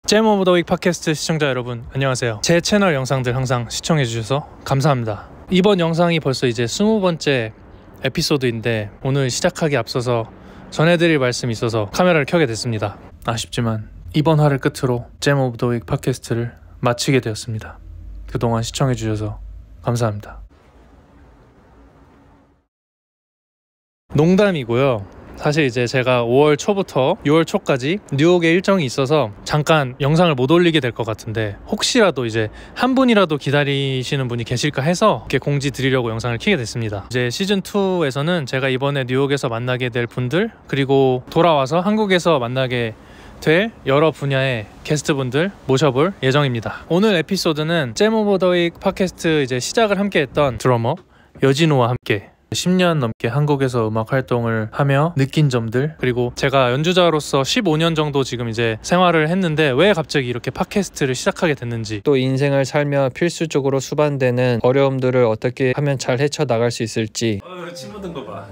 잼 오브 더 윅 팟캐스트 시청자 여러분 안녕하세요. 제 채널 영상들 항상 시청해 주셔서 감사합니다. 이번 영상이 벌써 이제 20번째 에피소드인데 오늘 시작하기 앞서서 전해드릴 말씀이 있어서 카메라를 켜게 됐습니다. 아쉽지만 이번 화를 끝으로 잼 오브 더 윅 팟캐스트를 마치게 되었습니다. 그동안 시청해 주셔서 감사합니다. 농담이고요. 사실 이제 제가 5월 초부터 6월 초까지 뉴욕에 일정이 있어서 잠깐 영상을 못 올리게 될 것 같은데 혹시라도 이제 한 분이라도 기다리시는 분이 계실까 해서 이렇게 공지 드리려고 영상을 켜게 됐습니다. 이제 시즌2에서는 제가 이번에 뉴욕에서 만나게 될 분들 그리고 돌아와서 한국에서 만나게 될 여러 분야의 게스트분들 모셔볼 예정입니다. 오늘 에피소드는 잼 오브 더 윅 팟캐스트 이제 시작을 함께 했던 드러머 여진호와 함께 10년 넘게 한국에서 음악 활동을 하며 느낀 점들 그리고 제가 연주자로서 15년 정도 지금 이제 생활을 했는데 왜 갑자기 이렇게 팟캐스트를 시작하게 됐는지 또 인생을 살며 필수적으로 수반되는 어려움들을 어떻게 하면 잘 헤쳐나갈 수 있을지 침 묻은 거 봐.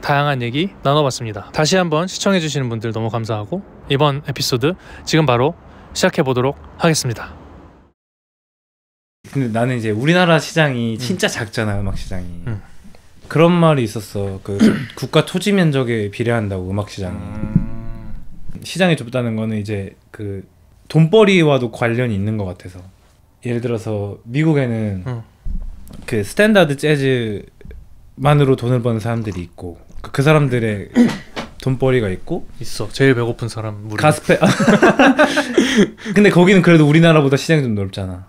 다양한 얘기 나눠봤습니다. 다시 한번 시청해주시는 분들 너무 감사하고 이번 에피소드 지금 바로 시작해보도록 하겠습니다. 근데 나는 이제 우리나라 시장이 진짜 작잖아. 음악 시장이. 그런 말이 있었어. 그 국가 토지 면적에 비례한다고 음악 시장이. 시장이 좁다는 거는 이제 그 돈벌이와도 관련이 있는 것 같아서. 예를 들어서 미국에는 그 스탠다드 재즈만으로 돈을 버는 사람들이 있고 그 사람들의 돈벌이가 있고 있어. 제일 배고픈 사람 무료. 가스페. 근데 거기는 그래도 우리나라보다 시장이 좀 넓잖아.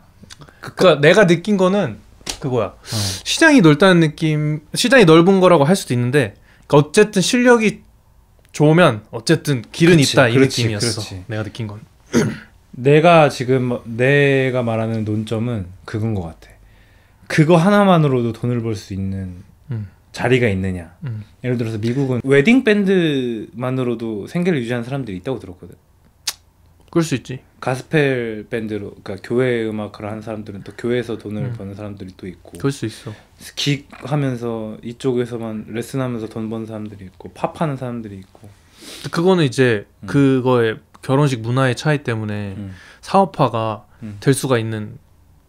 그러니까 내가 느낀 거는 그거야. 시장이 넓다는 느낌, 시장이 넓은 거라고 할 수도 있는데 그러니까 어쨌든 실력이 좋으면 어쨌든 길은 그치, 있다 이 그렇지, 느낌이었어. 그렇지. 내가 느낀 건. 내가 말하는 논점은 그건 것 같아. 그거 하나만으로도 돈을 벌 수 있는 자리가 있느냐. 예를 들어서 미국은 웨딩 밴드만으로도 생계를 유지하는 사람들이 있다고 들었거든. 그럴 수 있지. 가스펠 밴드로, 그러니까 교회 음악을 하는 사람들은 또 교회에서 돈을 버는 사람들이 또 있고, 그럴 수 있어. 긱 하면서 이쪽에서만 레슨하면서 돈 버는 사람들이 있고, 팝하는 사람들이 있고. 그거는 이제 그거의 결혼식 문화의 차이 때문에 사업화가 될 수가 있는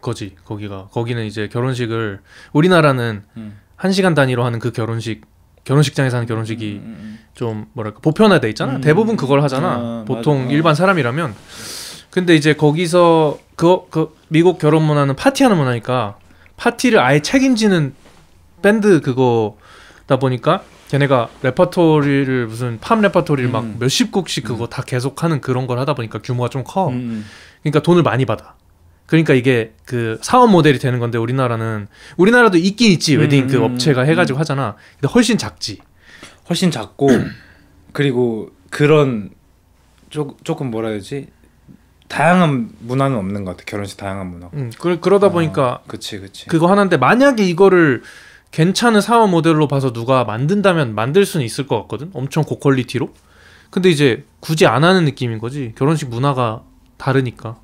거지. 거기는 이제 결혼식을 우리나라는 1시간 단위로 하는 그 결혼식장에서 하는 결혼식이 좀 뭐랄까 보편화돼 있잖아. 대부분 그걸 하잖아. 보통 맞아. 일반 사람이라면. 근데 이제 거기서 그 미국 결혼 문화는 파티하는 문화니까 파티를 아예 책임지는 밴드 그거다 보니까 걔네가 레퍼토리를 무슨 팝 레퍼토리를 막 몇십 곡씩 그거 다 계속하는 그런 걸 하다 보니까 규모가 좀 커. 그러니까 돈을 많이 받아. 그러니까 이게 그 사업 모델이 되는 건데 우리나라도 있긴 있지. 웨딩 그 업체가 해가지고 하잖아. 근데 훨씬 작지. 훨씬 작고 그리고 그런 조금 뭐라 해야 되지? 다양한 문화는 없는 것 같아. 결혼식 다양한 문화. 그러다 보니까 그치. 그거 하는데 만약에 이거를 괜찮은 사업 모델로 봐서 누가 만든다면 만들 수는 있을 것 같거든. 엄청 고퀄리티로. 근데 이제 굳이 안 하는 느낌인 거지. 결혼식 문화가 다르니까.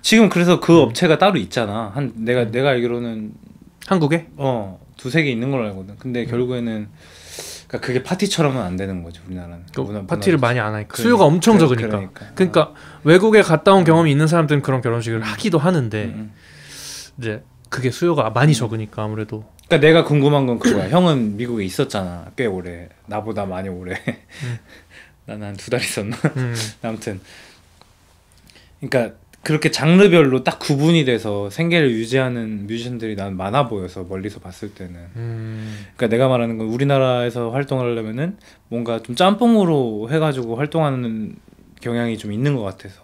지금 그래서 그 업체가 따로 있잖아. 내가 알기로는 한국에? 두세 개 있는 걸로 알거든. 근데 결국에는 그러니까 그게 파티처럼은 안 되는 거지 우리나라는. 파티를 많이 안 하니까 수요가 엄청 적으니까. 그러니까 외국에 갔다 온 경험이 있는 사람들은 그런 결혼식을 하기도 하는데 이제 그게 수요가 많이 적으니까 아무래도. 그러니까 내가 궁금한 건 그거야. 형은 미국에 있었잖아. 꽤 오래. 나보다 많이 오래. 나는 한 2달 있었나? 아무튼 그러니까 그렇게 장르별로 딱 구분이 돼서 생계를 유지하는 뮤지션들이 난 많아 보여서 멀리서 봤을 때는. 그러니까 내가 말하는 건 우리나라에서 활동을 하려면은 뭔가 좀 짬뽕으로 해가지고 활동하는 경향이 좀 있는 것 같아서.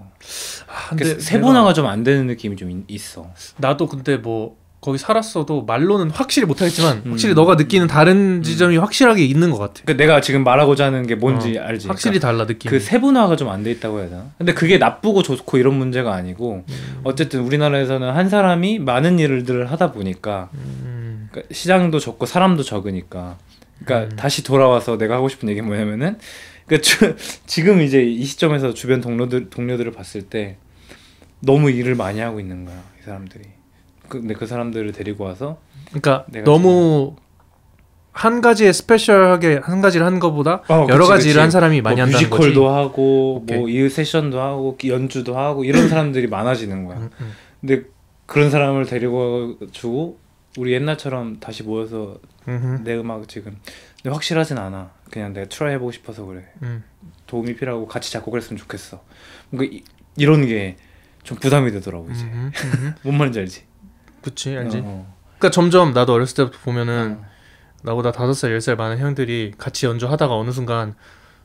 근데 세분화가 좀 안 되는 느낌이 좀 있어. 나도 근데 뭐 거기 살았어도 말로는 확실히 못하겠지만 확실히 너가 느끼는 다른 지점이 확실하게 있는 것 같아. 그러니까 내가 지금 말하고자 하는 게 뭔지 알지? 확실히 그러니까 달라 느낌이. 그 세분화가 좀 안 돼 있다고 해야 되나? 근데 그게 나쁘고 좋고 이런 문제가 아니고 어쨌든 우리나라에서는 한 사람이 많은 일들을 하다 보니까 그러니까 시장도 적고 사람도 적으니까 그러니까 다시 돌아와서 내가 하고 싶은 얘기는 뭐냐면은 그러니까 지금 이제 이 시점에서 주변 동료들을 봤을 때 너무 일을 많이 하고 있는 거야 이 사람들이. 근데 그 사람들을 데리고 와서 그러니까 너무 한 가지에 스페셜하게 한 가지를 한 거보다 여러 그치, 가지 그치. 일을 한 사람이 많이 뭐 한다는 거지. 뮤지컬도 하고 오케이. 뭐 이 세션도 하고 연주도 하고 이런 사람들이 많아지는 거야. 근데 그런 사람을 데리고 주고 우리 옛날처럼 다시 모여서 내 음악 지금 근데 확실하진 않아. 그냥 내가 트라이 해보고 싶어서 그래. 도움이 필요하고 같이 작곡을 했으면 좋겠어. 그러니까 이런 게 좀 부담이 되더라고 이제. 뭔 말인지 알지? 그치 알지. 그러니까 점점 나도 어렸을 때부터 보면은 나보다 5살 10살 많은 형들이 같이 연주하다가 어느 순간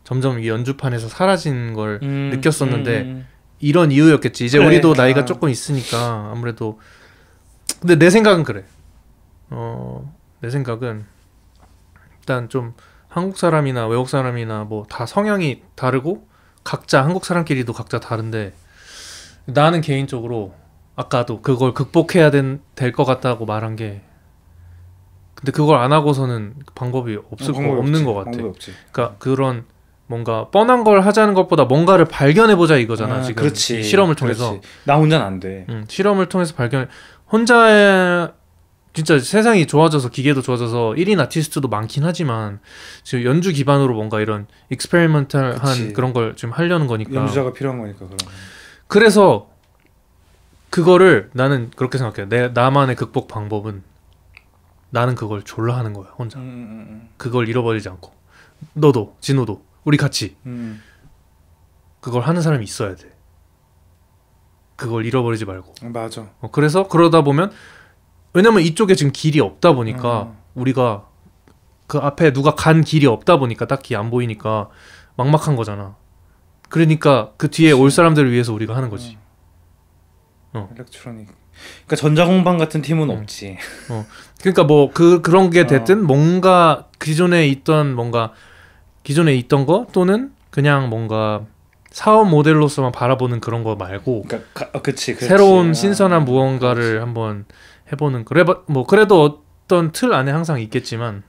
점점 이 연주판에서 사라진 걸 느꼈었는데 이런 이유였겠지. 이제 그래. 우리도 나이가 조금 있으니까 아무래도. 근데 내 생각은 그래. 내 생각은 일단 좀 한국 사람이나 외국 사람이나 뭐 다 성향이 다르고 각자 한국 사람끼리도 각자 다른데 나는 개인적으로 아까도 그걸 극복해야 될 것 같다고 말한 게 근데 그걸 안 하고서는 방법이 없는 것 같아. 그러니까 그런 뭔가 뻔한 걸 하자는 것보다 뭔가를 발견해보자 이거잖아. 지금 그렇지. 실험을 통해서. 그렇지. 나 혼자는 안 돼. 실험을 통해서 혼자 진짜 세상이 좋아져서 기계도 좋아져서 1인 아티스트도 많긴 하지만 지금 연주 기반으로 뭔가 이런 익스페리먼탈한 그치. 그런 걸 지금 하려는 거니까. 연주자가 필요한 거니까 그럼. 그래서 그거를 나는 그렇게 생각해. 나만의 극복 방법은 나는 그걸 졸라 하는 거야 혼자. 그걸 잃어버리지 않고 너도 진호도 우리 같이 그걸 하는 사람이 있어야 돼. 그걸 잃어버리지 말고. 맞아. 그래서 그러다 보면 왜냐면 이쪽에 지금 길이 없다 보니까 우리가 그 앞에 누가 간 길이 없다 보니까 딱히 안 보이니까 막막한 거잖아. 그러니까 그 뒤에 올 사람들을 위해서 우리가 하는 거지. 일렉트로닉. 그러니까 전자공방 같은 팀은 없지. 그러니까 뭐 그런 게 됐든 뭔가 기존에 있던 거 또는 그냥 뭔가 사업 모델로서만 바라보는 그런 거 말고 그러니까 그치. 새로운 신선한 무언가를 한번 해보는 뭐 그래도 어떤 틀 안에 항상 있겠지만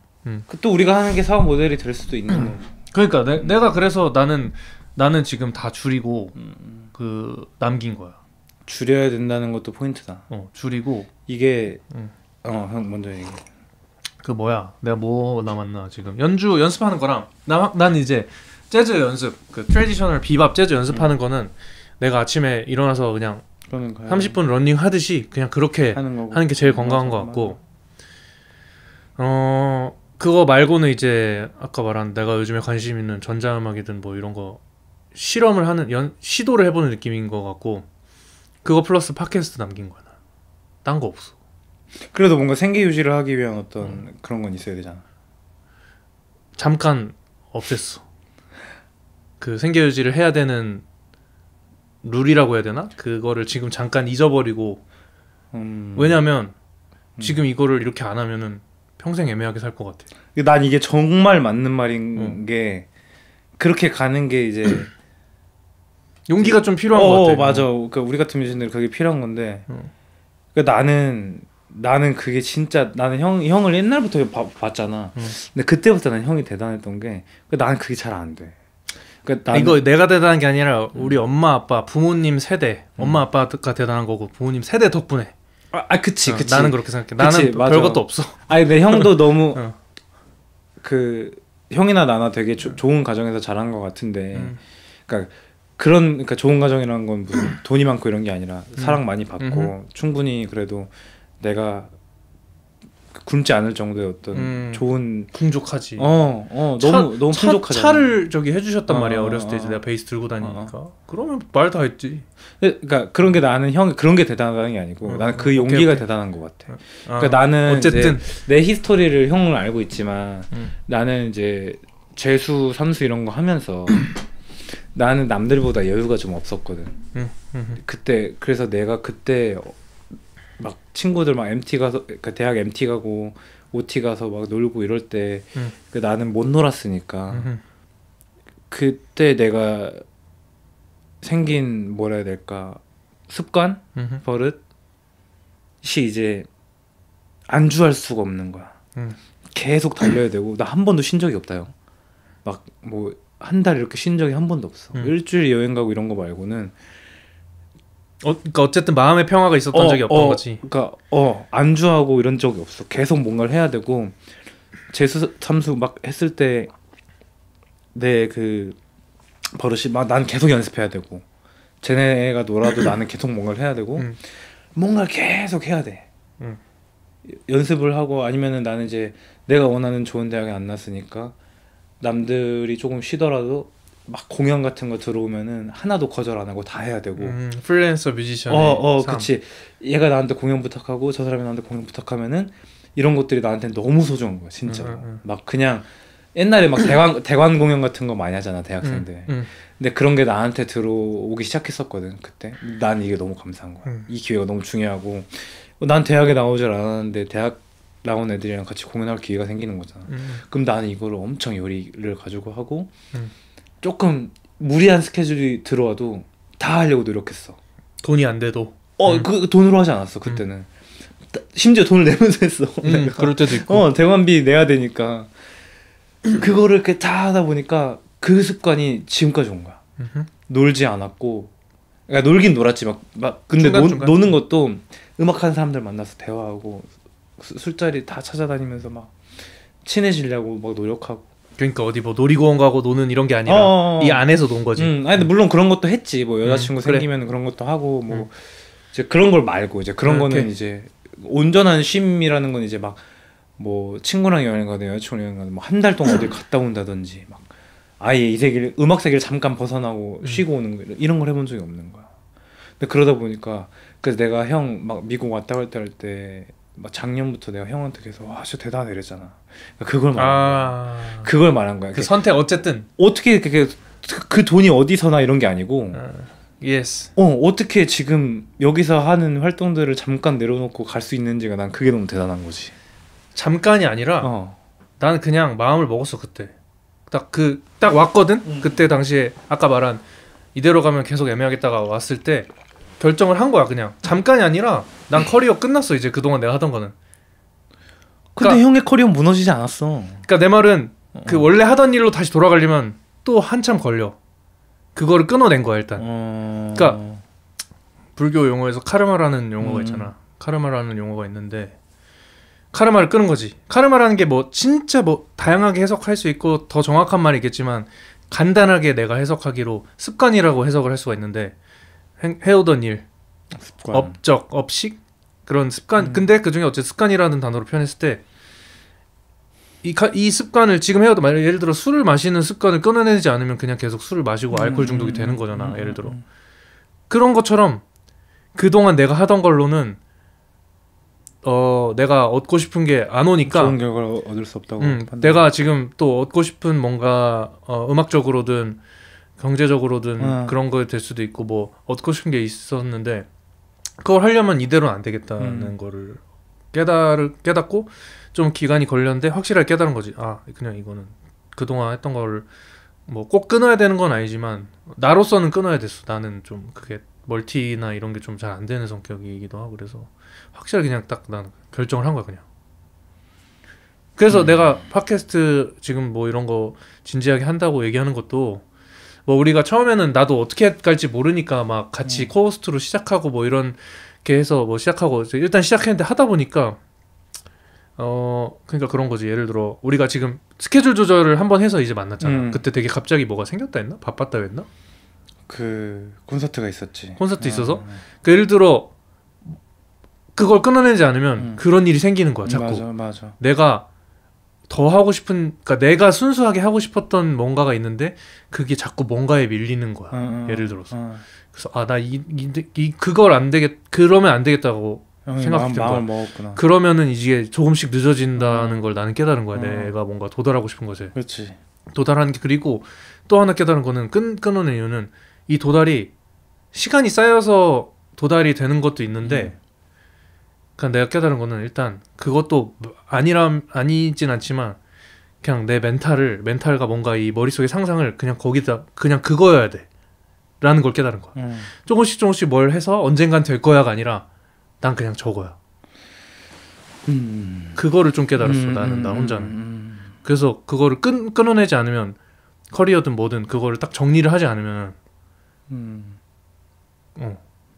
또 우리가 하는 게 사업 모델이 될 수도 있는 거. 그러니까 내가 그래서 나는 지금 다 줄이고 남긴 거야. 줄여야 된다는 것도 포인트다. 줄이고 이게 형 먼저 얘기해. 그 뭐야 내가 뭐 남았나 지금 연주 연습하는 거랑 난 이제 재즈 연습 그 트래디셔널 비밥 재즈 연습하는 거는 내가 아침에 일어나서 그냥 30분 러닝 하듯이 그냥 그렇게 하는 게 제일 건강한 것 같고 그거 말고는 이제 아까 말한 내가 요즘에 관심 있는 전자음악이든 뭐 이런 거 실험을 하는 시도를 해보는 느낌인 것 같고 그거 플러스 팟캐스트 남긴 거야. 딴 거 없어. 그래도 뭔가 생계 유지를 하기 위한 어떤 그런 건 있어야 되잖아. 잠깐 없앴어. 그 생계 유지를 해야 되는 룰이라고 해야 되나? 그거를 지금 잠깐 잊어버리고 왜냐면 지금 이거를 이렇게 안 하면은 평생 애매하게 살 것 같아. 난 이게 정말 맞는 말인 게 그렇게 가는 게 이제 용기가 좀 필요한 것 같아. 맞아. 그러니까 우리 같은 뮤지션들 그게 필요한 건데 그러니까 나는 그게 진짜 나는 형을 옛날부터 봤잖아. 근데 그때부터 난 형이 대단했던 게 나는 그게 잘 안 돼. 그러니까 이거 내가 대단한 게 아니라 우리 엄마 아빠 부모님 세대 엄마 아빠가 대단한 거고 부모님 세대 덕분에 그치. 나는 그렇게 생각해. 나는 별것도 없어. 아니 내 형도 너무 그 형이나 나나 되게 좋은 가정에서 자란 것 같은데 그러니까 좋은 가정이라는 건 무슨 돈이 많고 이런 게 아니라 사랑 많이 받고 충분히 그래도 내가 굶지 않을 정도의 어떤 좋은 풍족하지. 너무 풍족하잖아. 차를 저기 해주셨단 말이야. 어렸을 때 이제 내가 베이스 들고 다니니까. 그러면 말 다 했지. 그러니까 그런 게 나는 형이 그런 게 대단하다는 게 아니고 나는 그 용기가 대단한 것 같아. 그러니까 나는 어쨌든 내 히스토리를 형은 알고 있지만 나는 이제 재수 삼수 이런 거 하면서 나는 남들보다 여유가 좀 없었거든. 그때 그래서 내가 그때 막 친구들 막 MT 가서 그러니까 대학 MT 가고 OT 가서 막 놀고 이럴 때 나는 못 놀았으니까 그때 내가 생긴 뭐라 해야 될까 습관 버릇이 이제 안주할 수가 없는 거야. 계속 달려야 되고 나 한 번도 쉰 적이 없다 형. 막 뭐 한 달 이렇게 쉰 적이 한 번도 없어. 일주일 여행 가고 이런 거 말고는. 그러니까 어쨌든 마음의 평화가 있었던 적이 없던 거지. 그러니까 안주하고 이런 적이 없어. 계속 뭔가를 해야 되고 재수 삼수 막 했을 때 내 그 버릇이 막 난 계속 연습해야 되고 쟤네가 놀아도 나는 계속 뭔가를 해야 되고 뭔가를 계속 해야 돼. 연습을 하고 아니면은 나는 이제 내가 원하는 좋은 대학에 안 났으니까 남들이 조금 쉬더라도 막 공연 같은 거 들어오면은 하나도 거절 안 하고 다 해야 되고. 프리랜서 뮤지션의 삶. 그치. 얘가 나한테 공연 부탁하고 저 사람이 나한테 공연 부탁하면은 이런 것들이 나한테 너무 소중한 거야 진짜로. 막 그냥 옛날에 막 대관 공연 같은 거 많이 하잖아 대학생들. 근데 그런 게 나한테 들어오기 시작했었거든 그때. 난 이게 너무 감사한 거야. 이 기회가 너무 중요하고 난 대학에 나오질 않았는데 대학 나온 애들이랑 같이 공연할 기회가 생기는 거잖아. 그럼 나는 이거를 엄청 열의를 가지고 하고 조금 무리한 스케줄이 들어와도 다 하려고 노력했어. 돈이 안 돼도. 그 돈으로 하지 않았어 그때는. 심지어 돈을 내면서 했어. 그럴 때도 있고. 대관비 내야 되니까. 그거를 이렇게 다 하다 보니까 그 습관이 지금까지 온 거야. 놀지 않았고, 그러니까 놀긴 놀았지 막 근데 중간중간. 노는 것도 음악하는 사람들 만나서 대화하고 술자리 다 찾아다니면서 막 친해지려고 막 노력하고. 그러니까 어디 뭐 놀이공원 가고 노는 이런 게 아니라 이 안에서 논 거지. 아니 근데 물론 그런 것도 했지. 뭐 여자친구 그래. 생기면 그런 것도 하고 뭐 이제 그런 걸 말고 이제 그런 거는 오케이. 이제 온전한 쉼이라는 건 이제 막 뭐 친구랑 여행 가든 여자친구랑 여행 가든 뭐 한 달 동안 어딜 갔다 온다든지 막 아예 이 세계를 음악 세계를 잠깐 벗어나고 쉬고 오는 거 이런 걸 해본 적이 없는 거야. 근데 그러다 보니까 그래서 내가 형 막 미국 왔다 갔다 할 때 막 작년부터 내가 형한테 계속 와 진짜 대단하다 이랬잖아. 그걸 말한 거야. 그걸 말한 거야. 그 선택 어쨌든 어떻게 그 돈이 어디서나 이런 게 아니고 예스. 어떻게 지금 여기서 하는 활동들을 잠깐 내려놓고 갈 수 있는지가 난 그게 너무 대단한 거지. 잠깐이 아니라 나는 그냥 마음을 먹었어 그때. 딱 왔거든. 그때 당시에 아까 말한 이대로 가면 계속 애매하겠다가 왔을 때 결정을 한 거야. 그냥 잠깐이 아니라 난 커리어 끝났어 이제 그동안 내가 하던 거는. 근데 형의 커리어는 무너지지 않았어. 그러니까 내 말은 그 원래 하던 일로 다시 돌아가려면 또 한참 걸려. 그거를 끊어낸 거야 일단. 그러니까 불교 용어에서 카르마라는 용어가 있잖아. 카르마라는 용어가 있는데 카르마를 끄는 거지. 카르마라는 게 뭐 진짜 뭐 다양하게 해석할 수 있고 더 정확한 말이 있겠지만 간단하게 내가 해석하기로 습관이라고 해석을 할 수가 있는데 해오던 일, 습관. 업적, 업식 그런 습관. 근데 그 중에 어쨌든 습관이라는 단어로 표현했을 때 이 습관을 지금 해오던 만약 예를 들어 술을 마시는 습관을 끊어내지 않으면 그냥 계속 술을 마시고 알코올 중독이 되는 거잖아. 예를 들어 그런 것처럼 그동안 내가 하던 걸로는 내가 얻고 싶은 게 안 오니까 좋은 결과를 얻을 수 없다고 내가 지금 또 얻고 싶은 뭔가 음악적으로든 경제적으로든 그런 거에 될 수도 있고 뭐 얻고 싶은 게 있었는데 그걸 하려면 이대로는 안 되겠다는 거를 깨닫고 좀 기간이 걸렸는데 확실하게 깨달은 거지. 그냥 이거는 그동안 했던 거를 뭐 꼭 끊어야 되는 건 아니지만 나로서는 끊어야 됐어. 나는 좀 그게 멀티나 이런 게 좀 잘 안 되는 성격이기도 하고 그래서 확실하게 그냥 딱 난 결정을 한 거야 그냥. 그래서 내가 팟캐스트 지금 뭐 이런 거 진지하게 한다고 얘기하는 것도 뭐 우리가 처음에는 나도 어떻게 갈지 모르니까 막 같이 코호스트로 시작하고 뭐 이런 게 해서 뭐 시작하고 일단 시작했는데 하다 보니까 그러니까 그런 거지. 예를 들어 우리가 지금 스케줄 조절을 한번 해서 이제 만났잖아. 그때 되게 갑자기 뭐가 생겼다 했나? 바빴다 했나? 그 콘서트가 있었지. 콘서트 있어서 그 예를 들어 그걸 끊어내지 않으면 그런 일이 생기는 거야 자꾸. 맞아. 내가 더 하고 싶은, 그러니까 내가 순수하게 하고 싶었던 뭔가가 있는데 그게 자꾸 뭔가에 밀리는 거야. 예를 들어서. 그래서 나 그걸 안 되겠, 그러면 안 되겠다고 생각했던 거야. 마음을 먹었구나. 그러면은 이게 조금씩 늦어진다는 걸 나는 깨달은 거야. 내가 뭔가 도달하고 싶은 것에. 그렇지. 도달하는 게. 그리고 또 하나 깨달은 거는 끊어낸 이유는 이 도달이 시간이 쌓여서 도달이 되는 것도 있는데 그러니까 내가 깨달은 거는 일단 그것도 아니진 않지만 그냥 내 멘탈과 뭔가 이 머릿속의 상상을 그냥 거기다 그냥 그거여야 돼 라는 걸 깨달은 거야. 조금씩 뭘 해서 언젠간 될 거야가 아니라 난 그냥 저거야. 그거를 좀 깨달았어. 나는 나 혼자는. 그래서 그거를 끊어내지 않으면 커리어든 뭐든 그거를 딱 정리를 하지 않으면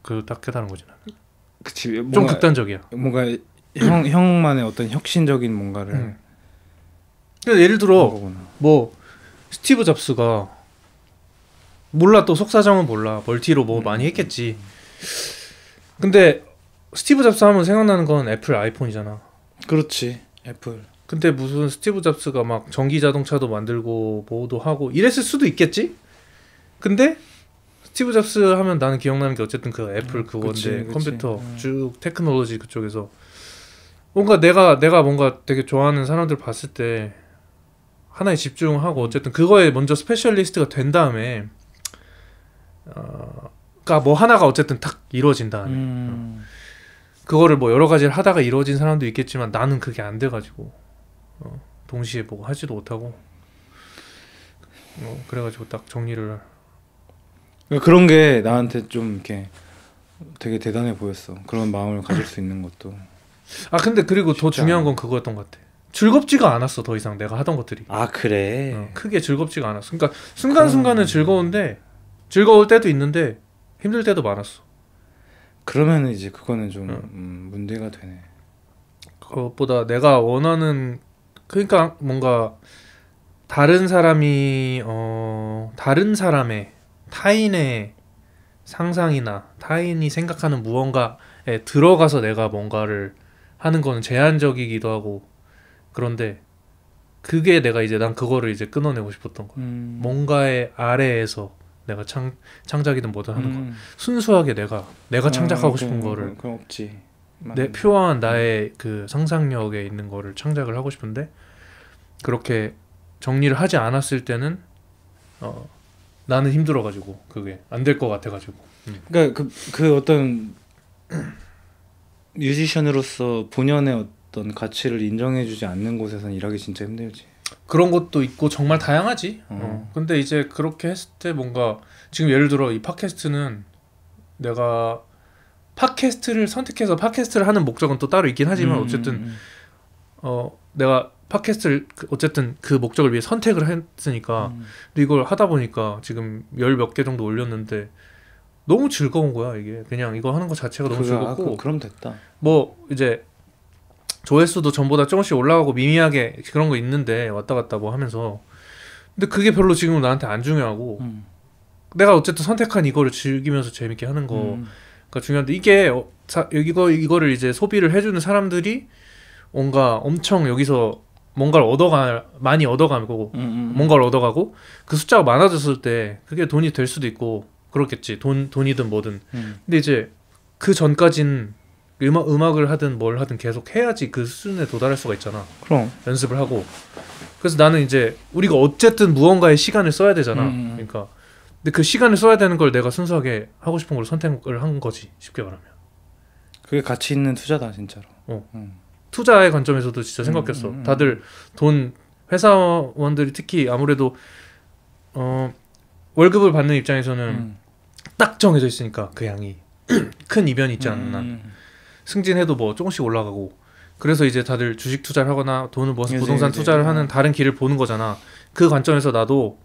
그 딱 깨달은 거지. 그치. 좀 극단적이야. 뭔가 형만의 어떤 혁신적인 뭔가를 그러니까 예를 들어 거구나. 뭐 스티브 잡스가 몰라 또 속사정은 몰라 멀티로 뭐 많이 했겠지. 근데 스티브 잡스 하면 생각나는 건 애플 아이폰이잖아. 그렇지. 애플. 근데 무슨 스티브 잡스가 막 전기 자동차도 만들고 뭐도 하고 이랬을 수도 있겠지. 근데 스티브 잡스 하면 나는 기억나는 게 어쨌든 그 애플 그건데 그치. 컴퓨터 쭉 테크놀로지 그쪽에서 뭔가 내가 뭔가 되게 좋아하는 사람들 봤을 때 하나에 집중하고 어쨌든 그거에 먼저 스페셜리스트가 된 다음에 그러니까 뭐 하나가 어쨌든 탁 이루어진 다음에 그거를 뭐 여러 가지를 하다가 이루어진 사람도 있겠지만 나는 그게 안 돼가지고 동시에 뭐 하지도 못하고 그래가지고 딱 정리를 그런 게 나한테 좀 이렇게 되게 대단해 보였어. 그런 마음을 가질 수 있는 것도. 근데 그리고 더 쉽지 중요한 않아. 건 그거였던 것 같아. 즐겁지가 않았어. 더 이상 내가 하던 것들이 그래. 크게 즐겁지가 않았어. 그러니까 순간순간은 즐거운데 즐거울 때도 있는데 힘들 때도 많았어. 그러면 이제 그거는 좀 문제가 되네. 그것보다 내가 원하는 그러니까 뭔가 다른 사람이 다른 사람의 타인의 상상이나 타인이 생각하는 무언가에 들어가서 내가 뭔가를 하는 거는 제한적이기도 하고 그런데 그게 내가 이제 난 그거를 이제 끊어내고 싶었던 거야. 뭔가의 아래에서 내가 창작이든 뭐든 하는 거 순수하게 내가 창작하고 싶은 거를 그건 없지. 내 표현한 나의 그 상상력에 있는 거를 창작을 하고 싶은데 그렇게 정리를 하지 않았을 때는 나는 힘들어가지고 그게 안 될 것 같아가지고. 그러니까 그 어떤 뮤지션으로서 본연의 어떤 가치를 인정해주지 않는 곳에서는 일하기 진짜 힘들지. 그런 것도 있고 정말 다양하지. 어. 근데 이제 그렇게 했을 때 뭔가 지금 예를 들어 이 팟캐스트는 내가 팟캐스트를 선택해서 팟캐스트를 하는 목적은 또 따로 있긴 하지만 어쨌든 내가 팟캐스트를 어쨌든 그 목적을 위해 선택을 했으니까 근데 이걸 하다 보니까 지금 10몇 개 정도 올렸는데 너무 즐거운 거야. 이게 그냥 이거 하는 거 자체가 너무 즐겁고 그럼 됐다. 뭐 이제 조회수도 전보다 조금씩 올라가고 미미하게 그런 거 있는데 왔다 갔다 뭐 하면서 근데 그게 별로 지금은 나한테 안 중요하고 내가 어쨌든 선택한 이거를 즐기면서 재밌게 하는 거가 중요한데 이게 이거를 이제 소비를 해주는 사람들이 뭔가 엄청 여기서 뭔가를 많이 얻어가고 뭔가를 얻어가고 그 숫자가 많아졌을 때 그게 돈이 될 수도 있고 그렇겠지. 돈이든 뭐든. 근데 이제 그 전까진 음악을 하든 뭘 하든 계속 해야지 그 수준에 도달할 수가 있잖아. 그럼 연습을 하고. 그래서 나는 이제 우리가 어쨌든 무언가의 시간을 써야 되잖아. 그러니까 근데 그 시간을 써야 되는 걸 내가 순수하게 하고 싶은 걸 선택을 한 거지. 쉽게 말하면. 그게 가치 있는 투자다 진짜로. 투자의 관점에서도 진짜 생각했어. 다들 회사원들이 특히 아무래도 월급을 받는 입장에서는 딱 정해져 있으니까 그 양이 큰 이변이 있지 않는 한 승진해도 뭐 조금씩 올라가고 그래서 이제 다들 주식 투자를 하거나 돈을 모아서 부동산 투자를 하는 다른 길을 보는 거잖아. 그 관점에서 나도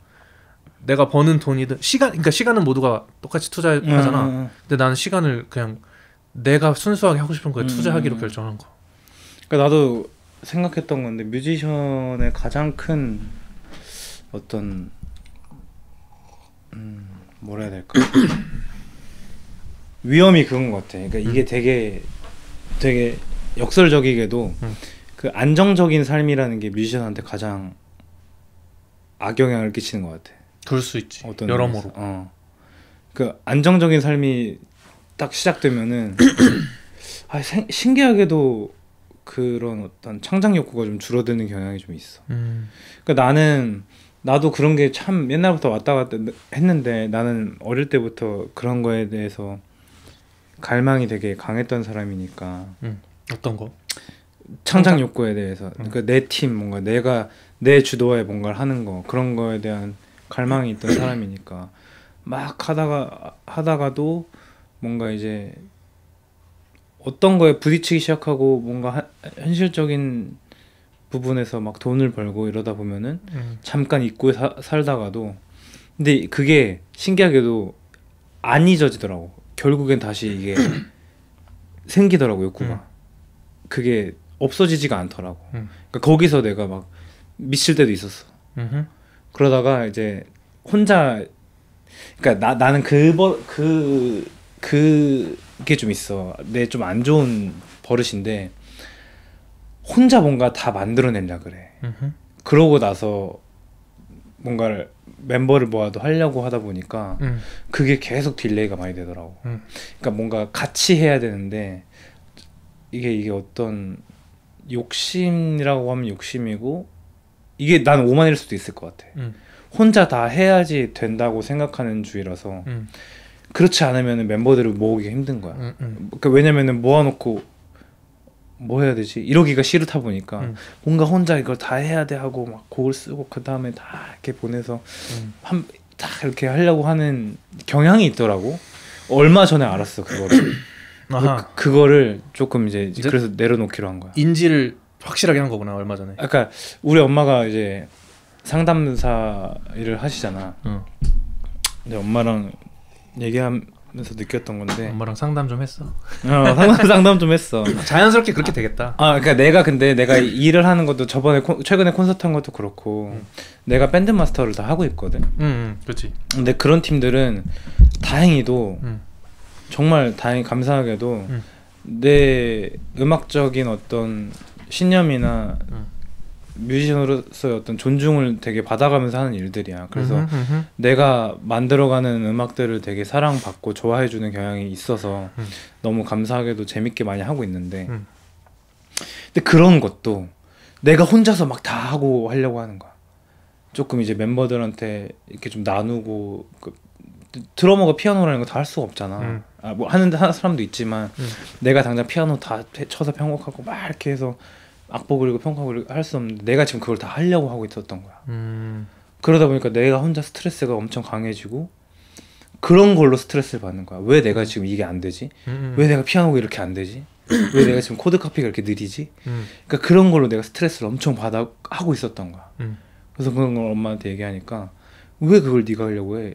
내가 버는 돈이든 그러니까 시간은 모두가 똑같이 투자하잖아. 근데 나는 시간을 그냥 내가 순수하게 하고 싶은 거에 투자하기로 결정한 거. 그러니까 나도 생각했던 건데 뮤지션의 가장 큰 어떤 뭐라 해야 될까 위험이 그건 것 같아. 그러니까 이게 되게 역설적이게도 그 안정적인 삶이라는 게 뮤지션한테 가장 악영향을 끼치는 것 같아. 그럴 수 있지. 어떤 여러모로. 그 안정적인 삶이 딱 시작되면은 신기하게도 그런 어떤 창작 욕구가 좀 줄어드는 경향이 좀 있어. 그러니까 나도 그런 게 참 옛날부터 왔다 갔다 했는데 나는 어릴 때부터 그런 거에 대해서 갈망이 되게 강했던 사람이니까. 어떤 거? 창작 욕구에 대해서. 그러니까 내 팀 뭔가 내 주도에 뭔가를 하는 거 그런 거에 대한 갈망이 있던 사람이니까 막 하다가도 뭔가 이제 어떤 거에 부딪히기 시작하고 뭔가 현실적인 부분에서 막 돈을 벌고 이러다 보면은 잠깐 잊고 살다가도 근데 그게 신기하게도 안 잊어지더라고. 결국엔 다시 이게 생기더라고 욕구가. 그게 없어지지가 않더라고. 그러니까 거기서 내가 막 미칠 때도 있었어. 음흠. 그러다가 이제 혼자 그러니까 나는 그게 좀 있어. 내 좀 안 좋은 버릇인데 혼자 뭔가 다 만들어내려 그래. 음흠. 그러고 나서 뭔가를 멤버를 모아도 하려고 하다 보니까 그게 계속 딜레이가 많이 되더라고. 그러니까 뭔가 같이 해야 되는데 이게 어떤 욕심이라고 하면 욕심이고 이게 난 오만일 수도 있을 것 같아. 혼자 다 해야지 된다고 생각하는 주의라서 그렇지 않으면 멤버들을 모으기 힘든 거야. 그러니까 왜냐면은 모아놓고 뭐 해야 되지? 이러기가 싫다 보니까 뭔가 혼자 이걸 다 해야 돼 하고 막 곡을 쓰고 그 다음에 다 이렇게 보내서 딱 이렇게 하려고 하는 경향이 있더라고. 얼마 전에 알았어 그거를. 아하. 그거를 조금 이제 그래서 내려놓기로 한 거야. 인지를 확실하게 한 거구나 얼마 전에. 그러니까 우리 엄마가 이제 상담사 일을 하시잖아. 근데 엄마랑 얘기하면서 느꼈던 건데 엄마랑 상담 좀 했어. 상담 좀 했어. 자연스럽게 그렇게 되겠다. 그러니까 내가 일을 하는 것도 저번에 최근에 콘서트 한 것도 그렇고 내가 밴드 마스터를 다 하고 있거든. 그렇지. 근데 그런 팀들은 다행히도 정말 감사하게도 내 음악적인 어떤 신념이나 뮤지션으로서의 어떤 존중을 되게 받아가면서 하는 일들이야. 그래서 내가 만들어가는 음악들을 되게 사랑받고 좋아해주는 경향이 있어서 너무 감사하게도 재밌게 많이 하고 있는데 근데 그런 것도 내가 혼자서 막 다 하고 하려고 하는 거야. 조금 이제 멤버들한테 이렇게 좀 나누고 드러머가 피아노라는 거 다 할 수가 없잖아. 뭐 하는 사람도 있지만 내가 당장 피아노 다 쳐서 편곡하고 막 이렇게 해서 악보 그리고 평가 그리고 할 수 없는데 내가 지금 그걸 다 하려고 하고 있었던 거야. 그러다 보니까 내가 혼자 스트레스가 엄청 강해지고 그런 걸로 스트레스를 받는 거야. 왜 내가 지금 이게 안 되지? 왜 내가 피아노가 이렇게 안 되지? 왜 내가 지금 코드 카피가 이렇게 느리지? 그러니까 그런 걸로 내가 스트레스를 엄청 하고 있었던 거야. 그래서 그런 걸 엄마한테 얘기하니까 왜 그걸 네가 하려고 해?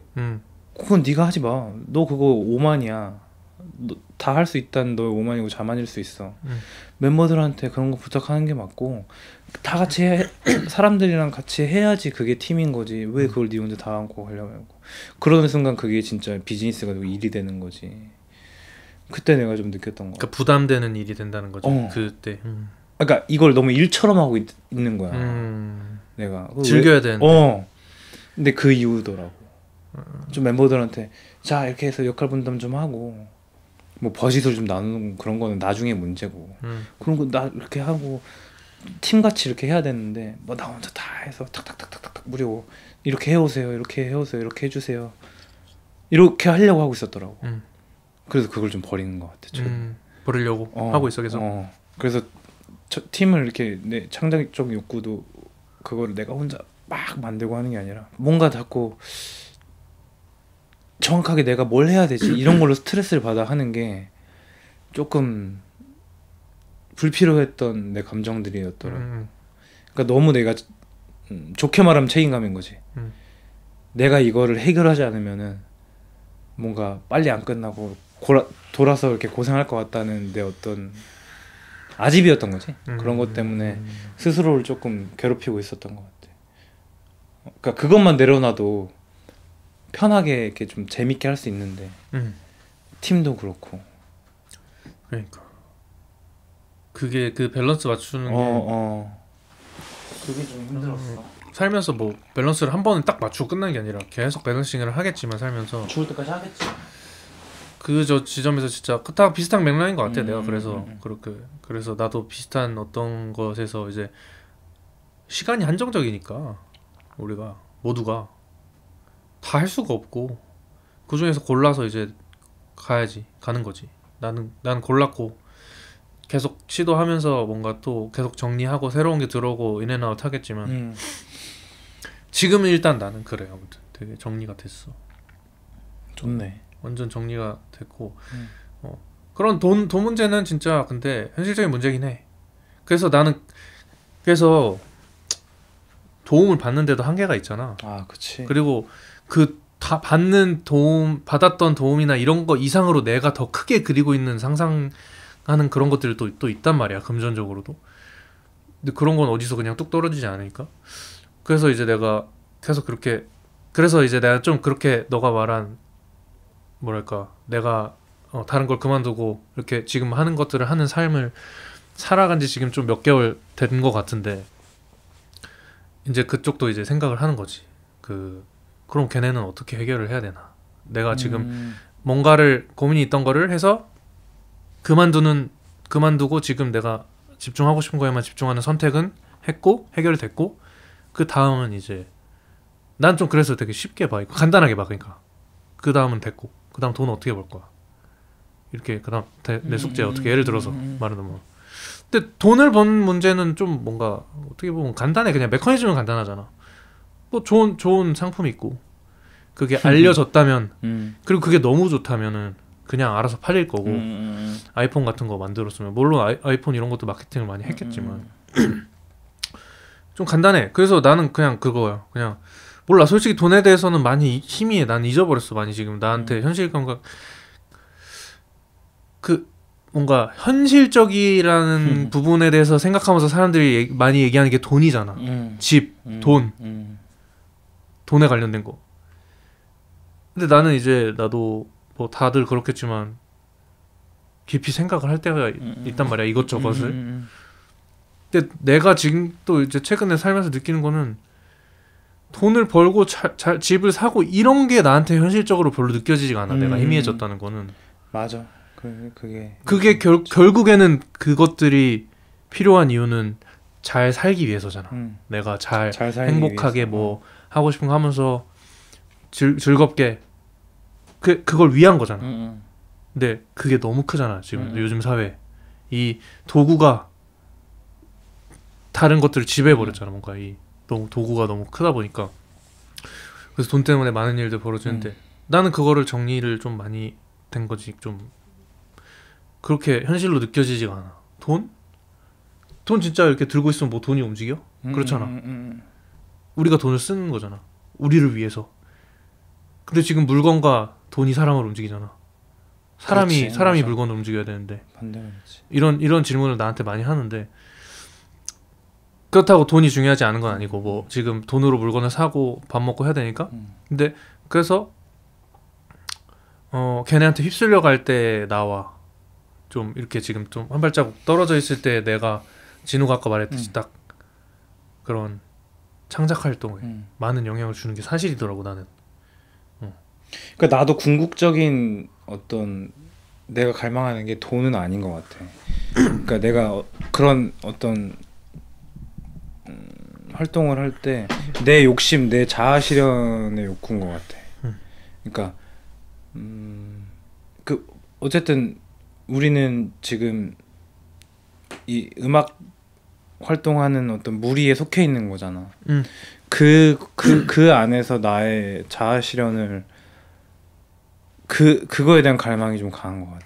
그건 네가 하지 마. 너 그거 오만이야. 다 할 수 있다는 너의 오만이고 자만일 수 있어. 멤버들한테 그런 거 부탁하는 게 맞고 다 같이 사람들이랑 같이 해야지 그게 팀인 거지. 왜 그걸 네 혼자 다 안고 하려고 하고. 그러는 순간 그게 진짜 비즈니스가 되고 일이 되는 거지. 그때 내가 좀 느꼈던 거. 그러니까 부담되는 일이 된다는 거죠. 그때. 그러니까 이걸 너무 일처럼 하고 있는 거야. 내가 즐겨야 되는데. 근데 그 이유더라고. 좀 멤버들한테 자 이렇게 해서 역할 분담 좀 하고 뭐 버짓을 좀 나누는 그런 거는 나중에 문제고 그런 거 나 이렇게 하고 팀같이 이렇게 해야 되는데 뭐 나 혼자 다 해서 탁탁탁탁탁 무리고 이렇게 해오세요 이렇게 해오세요 이렇게 해주세요 이렇게 하려고 하고 있었더라고. 그래서 그걸 좀 버리는 것 같아. 버리려고 하고 있어 계속. 그래서 팀을 이렇게 내 창작적 욕구도 그거를 내가 혼자 막 만들고 하는 게 아니라 뭔가 자꾸 정확하게 내가 뭘 해야 되지 이런 걸로 스트레스를 받아 하는 게 조금 불필요했던 내 감정들이었더라고. 그러니까 너무 내가 좋게 말하면 책임감인 거지. 내가 이거를 해결하지 않으면은 뭔가 빨리 안 끝나고 돌아서 이렇게 고생할 것 같다는 내 어떤 아집이었던 거지. 그런 것 때문에 스스로를 조금 괴롭히고 있었던 것 같아. 그러니까 그것만 내려놔도 편하게 이렇게 좀 재밌게 할 수 있는데 팀도 그렇고. 그러니까 그게 그 밸런스 맞추는 게 그게 좀 힘들었어. 살면서 뭐 밸런스를 한 번에 딱 맞추고 끝나는 게 아니라 계속 밸런싱을 하겠지만 살면서 죽을 때까지 하겠지. 그 저 지점에서 진짜 다 비슷한 맥락인 것 같아. 내가 그래서 나도 비슷한 어떤 것에서 이제 시간이 한정적이니까 우리가 모두가 다 할 수가 없고 그 중에서 골라서 이제 가는 거지. 나는 골랐고 계속 시도하면서 뭔가 또 계속 정리하고 새로운 게 들어오고 인앤아웃 하겠지만 지금은 일단 나는 그래. 아무튼 되게 정리가 됐어. 좋네. 완전 정리가 됐고 그런 돈 문제는 진짜 근데 현실적인 문제긴 해. 그래서 나는 도움을 받는데도 한계가 있잖아. 그치. 그리고 그 다 받았던 도움이나 이런 거 이상으로 내가 더 크게 그리고 있는 상상하는 그런 것들이 또 있단 말이야. 금전적으로도. 근데 그런 건 어디서 그냥 뚝 떨어지지 않으니까. 그래서 이제 내가 계속 그렇게, 그래서 이제 내가 좀 그렇게 너가 말한 뭐랄까, 내가 다른 걸 그만두고 이렇게 지금 하는 것들을 하는 삶을 살아간 지 지금 좀 몇 개월 된 것 같은데, 이제 그쪽도 이제 생각을 하는 거지. 그럼 걔네는 어떻게 해결을 해야 되나. 내가 지금 뭔가를 고민이 있던 거를 해서 그만두고 지금 내가 집중하고 싶은 거에만 집중하는 선택은 했고 해결이 됐고, 그 다음은 이제 난 좀 그래서 되게 쉽게 봐, 간단하게 봐. 그러니까 그 다음은 됐고, 그 다음 돈 어떻게 벌 거야, 이렇게. 그 다음 내 숙제 어떻게, 예를 들어서 말하는 뭐. 근데 돈을 번 문제는 좀 뭔가 어떻게 보면 간단해. 그냥 메커니즘은 간단하잖아. 뭐 좋은 상품이 있고 그게 알려졌다면 그리고 그게 너무 좋다면은 그냥 알아서 팔릴 거고. 아이폰 같은 거 만들었으면 물론 아이폰 이런 것도 마케팅을 많이 했겠지만 좀 간단해. 그래서 나는 그냥 그거야. 그냥 몰라, 솔직히 돈에 대해서는 많이 희미해. 난 잊어버렸어 많이. 지금 나한테 현실 감각, 뭔가 현실적이라는 부분에 대해서 생각하면서 사람들이 많이 얘기하는 게 돈이잖아. 집, 돈에 관련된 거. 근데 나는 이제 나도 뭐 다들 그렇겠지만 깊이 생각을 할 때가 있단 말이야, 이것저것을. 근데 내가 지금 또 이제 최근에 살면서 느끼는 거는 돈을 벌고 집을 사고 이런 게 나한테 현실적으로 별로 느껴지지가 않아. 내가 희미해졌다는 거는. 맞아. 그게 결국에는 그것들이 필요한 이유는 잘 살기 위해서잖아. 내가 잘 행복하게 위해서. 뭐 하고 싶은 거 하면서 즐겁게 그걸 위한 거잖아. 근데 그게 너무 크잖아 지금. 요즘 사회 이 도구가 다른 것들을 지배해버렸잖아. 뭔가 이 도구가 너무 크다 보니까. 그래서 돈 때문에 많은 일들 벌어지는데 나는 그거를 정리를 좀 많이 된 거지. 좀 그렇게 현실로 느껴지지가 않아. 돈 진짜 이렇게 들고 있으면 뭐 돈이 움직여? 그렇잖아. 우리가 돈을 쓰는 거잖아, 우리를 위해서. 근데 지금 물건과 돈이 사람을 움직이잖아. 사람이 맞아. 물건을 움직여야 되는데. 반대로지. 이런 질문을 나한테 많이 하는데, 그렇다고 돈이 중요하지 않은 건 아니고 뭐 지금 돈으로 물건을 사고 밥 먹고 해야 되니까. 근데 그래서 걔네한테 휩쓸려 갈 때 나와 좀 이렇게 지금 좀 한 발자국 떨어져 있을 때 내가 진우가 아까 말했듯이 딱 그런 창작 활동에 많은 영향을 주는 게 사실이더라고 나는. 그러니까 나도 궁극적인 어떤 내가 갈망하는 게 돈은 아닌 것 같아. 그러니까 내가 그런 어떤 활동을 할 때 내 욕심, 내 자아 실현의 욕구인 것 같아. 그러니까 어쨌든 우리는 지금 이 음악 활동하는 어떤 무리에 속해 있는 거잖아. 그 안에서 나의 자아 실현을 그거에 대한 갈망이 좀 강한 것 같아.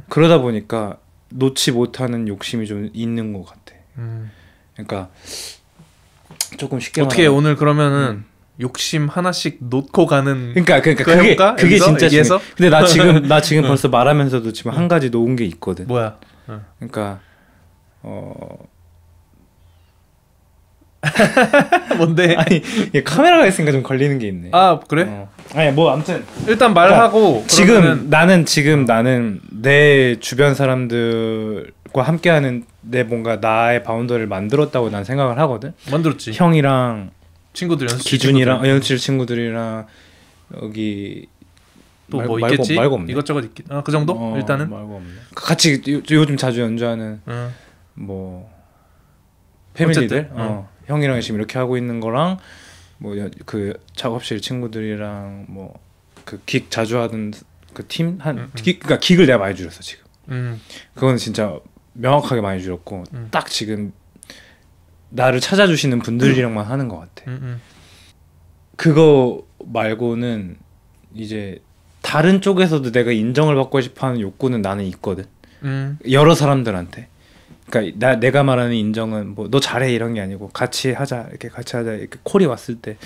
그러다 보니까 놓지 못하는 욕심이 좀 있는 것 같아. 그러니까 조금 쉽게 어떻게 말하면, 오늘 그러면은 욕심 하나씩 놓고 가는. 그러니까 그게 진짜 중요해. 근데 나 지금 벌써 말하면서도 지금 한 가지 놓은 게 있거든. 뭐야? 그러니까 뭔데? 아니 카메라가 있으니까 좀 걸리는 게 있네. 아 그래? 아니 뭐 아무튼 일단 말하고. 그러니까 나는 내 주변 사람들과 함께하는 내 뭔가 나의 바운더리를 만들었다고 난 생각을 하거든. 만들었지. 형이랑 친구들, 기준이랑 연습실 친구들이랑 여기 또 뭐 있겠지? 말고 없네. 이것저것 있긴. 그 정도? 일단은 말고 없네. 같이 요즘 자주 연주하는 뭐 패밀리들. 형이랑 지금 이렇게 하고 있는 거랑 뭐 그 작업실 친구들이랑 뭐 그 긱 자주 하던 그 팀 그러니까 긱을 내가 많이 줄였어 지금. 그건 진짜 명확하게 많이 줄였고 딱 지금 나를 찾아주시는 분들이랑만 하는 것 같아. 그거 말고는 이제 다른 쪽에서도 내가 인정을 받고 싶어하는 욕구는 나는 있거든. 여러 사람들한테. 그러니까 내가 말하는 인정은 뭐 너 잘해 이런 게 아니고 같이 하자 이렇게 콜이 왔을 때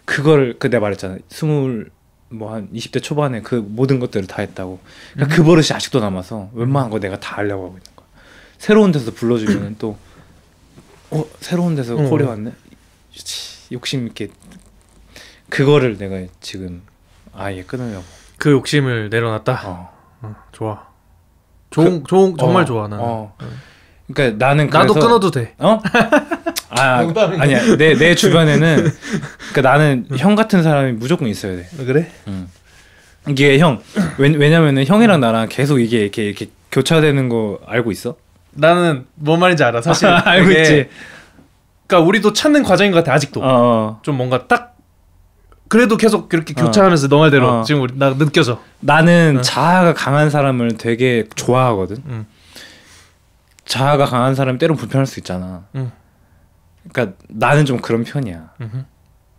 그거를 내가 말했잖아. 한 20대 초반에 그 모든 것들을 다 했다고. 그러니까 그 버릇이 아직도 남아서 웬만한 거 내가 다 하려고 하고 있는 거야. 새로운 데서 불러주면 또 새로운 데서 코리아 왔네. 욕심 있게 그거를 내가 지금 아예 끊으려고. 그 욕심을 내려놨다. 좋아. 정말 좋아 나는. 그러니까 나는 나도 끊어도 돼. 아니야. 내 주변에는 그러니까 나는 형 같은 사람이 무조건 있어야 돼. 그래? 이게 형 왜냐면은 형이랑 나랑 계속 이게 이렇게 교차되는 거 알고 있어? 나는 뭔 말인지 알아 사실. 알고 있지. 그러니까 우리도 찾는 과정인 것 같아 아직도. 좀 뭔가 딱 그래도 계속 그렇게 교차하면서 너 말대로 지금 나 느껴져. 나는 자아가 강한 사람을 되게 좋아하거든. 자아가 강한 사람이 때론 불편할 수 있잖아. 그러니까 나는 좀 그런 편이야.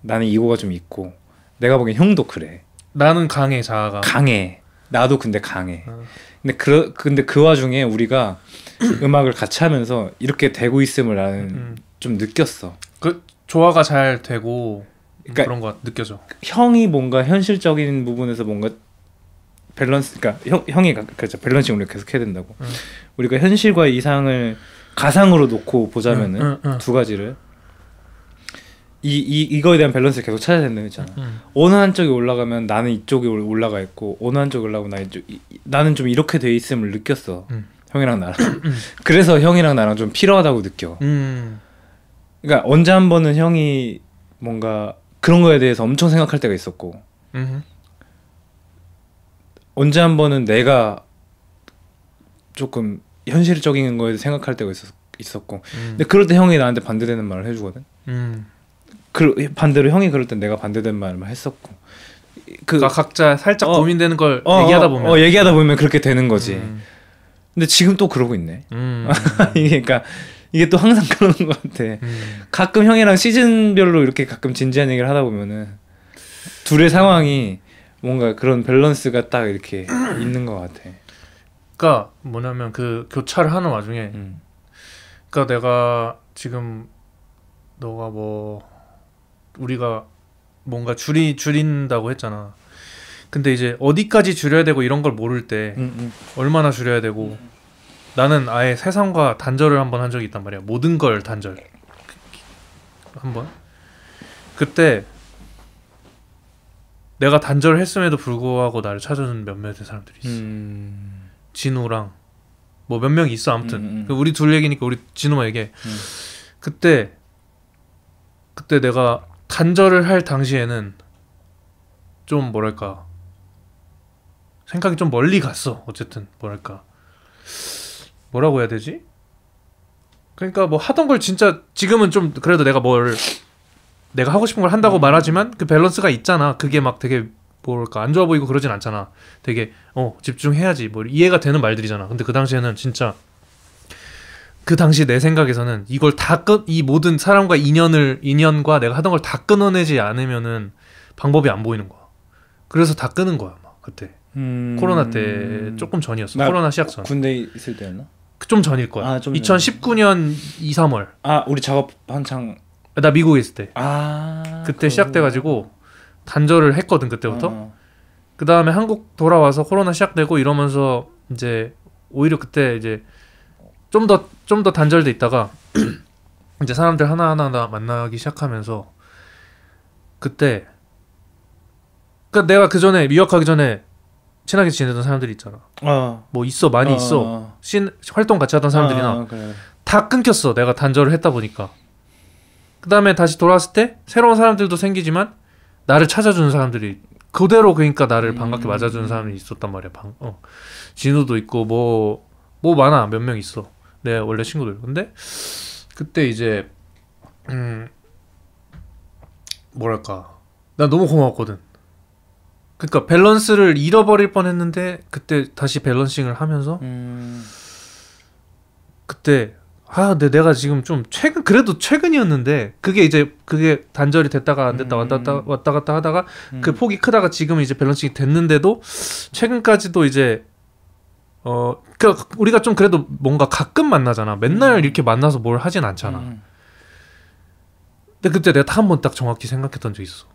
나는 이거가 좀 있고 내가 보기엔 형도 그래. 나는 강해 자아가. 강해. 나도 근데 강해. 근데 그 와중에 우리가 음악을 같이 하면서 이렇게 되고 있음을 나는 좀 느꼈어. 그 조화가 잘 되고 그러니까 그런 거 느껴져. 형이 뭔가 현실적인 부분에서 뭔가 밸런스, 그러니까 형이 그렇죠. 밸런싱 우리가 계속 해야 된다고. 우리가 현실과 이상을 가상으로 놓고 보자면은 두 가지를 이거에 대한 밸런스를 계속 찾아야 된다고 했잖아. 어느 한쪽이 올라가면 나는 이쪽에 올라가 있고 어느 한쪽이 올라가고 나는 좀 이렇게 돼 있음을 느꼈어. 형이랑 나랑. 그래서 형이랑 나랑 좀 필요하다고 느껴. 그러니까 언제 한 번은 형이 뭔가 그런 거에 대해서 엄청 생각할 때가 있었고 언제 한 번은 내가 조금 현실적인 거에 생각할 때가 있었고 근데 그럴 때 형이 나한테 반대되는 말을 해주거든. 반대로 형이 그럴 땐 내가 반대되는 말을 했었고 그러니까 각자 살짝 고민되는 걸 얘기하다 보면 그렇게 되는 거지. 근데 지금 또 그러고 있네. 그러니까 이게 또 항상 그러는 것 같아. 가끔 형이랑 시즌별로 이렇게 가끔 진지한 얘기를 하다 보면은 둘의 상황이 뭔가 그런 밸런스가 딱 이렇게 있는 것 같아. 그러니까 뭐냐면 그 교차를 하는 와중에 그러니까 내가 지금 너가 뭐 우리가 뭔가 줄인다고 했잖아. 근데 이제 어디까지 줄여야 되고 이런 걸 모를 때 얼마나 줄여야 되고 나는 아예 세상과 단절을 한번 한 적이 있단 말이야. 모든 걸 단절 한번. 그때 내가 단절을 했음에도 불구하고 나를 찾아주는 몇몇의 사람들이 있어. 진우랑 뭐 몇 명이 있어 아무튼. 우리 둘 얘기니까 우리 진우만 얘기해. 그때 내가 단절을 할 당시에는 좀 뭐랄까 생각이 좀 멀리 갔어. 어쨌든 뭐라고 해야 되지? 그러니까 뭐 하던 걸 진짜 지금은 좀 그래도 내가 하고 싶은 걸 한다고 말하지만 그 밸런스가 있잖아. 그게 막 되게 뭐랄까 안 좋아 보이고 그러진 않잖아. 되게 집중해야지 뭐 이해가 되는 말들이잖아. 근데 그 당시에는 진짜 그 당시 내 생각에서는 이걸 이 모든 사람과 인연과 내가 하던 걸 다 끊어내지 않으면은 방법이 안 보이는 거야. 그래서 다 끊은 거야 막 그때. 코로나 때 조금 전이었어. 코로나 시작 전. 군대 있을 때였나? 좀 전일 거야. 2019년 2, 3월. 우리 작업 한창. 나 미국에 있을 때. 그때 시작돼가지고 단절을 했거든 그때부터. 그 다음에 한국 돌아와서 코로나 시작되고 이러면서 이제 오히려 그때 이제 좀 더 단절돼 있다가 이제 사람들 하나하나 만나기 시작하면서 그때 그러니까 내가 그 전에 미역하기 전에 친하게 지내던 사람들이 있잖아. 뭐 있어 많이 있어. 활동 같이 하던 사람들이나 그래. 다 끊겼어. 내가 단절을 했다 보니까. 그 다음에 다시 돌아왔을 때 새로운 사람들도 생기지만 나를 찾아주는 사람들이 그대로 그러니까 나를 반갑게 맞아주는 사람이 있었단 말이야. 진우도 있고 뭐 많아 몇 명 있어. 내 원래 친구들. 근데 그때 이제 뭐랄까 난 너무 고마웠거든. 그러니까 밸런스를 잃어버릴 뻔했는데 그때 다시 밸런싱을 하면서 그때 근데 내가 지금 좀 그래도 최근이었는데 그게 단절이 됐다가 안 됐다 왔다 갔다 하다가 그 폭이 크다가 지금 이제 밸런싱이 됐는데도 최근까지도 이제 그러니까 우리가 좀 그래도 뭔가 가끔 만나잖아. 맨날 이렇게 만나서 뭘 하진 않잖아. 근데 그때 내가 한 번 딱 정확히 생각했던 적이 있어.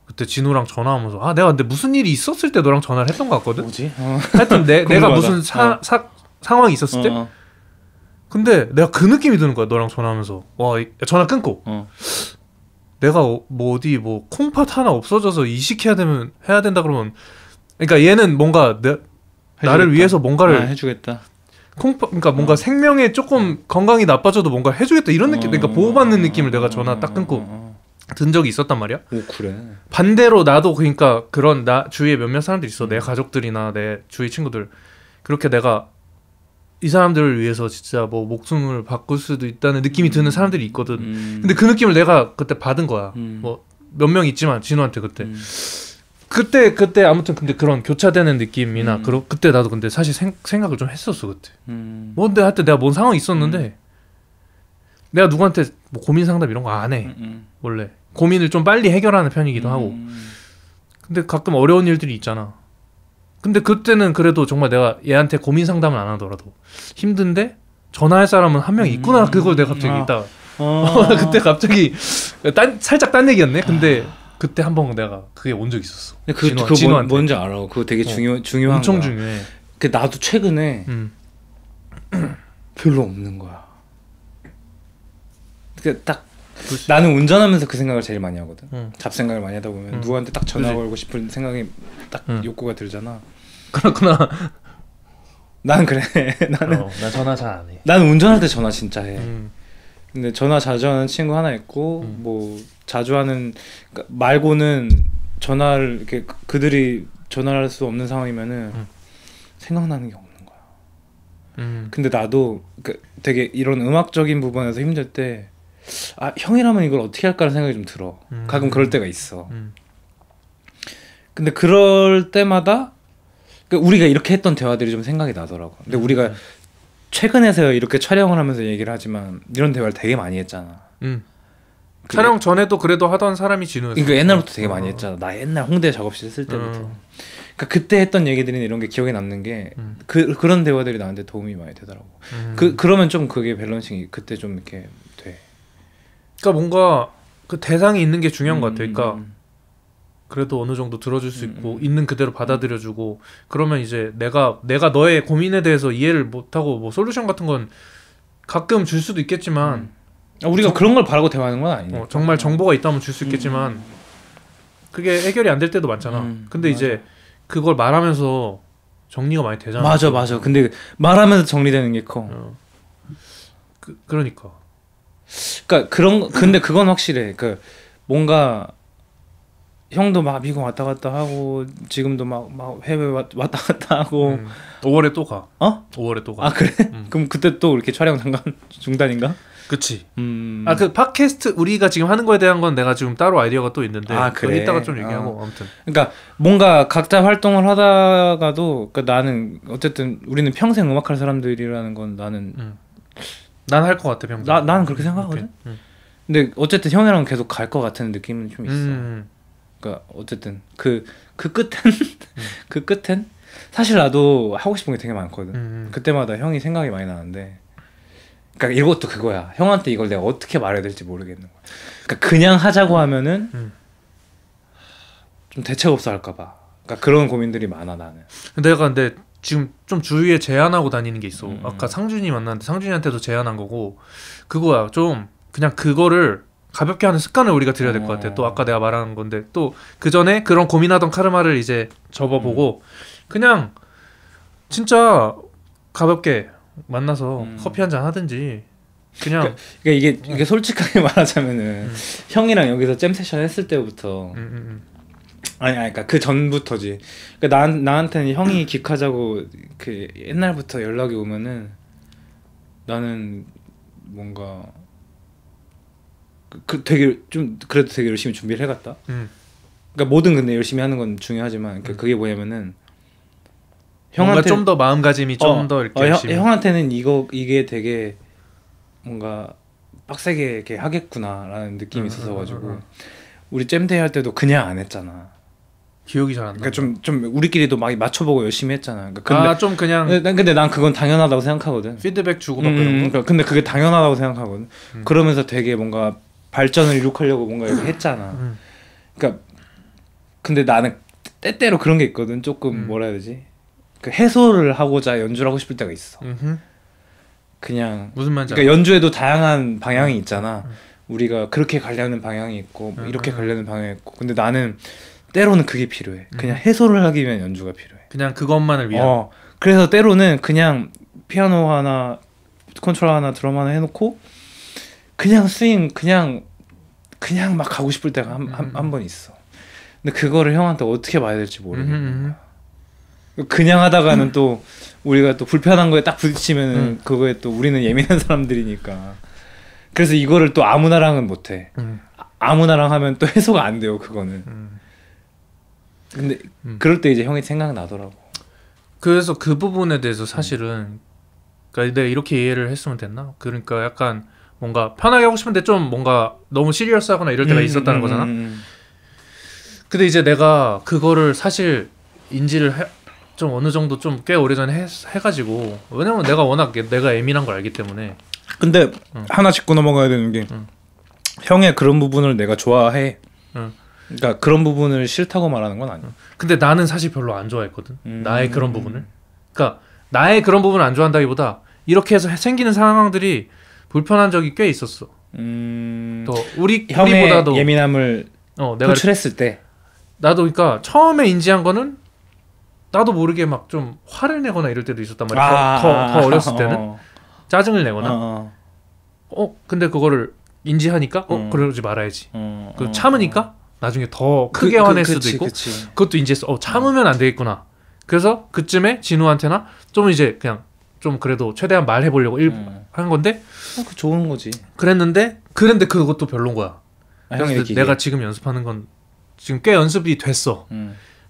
그때 진우랑 전화하면서 내가 근데 무슨 일이 있었을 때 너랑 전화를 했던 것 같거든. 뭐지? 하여튼 내가 무슨 상황이 있었을 때 근데 내가 그 느낌이 드는 거야. 너랑 전화하면서 전화 끊고 내가 뭐 어디 뭐 콩팥 하나 없어져서 이식해야 되면 해야 된다 그러면 그러니까 얘는 뭔가 나를 위해서 뭔가를 해주겠다. 그러니까 뭔가 생명에 조금 건강이 나빠져도 뭔가 해주겠다 이런 느낌. 그러니까 보호받는 느낌을 내가 전화 딱 끊고 든 적이 있었단 말이야. 오 그래. 반대로 나도 그러니까 그런 나 주위에 몇몇 사람들이 있어. 내 가족들이나 내 주위 친구들 그렇게 내가 이 사람들을 위해서 진짜 뭐 목숨을 바꿀 수도 있다는 느낌이 드는 사람들이 있거든. 근데 그 느낌을 내가 그때 받은 거야. 뭐 몇 명 있지만 진우한테 그때 아무튼 근데 그런 교차되는 느낌이나 그때 나도 근데 사실 생각을 좀 했었어 그때. 뭔데 하여튼 내가 뭔 상황이 있었는데 내가 누구한테 뭐 고민 상담 이런 거 안 해. 원래 고민을 좀 빨리 해결하는 편이기도 하고. 근데 가끔 어려운 일들이 있잖아. 근데 그때는 그래도 정말 내가 얘한테 고민 상담을 안 하더라도 힘든데 전화할 사람은 한 명이 있구나. 그걸 내가 갑자기 있다가 그때 갑자기 살짝 딴 얘기였네. 근데 그때 한 번 내가 그게 온 적 있었어. 그거 뭔지 알아. 그거 되게 중요한 엄청 거야. 중요해. 그 나도 최근에 별로 없는 거야. 그 딱 나는 운전하면서 그 생각을 제일 많이 하거든. 잡생각을 많이 하다 보면 누구한테 딱 전화 걸고 싶은 생각이 딱 욕구가 들잖아. 그렇구나. 난 그래. 나는 나 전화 잘 안 해. 나는 운전할 때 전화 진짜 해. 근데 전화 자주 하는 친구 하나 있고 뭐 자주 하는 그러니까 말고는 전화를 이렇게 그들이 전화를 할 수 없는 상황이면은 생각나는 게 없는 거야. 근데 나도 되게 이런 음악적인 부분에서 힘들 때 형이라면 이걸 어떻게 할까라는 생각이 좀 들어. 가끔 그럴 때가 있어. 근데 그럴 때마다 우리가 이렇게 했던 대화들이 좀 생각이 나더라고. 근데 우리가 최근에서 이렇게 촬영을 하면서 얘기를 하지만 이런 대화를 되게 많이 했잖아. 촬영 전에도 그래도 하던 사람이 진우였어. 그러니까 옛날부터 되게 많이 했잖아. 나 옛날 홍대 작업실 했을 때부터. 그러니까 그때 했던 얘기들이나 이런 게 기억에 남는 게 그런 대화들이 나한테 도움이 많이 되더라고. 그러면 좀 그게 밸런싱이 그때 좀 이렇게 돼. 그러니까 뭔가 그 대상이 있는 게 중요한 것 같아. 그러니까 그래도 어느 정도 들어줄 수 있고 있는 그대로 받아들여주고 그러면 이제 내가 너의 고민에 대해서 이해를 못하고 뭐 솔루션 같은 건 가끔 줄 수도 있겠지만 우리가 그런 걸 바라고 대화하는 건 아니니까. 정말 정보가 있다면 줄 수 있겠지만 그게 해결이 안 될 때도 많잖아. 근데 맞아. 이제 그걸 말하면서 정리가 많이 되잖아. 맞아. 근데 말하면서 정리되는 게 커. 그러니까 근데 그건 확실해. 뭔가 형도 막 미국 왔다 갔다 하고 지금도 막 해외 왔다 갔다 하고 5월에 또 가. 5월에 또 가. 아 그래? 그럼 그때 또 이렇게 촬영 잠깐 중단인가? 그치. 그 팟캐스트 우리가 지금 하는 거에 대한 건 내가 지금 따로 아이디어가 또 있는데 그래? 이따가 좀 얘기하고 아무튼. 그러니까 뭔가 각자 활동을 하다가도 나는 어쨌든 우리는 평생 음악할 사람들이라는 건 나는 난 할 것 같아 평생. 나는 그렇게 생각하거든. 근데 어쨌든 형이랑 계속 갈 것 같은 느낌은 좀 있어. 그러니까 어쨌든 그 끝엔 그 끝엔 사실 나도 하고 싶은 게 되게 많거든. 그때마다 형이 생각이 많이 나는데, 그러니까 이것도 그거야. 형한테 이걸 내가 어떻게 말해야 될지 모르겠는 거야. 그러니까 그냥 하자고 하면은 좀 대책 없어 할까봐. 그러니까 그런 고민들이 많아 나는. 내가 근데 지금 좀 주위에 제안하고 다니는 게 있어. 아까 상준이 만났는데 상준이한테도 제안한 거고 그거야. 좀 그냥 그거를 가볍게 하는 습관을 우리가 들여야 될 것 같아. 또 아까 내가 말한 건데 또 그 전에 그런 고민하던 카르마를 이제 접어보고 그냥 진짜 가볍게 만나서 커피 한잔 하든지 그냥 그러니까 이게 솔직하게 말하자면은 형이랑 여기서 잼 세션 했을 때부터 아니 그러니까 그 전부터지. 그러니까 나한테는 형이 기카자고 그 옛날부터 연락이 오면은 나는 뭔가 되게 좀 그래도 되게 열심히 준비를 해갔다. 그러니까 뭐든 근데 열심히 하는 건 중요하지만 그게 뭐냐면은 형한테 좀 더 마음가짐이 좀 더 이렇게 열심히. 형한테는 이게 되게 뭔가 빡세게 이렇게 하겠구나라는 느낌이 있어서 가지고 우리 잼데이 할 때도 그냥 안 했잖아. 기억이 잘 안 나. 그러니까 좀 우리끼리도 막 맞춰보고 열심히 했잖아. 그러니까 좀 그냥. 근데 난 그건 당연하다고 생각하거든. 피드백 주고 막 그런 거. 근데 그게 당연하다고 생각하거든. 그러면서 되게 뭔가 발전을 이룩하려고 뭔가 이렇게 했잖아. 그러니까 근데 나는 때때로 그런 게 있거든. 조금 뭐라 해야 되지? 그 해소를 하고자 연주를 하고 싶을 때가 있어. 그냥 무슨 말인지 그러니까 연주에도 다양한 방향이 있잖아. 우리가 그렇게 가려는 방향이 있고 뭐 이렇게 가려는 방향이 있고 근데 나는 때로는 그게 필요해. 그냥 해소를 하기 위한 연주가 필요해. 그냥 그것만을 위한. 그래서 때로는 그냥 피아노 하나, 컨트롤 하나, 드럼 하나 해놓고 그냥 스윙 그냥 막 가고 싶을 때가 한 번 있어. 근데 그거를 형한테 어떻게 말해야 될지 모르겠는 거야. 그냥 하다가는 또 우리가 또 불편한 거에 딱 부딪히면 그거에 또 우리는 예민한 사람들이니까. 그래서 이거를 또 아무나랑은 못해. 아무나랑 하면 또 해소가 안 돼요 그거는. 근데 그럴 때 이제 형이 생각나더라고. 그래서 그 부분에 대해서 사실은 그러니까 내가 이렇게 이해를 했으면 됐나? 그러니까 약간 뭔가 편하게 하고 싶은데 좀 뭔가 너무 시리어스하거나 이럴 때가 있었다는 거잖아. 근데 이제 내가 그거를 사실 인지를 좀 어느 정도 좀 꽤 오래전에 해가지고 왜냐면 내가 워낙 내가 예민한 걸 알기 때문에. 근데 하나 짚고 넘어가야 되는 게 형의 그런 부분을 내가 좋아해. 그러니까 그런 부분을 싫다고 말하는 건 아니야. 근데 나는 사실 별로 안 좋아했거든. 나의 그런 부분을. 그러니까 나의 그런 부분을 안 좋아한다기보다 이렇게 해서 생기는 상황들이 불편한 적이 꽤 있었어. 더 우리보다도 예민함을 내가 표출했을 때 나도 그러니까 처음에 인지한 거는 나도 모르게 막 좀 화를 내거나 이럴 때도 있었단 말이야. 더 어렸을 때는 짜증을 내거나. 근데 그거를 인지하니까 그러지 말아야지. 그 참으니까 나중에 더 크게 화낼 수도 있고. 그것도 인지했어. 참으면 안 되겠구나. 그래서 그쯤에 진우한테나 좀 이제 그냥 좀 그래도 최대한 말해보려고 한 건데 그 좋은 거지. 그랬는데 그것도 별론 거야. 그래서 내가 지금 연습하는 건 지금 꽤 연습이 됐어.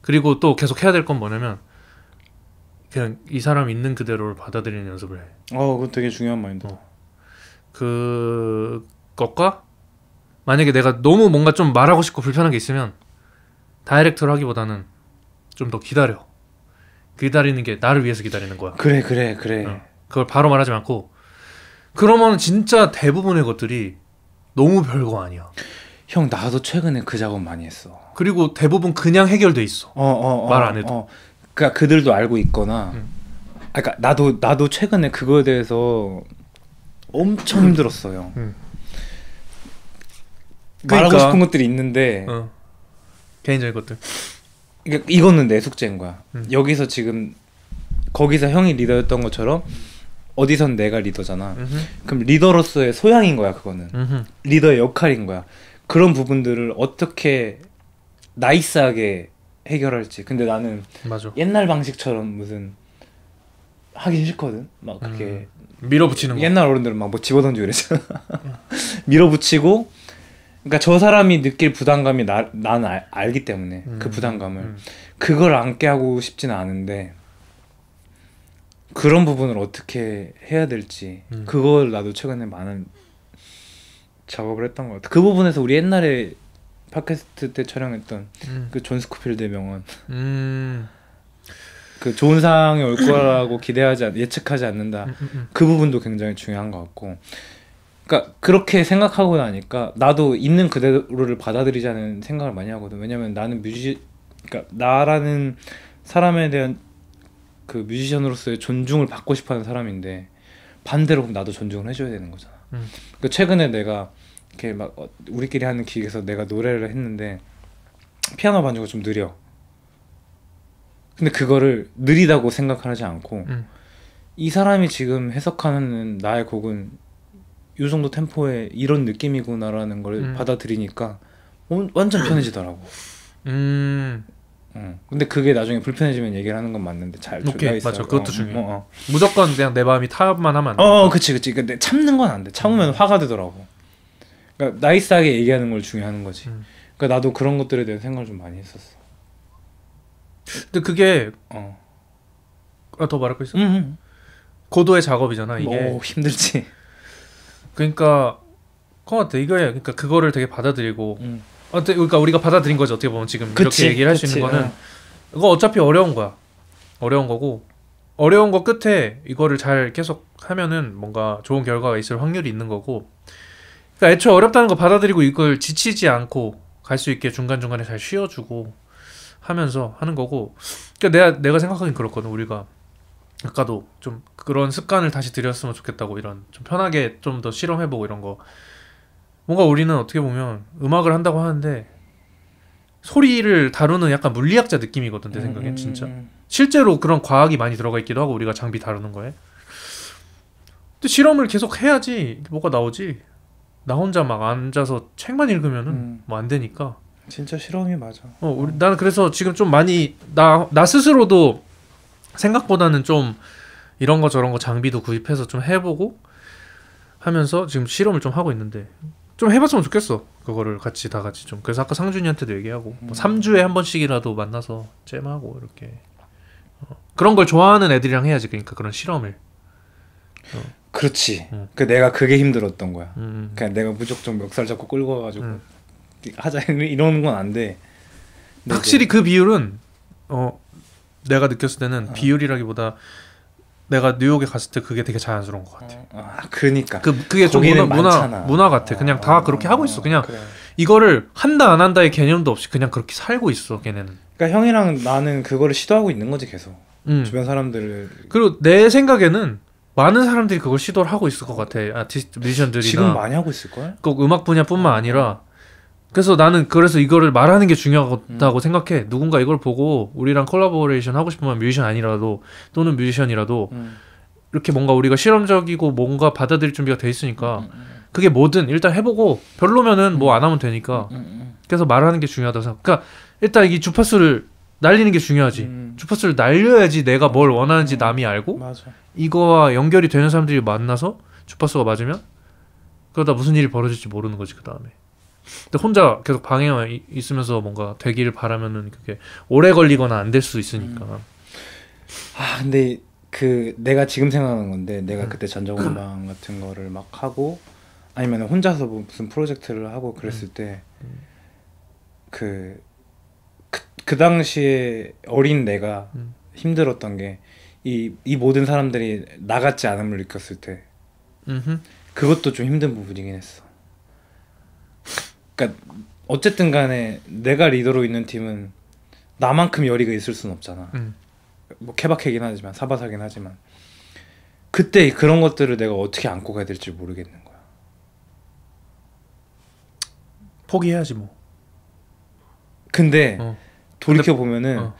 그리고 또 계속 해야 될 건 뭐냐면 그냥 이 사람 있는 그대로를 받아들이는 연습을 해. 그거 되게 중요한 마인드. 그것과 만약에 내가 너무 뭔가 좀 말하고 싶고 불편한 게 있으면 다이렉트로 하기보다는 좀 더 기다려. 기다리는 게 나를 위해서 기다리는 거야. 그래. 그걸 바로 말하지 않고 그러면 진짜 대부분의 것들이 너무 별거 아니야. 형 나도 최근에 그 작업 많이 했어. 그리고 대부분 그냥 해결돼 있어. 말 안 해도. 그러니까 그들도 알고 있거나. 그러니까 나도 최근에 그거에 대해서 엄청 힘들었어요. 말하고 싶은 것들이 있는데 개인적인 것들. 그러니까 이거는 내 숙제인 거야. 여기서 지금 거기서 형이 리더였던 것처럼 어디선 내가 리더잖아. 그럼 리더로서의 소양인 거야 그거는. 리더의 역할인 거야. 그런 부분들을 어떻게 나이스하게 해결할지. 근데 나는 맞아. 옛날 방식처럼 무슨 하기 싫거든. 막 그렇게 밀어붙이는 거. 옛날 어른들은 막 뭐 집어던지고 이랬잖아. 밀어붙이고. 그러니까 저 사람이 느낄 부담감이 나는 알기 때문에 그 부담감을 그걸 안게 하고 싶지는 않은데 그런 부분을 어떻게 해야 될지 그걸 나도 최근에 많은 작업을 했던 것 같아. 그 부분에서 우리 옛날에 팟캐스트 때 촬영했던 그 존 스코필드의 명언 그 좋은 상황이 올 거라고 예측하지 않는다. 그 부분도 굉장히 중요한 것 같고 그러니까 그렇게 생각하고 나니까 나도 있는 그대로를 받아들이자는 생각을 많이 하거든. 왜냐면 나는 그러니까 나라는 사람에 대한 그 뮤지션으로서의 존중을 받고 싶어하는 사람인데 반대로 그럼 나도 존중을 해줘야 되는 거잖아. 그러니까 최근에 내가 이렇게 막 우리끼리 하는 기획에서 내가 노래를 했는데 피아노 반주가 좀 느려. 근데 그거를 느리다고 생각하지 않고 이 사람이 지금 해석하는 나의 곡은 이 정도 템포에 이런 느낌이구나라는 걸 받아들이니까 완전 편해지더라고. 근데 그게 나중에 불편해지면 얘기를 하는 건 맞는데 잘 오케이 맞아. 그것도 중요해. 무조건 그냥 내 마음이 타협만 하면 안 돼. 그치. 근데 참는 건 안 돼. 참으면 화가 되더라고. 그러니까 나이스하게 얘기하는 걸 중요하는 거지. 그러니까 나도 그런 것들에 대한 생각을 좀 많이 했었어. 근데 그게 더 말할 거 있어? 고도의 작업이잖아 이게. 힘들지. 그러니까 그거 같아. 그러니까 그거를 되게 받아들이고 그러니까 우리가 받아들인 거지 어떻게 보면 지금 그치, 이렇게 얘기를 할 수 있는 거는 이거 어차피 어려운 거야. 어려운 거고 어려운 거 끝에 이거를 잘 계속 하면은 뭔가 좋은 결과가 있을 확률이 있는 거고 그러니까 애초에 어렵다는 거 받아들이고 이걸 지치지 않고 갈 수 있게 중간중간에 잘 쉬어주고 하면서 하는 거고 그러니까 내가 생각하긴 그렇거든. 우리가 아까도 좀 그런 습관을 다시 들였으면 좋겠다고 이런 좀 편하게 좀 더 실험해보고 이런 거 뭔가 우리는 어떻게 보면 음악을 한다고 하는데 소리를 다루는 약간 물리학자 느낌이거든 내 생각엔 진짜 실제로 그런 과학이 많이 들어가 있기도 하고 우리가 장비 다루는 거에 근데 실험을 계속 해야지 뭐가 나오지 나 혼자 막 앉아서 책만 읽으면은 뭐 안 되니까 진짜 실험이 맞아. 나는 그래서 지금 좀 많이 나 스스로도 생각보다는 좀 이런 거 저런 거 장비도 구입해서 좀 해보고 하면서 지금 실험을 좀 하고 있는데 좀 해봤으면 좋겠어. 그거를 같이 다 같이 좀. 그래서 아까 상준이한테도 얘기하고 뭐 3주에 한 번씩이라도 만나서 잼하고 이렇게 그런 걸 좋아하는 애들이랑 해야지. 그러니까 그런 실험을. 그렇지. 내가 그게 힘들었던 거야. 그냥 내가 무조건 멱살 잡고 끌고 와가지고 하자 이러는 건 안 돼. 확실히 그 비율은 내가 느꼈을 때는 비율이라기보다 내가 뉴욕에 갔을 때 그게 되게 자연스러운 것 같아. 그러니까 그게 좀 문화 같아. 그냥 다 그렇게 하고 있어. 그냥 그래. 이거를 한다 안 한다의 개념도 없이 그냥 그렇게 살고 있어. 걔네는. 그러니까 형이랑 나는 그거를 시도하고 있는 거지 계속. 주변 사람들을. 그리고 내 생각에는 많은 사람들이 그걸 시도를 하고 있을 것 같아. 아티스트 뮤지션들이나 지금 많이 하고 있을 걸? 꼭 음악 분야뿐만 아니라. 그래서 나는 그래서 이거를 말하는 게 중요하다고 생각해. 누군가 이걸 보고 우리랑 콜라보레이션 하고 싶으면 뮤지션 아니라도 또는 뮤지션이라도 이렇게 뭔가 우리가 실험적이고 뭔가 받아들일 준비가 돼 있으니까 그게 뭐든 일단 해보고 별로면은 뭐 안 하면 되니까 그래서 말하는 게 중요하다고 생각. 그러니까 일단 이 주파수를 날리는 게 중요하지. 주파수를 날려야지 내가 뭘 원하는지 남이 알고 맞아. 이거와 연결이 되는 사람들이 만나서 주파수가 맞으면 그러다 무슨 일이 벌어질지 모르는 거지 그 다음에. 근데 혼자 계속 방해만 있으면서 뭔가 되기를 바라면은 그게 오래 걸리거나 안 될 수 있으니까. 근데 그 내가 지금 생각하는 건데 내가 그때 전자공방 같은 거를 막 하고 아니면 혼자서 무슨 프로젝트를 하고 그랬을 때 그 당시에 어린 내가 힘들었던 게 이 모든 사람들이 나 같지 않음을 느꼈을 때 그것도 좀 힘든 부분이긴 했어. 그러니까 어쨌든 간에 내가 리더로 있는 팀은 나만큼 열의가 있을 순 없잖아. 뭐 케바케긴 하지만 사바사긴 하지만 그때 그런 것들을 내가 어떻게 안고 가야 될지 모르겠는 거야. 포기해야지 뭐. 근데 돌이켜 보면은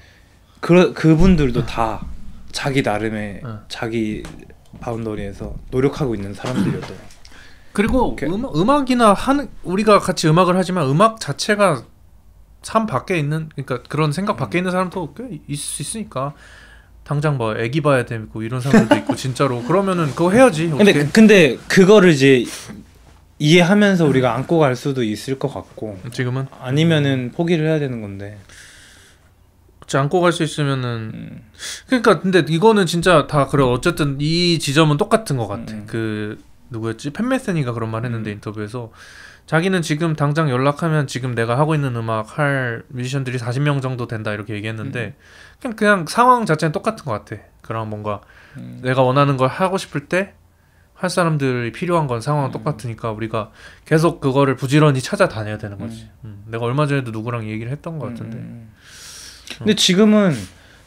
그분들도 다 자기 나름의 자기 바운더리에서 노력하고 있는 사람들이었더라. 그리고 음악이나 우리가 같이 음악을 하지만 음악 자체가 삶 밖에 있는 그러니까 그런 생각 밖에 있는 사람도 꽤 있을 수 있으니까 당장 뭐 애기 봐야 되고 이런 사람들도 있고 진짜로 그러면은 그거 해야지. 근데 그거를 이제 이해하면서 우리가 안고 갈 수도 있을 것 같고 지금은 아니면은 포기를 해야 되는 건데 안고 갈 수 있으면은 그러니까 근데 이거는 진짜 다 그래. 어쨌든 이 지점은 똑같은 것 같아. 그 누구였지? 팬 메세니가 그런 말 했는데 인터뷰에서 자기는 지금 당장 연락하면 지금 내가 하고 있는 음악 할 뮤지션들이 40명 정도 된다 이렇게 얘기했는데 그냥 상황 자체는 똑같은 것 같아. 그런 뭔가 내가 원하는 걸 하고 싶을 때 할 사람들이 필요한 건 상황은 똑같으니까 우리가 계속 그거를 부지런히 찾아다녀야 되는 거지. 내가 얼마 전에도 누구랑 얘기를 했던 것 같은데 근데 지금은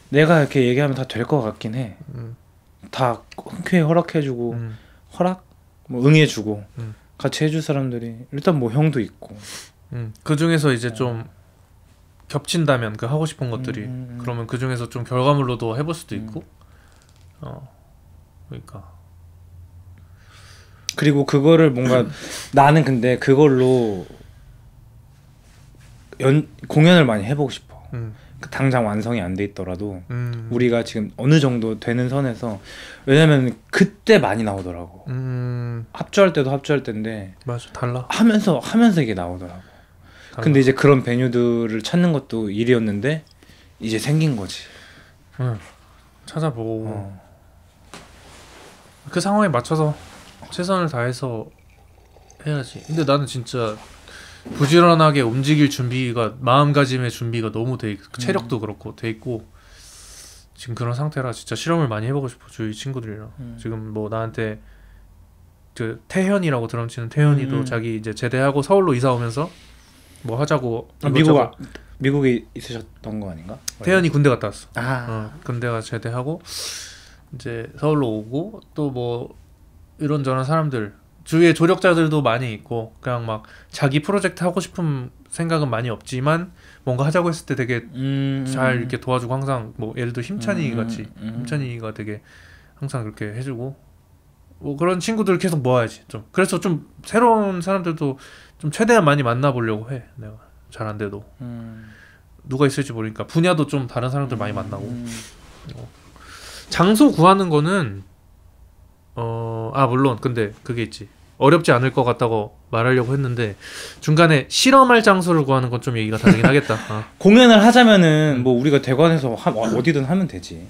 내가 이렇게 얘기하면 다 될 것 같긴 해. 다 흔쾌히 허락해주고 허락? 뭐 응해주고 같이 해줄 사람들이 일단 뭐 형도 있고 그 중에서 이제 좀 겹친다면 그 하고 싶은 것들이 그러면 그 중에서 좀 결과물로도 해볼 수도 있고 그러니까 그리고 그거를 뭔가 나는 근데 그걸로 공연을 많이 해보고 싶어. 당장 완성이 안 돼 있더라도 우리가 지금 어느 정도 되는 선에서 왜냐면 그때 많이 나오더라고. 합주할 때도 합주할 때인데 맞아 달라 하면서 이게 나오더라고. 달라. 근데 이제 그런 베뉴들을 찾는 것도 일이었는데 이제 생긴 거지. 찾아보고 그 상황에 맞춰서 최선을 다해서 해야지. 근데 나는 진짜 부지런하게 움직일 준비가 마음가짐의 준비가 너무 돼 있고 체력도 그렇고 돼 있고 지금 그런 상태라 진짜 실험을 많이 해보고 싶어. 주위 친구들이랑 지금 뭐 나한테 그 태현이라고 드럼 치는 태현이도 자기 이제 제대하고 서울로 이사 오면서 뭐 하자고 미국에 있으셨던 거 아닌가? 태현이 군대 갔다 왔어. 아 군대가 제대하고 이제 서울로 오고 또 뭐 이런저런 사람들 주위에 조력자들도 많이 있고 그냥 막 자기 프로젝트 하고 싶은 생각은 많이 없지만 뭔가 하자고 했을 때 되게 잘 이렇게 도와주고 항상 뭐 예를 들어 힘찬이 같이 힘찬이가 되게 항상 그렇게 해주고 뭐 그런 친구들 계속 모아야지 좀. 그래서 좀 새로운 사람들도 좀 최대한 많이 만나보려고 해. 내가 잘 안 돼도 누가 있을지 모르니까 분야도 좀 다른 사람들 많이 만나고. 장소 구하는 거는 물론 근데 그게 있지. 어렵지 않을 것 같다고 말하려고 했는데 중간에 실험할 장소를 구하는 건 좀 얘기가 다르긴 하겠다. 공연을 하자면은 뭐 우리가 대관에서 어디든 하면 되지.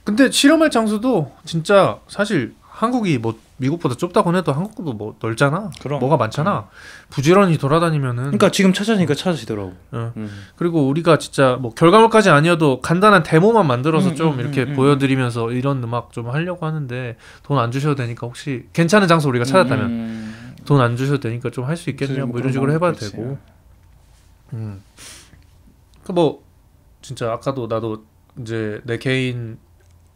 근데 실험할 장소도 진짜 사실 한국이 뭐 미국보다 좁다고 해도 한국도 뭐 넓잖아. 그럼. 뭐가 많잖아. 부지런히 돌아다니면은. 그러니까 지금 찾아니까 찾아지더라고. 그리고 우리가 진짜 뭐 결과물까지 아니어도 간단한 데모만 만들어서 좀 이렇게 보여드리면서 이런 음악 좀 하려고 하는데 돈 안 주셔도 되니까 혹시 괜찮은 장소 우리가 찾았다면 돈 안 주셔도 되니까 좀 할 수 있겠냐 뭐 이런 식으로 해봐도 그렇지. 되고. 그 뭐 진짜 아까도 나도 이제 내 개인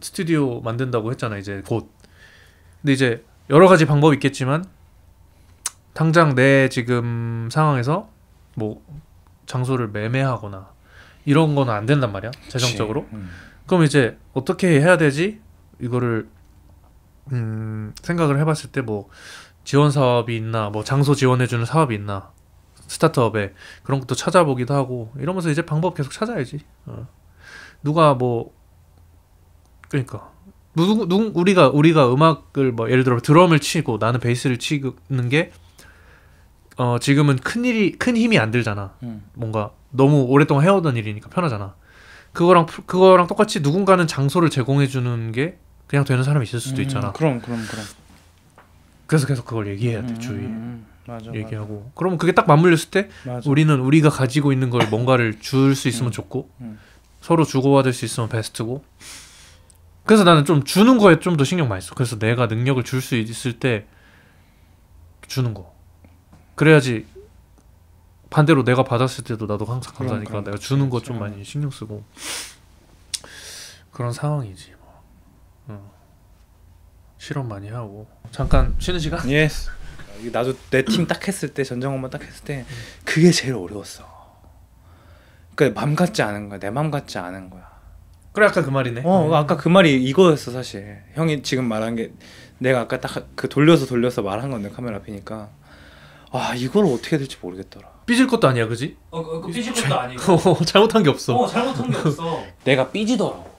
스튜디오 만든다고 했잖아 이제 곧. 근데 이제 여러 가지 방법이 있겠지만 당장 내 지금 상황에서 뭐 장소를 매매하거나 이런 거는 안 된단 말이야 재정적으로. 그럼 이제 어떻게 해야 되지? 이거를 생각을 해봤을 때 뭐 지원 사업이 있나 뭐 장소 지원해주는 사업이 있나 스타트업에 그런 것도 찾아보기도 하고 이러면서 이제 방법 계속 찾아야지. 누가 뭐 그러니까 우리가 음악을 뭐 예를 들어 드럼을 치고 나는 베이스를 치는 게 지금은 큰 힘이 안 들잖아. 뭔가 너무 오랫동안 해오던 일이니까 편하잖아. 그거랑 똑같이 누군가는 장소를 제공해 주는 게 그냥 되는 사람이 있을 수도 있잖아. 그럼. 그래서 계속 그걸 얘기해야 돼 주위에. 맞아. 얘기하고. 그러면 그게 딱 맞물렸을 때 맞아. 우리는 우리가 가지고 있는 걸 뭔가를 줄 수 있으면 좋고 서로 주고받을 수 있으면 베스트고. 그래서 나는 좀 주는 거에 좀 더 신경 많이 써. 그래서 내가 능력을 줄 수 있을 때 주는 거. 그래야지 반대로 내가 받았을 때도 나도 항상 감사하니까 그럼. 내가 주는 거 좀 많이 신경 쓰고 그런 상황이지. 실험 많이 하고. 잠깐 쉬는 시간? 예스. 나도 내 팀 딱 했을 때 전정원만 딱 했을 때 그게 제일 어려웠어. 그러니까 맘 같지 않은 거야. 내 맘 같지 않은 거야. 그래 아까 그 말이네. 아까 그 말이 이거였어 사실. 형이 지금 말한 게 내가 아까 딱 그 돌려서 말한 건데 카메라 앞이니까 이걸 어떻게 해야 될지 모르겠더라. 삐질 것도 아니야, 그지? 삐질 것도 아니고 잘못한 게 없어. 잘못한 게 없어. 내가 삐지더라고.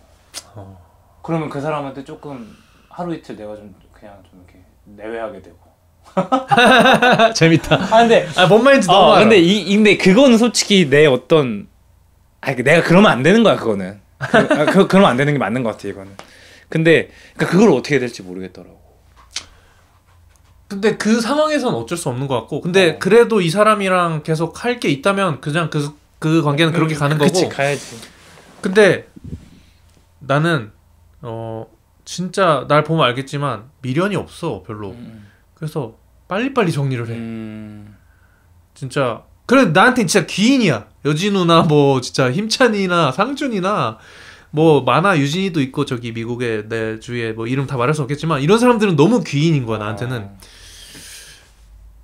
그러면 그 사람한테 조금 하루 이틀 내가 좀 그냥 좀 이렇게 내외하게 되고. 재밌다. 근데 뭔 말인지 너무 알아. 근데 그거는 솔직히 내 어떤 내가 그러면 안 되는 거야 그거는. 그러면 안 되는 게 맞는 것 같아 이거는. 근데 그걸 어떻게 해야 될지 모르겠더라고. 근데 그 상황에선 어쩔 수 없는 것 같고. 근데 그래도 이 사람이랑 계속 할 게 있다면 그냥 그 관계는 그렇게 가는 거고. 그치 가야지. 근데 나는 진짜 날 보면 알겠지만 미련이 없어 별로. 그래서 빨리빨리 정리를 해. 진짜 그래 나한테 진짜 귀인이야. 여진우나 뭐 진짜 힘찬이나 상준이나 뭐 만화 유진이도 있고 저기 미국에 내 주위에 뭐 이름 다 말할 수 없겠지만 이런 사람들은 너무 귀인인 거야 나한테는.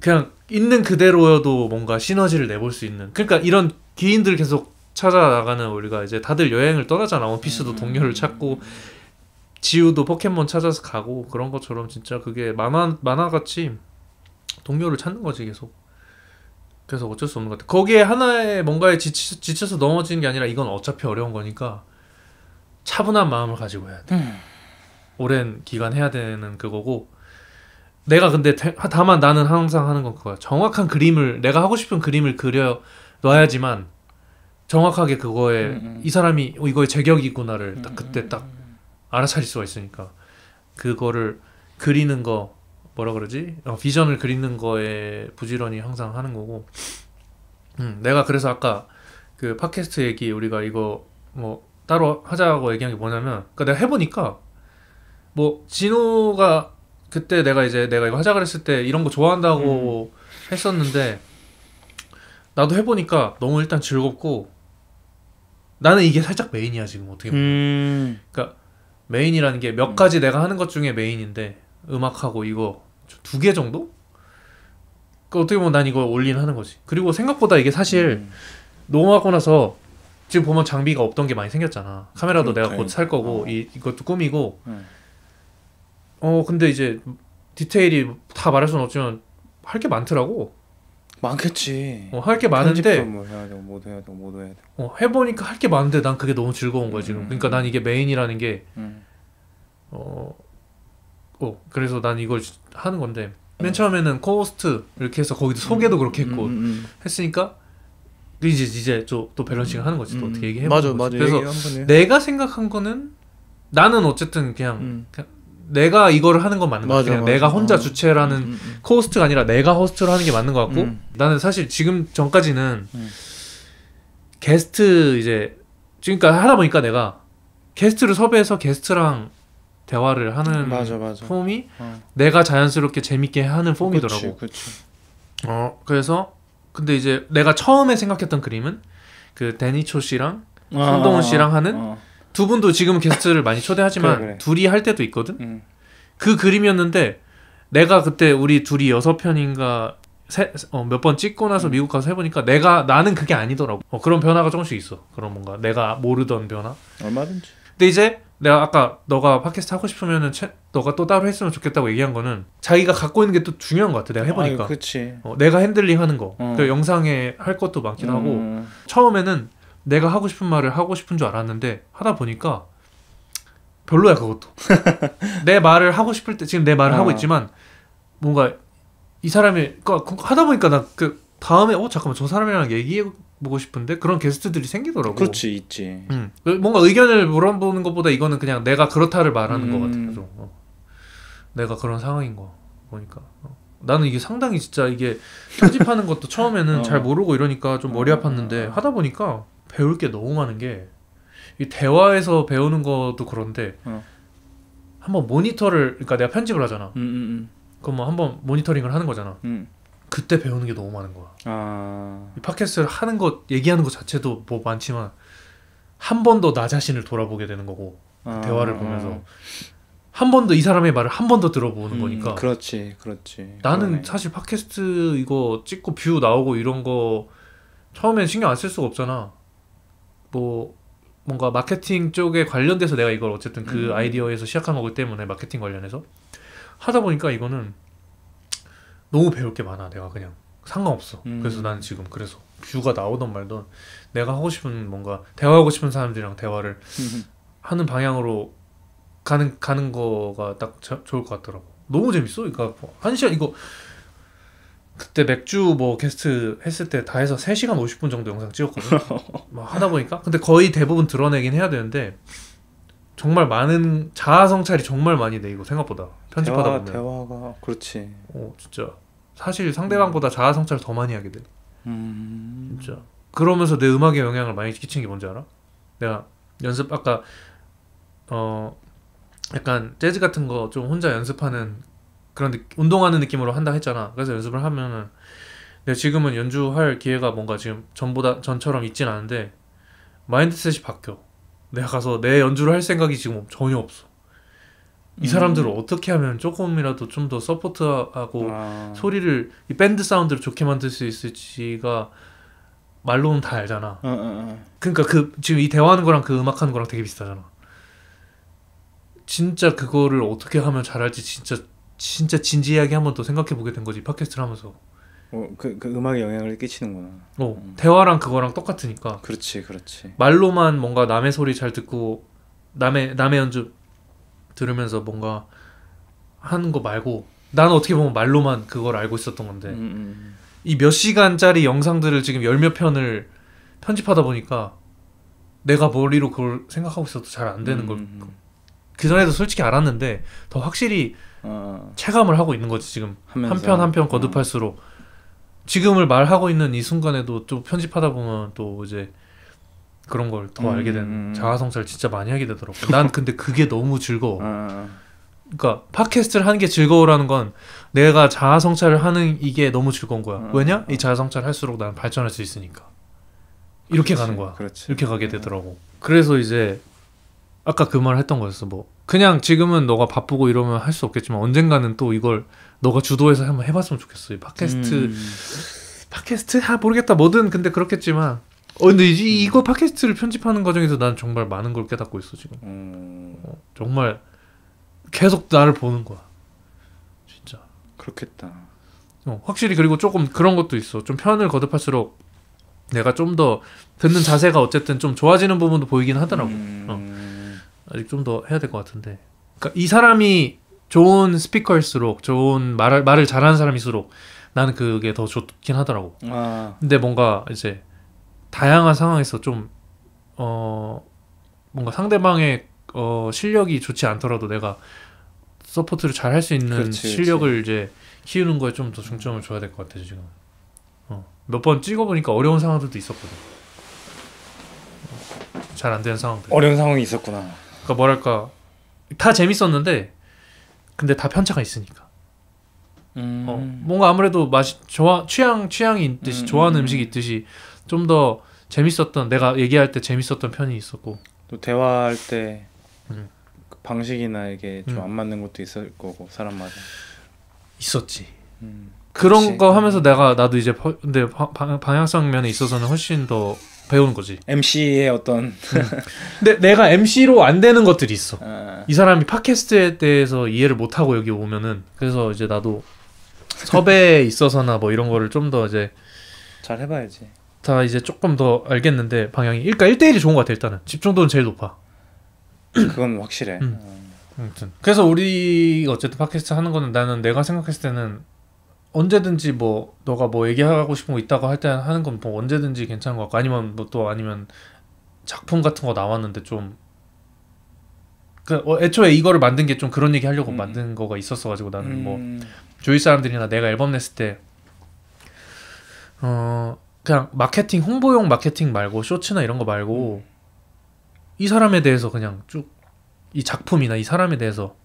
그냥 있는 그대로여도 뭔가 시너지를 내볼 수 있는. 그러니까 이런 귀인들 계속 찾아나가는 우리가 이제 다들 여행을 떠나잖아. 원피스도 동료를 찾고 지우도 포켓몬 찾아서 가고 그런 것처럼 진짜 그게 만화같이 동료를 찾는 거지 계속. 그래서 어쩔 수 없는 것 같아. 거기에 하나의 뭔가에 지쳐서 넘어지는 게 아니라 이건 어차피 어려운 거니까 차분한 마음을 가지고 해야 돼. 오랜 기간 해야 되는 그거고. 내가 근데 다만 나는 항상 하는 건 그거야. 정확한 그림을 내가 하고 싶은 그림을 그려 놔야지만 정확하게 그거에 이 사람이 이거의 제격이구나를 딱 그때 딱 알아차릴 수가 있으니까 그거를 그리는 거 뭐라 그러지? 비전을 그리는 거에 부지런히 항상 하는 거고. 내가 그래서 아까 그 팟캐스트 얘기 우리가 이거 뭐 따로 하자고 얘기한 게 뭐냐면 그러니까 내가 해보니까 뭐 진호가 그때 내가 이거 하자 그랬을 때 이런 거 좋아한다고 했었는데 나도 해보니까 너무 일단 즐겁고 나는 이게 살짝 메인이야 지금 어떻게 보면. 그러니까 메인이라는 게 몇 가지 내가 하는 것 중에 메인인데 음악하고 이거 2개 정도? 그 어떻게 보면 난 이거 올인하는 거지. 그리고 생각보다 이게 사실 녹음하고 나서 지금 보면 장비가 없던 게 많이 생겼잖아. 카메라도 내가 곧 살 거고 이것도 꾸미고 근데 이제 디테일이 다 말할 수는 없지만 할 게 많더라고. 많겠지. 할 게 많은데 뭐 해야 되고 뭐도 해야 되고 뭐도 해야 되고. 해보니까 할 게 많은데 난 그게 너무 즐거운 거야 지금. 그러니까 난 이게 메인이라는 게 그래서 난 이걸 하는 건데 맨 처음에는 코호스트 이렇게 해서 거기도 소개도 그렇게 했고 했으니까 이제 또 밸런싱을 하는 거지. 또 어떻게 얘기해보는 거지. 그래서 내가 생각한 거는 나는 어쨌든 그냥 내가 이거를 하는 건 맞는 거 같아. 그냥 내가 혼자 주체라는 코호스트가 아니라 내가 호스트를 하는 게 맞는 거 같고 나는 사실 지금 전까지는 게스트 이제 지금까지 하다 보니까 내가 게스트를 섭외해서 게스트랑 대화를 하는 폼이 내가 자연스럽게 재밌게 하는 폼이더라고. 그치. 그래서 근데 이제 내가 처음에 생각했던 그림은 그 데니초 씨랑 손동훈 씨랑 하는 두 분도 지금은 게스트를 많이 초대하지만 그래. 둘이 할 때도 있거든. 그 그림이었는데 내가 그때 우리 둘이 6편인가 몇 번 찍고 나서 미국 가서 해보니까 나는 그게 아니더라고. 그런 변화가 조금씩 있어. 그런 뭔가 내가 모르던 변화. 얼마든지. 근데 이제 내가 아까 너가 팟캐스트 하고 싶으면은 너가 또 따로 했으면 좋겠다고 얘기한 거는 자기가 갖고 있는 게 또 중요한 것 같아. 내가 해보니까. 그치. 내가 핸들링 하는 거. 그 영상에 할 것도 많기도 하고 처음에는 내가 하고 싶은 말을 하고 싶은 줄 알았는데 하다 보니까 별로야 그것도. 내 말을 하고 싶을 때 지금 내 말을 하고 있지만 뭔가 이 사람이 하다 보니까 나 그 다음에 잠깐만 저 사람이랑 얘기해보고 싶은데 그런 게스트들이 생기더라고. 그렇지 있지. 뭔가 의견을 물어보는 것보다 이거는 그냥 내가 그렇다를 말하는 것 같아. 좀. 내가 그런 상황인 거 보니까 나는 이게 상당히 진짜 이게 편집하는 것도 처음에는 잘 모르고 이러니까 좀 머리 아팠는데 하다 보니까 배울 게 너무 많은 게 이 대화에서 배우는 것도 그런데 한번 모니터를 그러니까 내가 편집을 하잖아. 그럼 뭐 한번 모니터링을 하는 거잖아. 그때 배우는 게 너무 많은 거야. 이 팟캐스트를 하는 것 얘기하는 것 자체도 뭐 많지만 한 번 더 나 자신을 돌아보게 되는 거고 대화를 보면서 한 번 더 이 사람의 말을 한 번 더 들어보는 거니까. 그렇지. 나는 그러네. 사실 팟캐스트 이거 찍고 뷰 나오고 이런 거 처음엔 신경 안 쓸 수가 없잖아. 뭐 뭔가 마케팅 쪽에 관련돼서 내가 이걸 어쨌든 그 아이디어에서 시작한 거기 때문에 마케팅 관련해서 하다 보니까 이거는 너무 배울 게 많아. 내가 그냥 상관없어. 그래서 나는 지금 그래서 뷰가 나오던 말던 내가 하고 싶은 뭔가 대화하고 싶은 사람들이랑 대화를 하는 방향으로 가는 거가 딱 좋을 것 같더라고. 너무 재밌어. 그러니까 1시간 이거 그때 맥주 뭐 게스트 했을 때 다 해서 3시간 50분 정도 영상 찍었거든. 막 하다 보니까 근데 거의 대부분 드러내긴 해야 되는데 정말 많은 자아 성찰이 정말 많이 돼 이거 생각보다 편집하다 보면. 대화가 그렇지. 진짜 사실 상대방보다 자아 성찰을 더 많이 하게 돼. 진짜. 그러면서 내 음악에 영향을 많이 끼친 게 뭔지 알아? 내가 연습 아까 약간 재즈 같은 거 좀 혼자 연습하는 그런 운동하는 느낌으로 한다 했잖아. 그래서 연습을 하면은 내가 지금은 연주할 기회가 뭔가 지금 전처럼 있진 않은데 마인드셋이 바뀌어. 내가 가서 내 연주를 할 생각이 지금 전혀 없어. 이 사람들을 어떻게 하면 조금이라도 좀 더 서포트하고 소리를 이 밴드 사운드를 좋게 만들 수 있을지가 말로는 다 알잖아. 그러니까 지금 이 대화하는 거랑 그 음악하는 거랑 되게 비슷하잖아. 진짜 그거를 어떻게 하면 잘할지 진짜 진지하게 한번 더 생각해보게 된 거지 팟캐스트를 하면서. 그 음악에 영향을 끼치는구나. 대화랑 그거랑 똑같으니까. 그렇지. 말로만 뭔가 남의 소리 잘 듣고 남의 연주 들으면서 뭔가 하는 거 말고 나는 어떻게 보면 말로만 그걸 알고 있었던 건데 이 몇 시간짜리 영상들을 지금 10몇 편을 편집하다 보니까 내가 머리로 그걸 생각하고 있어도 잘 안 되는 걸 그전에도 솔직히 알았는데 더 확실히 체감을 하고 있는 거지 지금. 한 편 한 편 거듭할수록 지금을 말하고 있는 이 순간에도 또 편집하다 보면 또 이제 그런 걸 더 알게 되는 자아성찰 진짜 많이 하게 되더라고. 난 근데 그게 너무 즐거워. 그러니까 팟캐스트를 하는 게 즐거우라는 건 내가 자아성찰을 하는 이게 너무 즐거운 거야. 왜냐? 이 자아성찰 할수록 난 발전할 수 있으니까. 이렇게 가는 거야. 그렇지. 이렇게 가게 되더라고. 그래서 이제 아까 그 말 했던 거였어. 뭐 그냥 지금은 너가 바쁘고 이러면 할 수 없겠지만 언젠가는 또 이걸 너가 주도해서 한번 해봤으면 좋겠어. 이 팟캐스트 모르겠다. 뭐든 근데 그렇겠지만 근데 이거 팟캐스트를 편집하는 과정에서 난 정말 많은 걸 깨닫고 있어 지금. 정말 계속 나를 보는 거야. 진짜. 그렇겠다. 확실히 그리고 조금 그런 것도 있어. 좀 편을 거듭할수록 내가 좀 더 듣는 자세가 어쨌든 좀 좋아지는 부분도 보이긴 하더라고. 아직 좀 더 해야 될 것 같은데. 그러니까 이 사람이 좋은 스피커일수록 좋은 말을 잘하는 사람일수록 나는 그게 더 좋긴 하더라고. 근데 뭔가 이제 다양한 상황에서 좀 뭔가 상대방의 실력이 좋지 않더라도 내가 서포트를 잘 할 수 있는 그렇지, 실력을 그렇지. 이제 키우는 거에 좀 더 중점을 줘야 될 것 같아 지금. 몇 번 찍어보니까 어려운 상황들도 있었거든. 잘 안 되는 상황들. 어려운 상황이 있었구나. 그러니까 뭐랄까 다 재밌었는데 근데 다 편차가 있으니까. 뭔가 아무래도 맛이 취향이 있듯이 좋아하는 음식이 있듯이 좀 더 재밌었던 내가 얘기할 때 재밌었던 편이 있었고 또 대화할 때 음. 그 방식이나 이게 좀 안 맞는 것도 있을 거고 사람마다 있었지. 음. 그런 그치. 거 하면서 나도 이제 근데 방향성 면에 있어서는 훨씬 더 배우는 거지. MC의 어떤 근데 내가 MC로 안 되는 것들이 있어. 아, 이 사람이 팟캐스트에 대해서 이해를 못 하고 여기 오면은 그래서 이제 나도 섭외에 있어서나 뭐 이런 거를 좀 더 이제 잘 해봐야지. 다 이제 조금 더 알겠는데 방향이 그러니까 1대1이 좋은 것 같아. 일단은 집중도는 제일 높아. 그건 확실해. 아무튼 그래서 우리가 어쨌든 팟캐스트 하는 거는 나는 내가 생각했을 때는 언제든지 뭐 너가 뭐 얘기하고 싶은 거 있다고 할 때 하는 건 뭐 언제든지 괜찮은 것 같고 아니면 뭐 또 아니면 작품 같은 거 나왔는데 좀 그 애초에 이거를 만든 게 좀 그런 얘기 하려고 만든 거가 있었어가지고 나는 뭐 주위 사람들이나 내가 앨범 냈을 때 그냥 마케팅 홍보용 마케팅 말고 쇼츠나 이런 거 말고 이 사람에 대해서 그냥 쭉 이 작품이나 이 사람에 대해서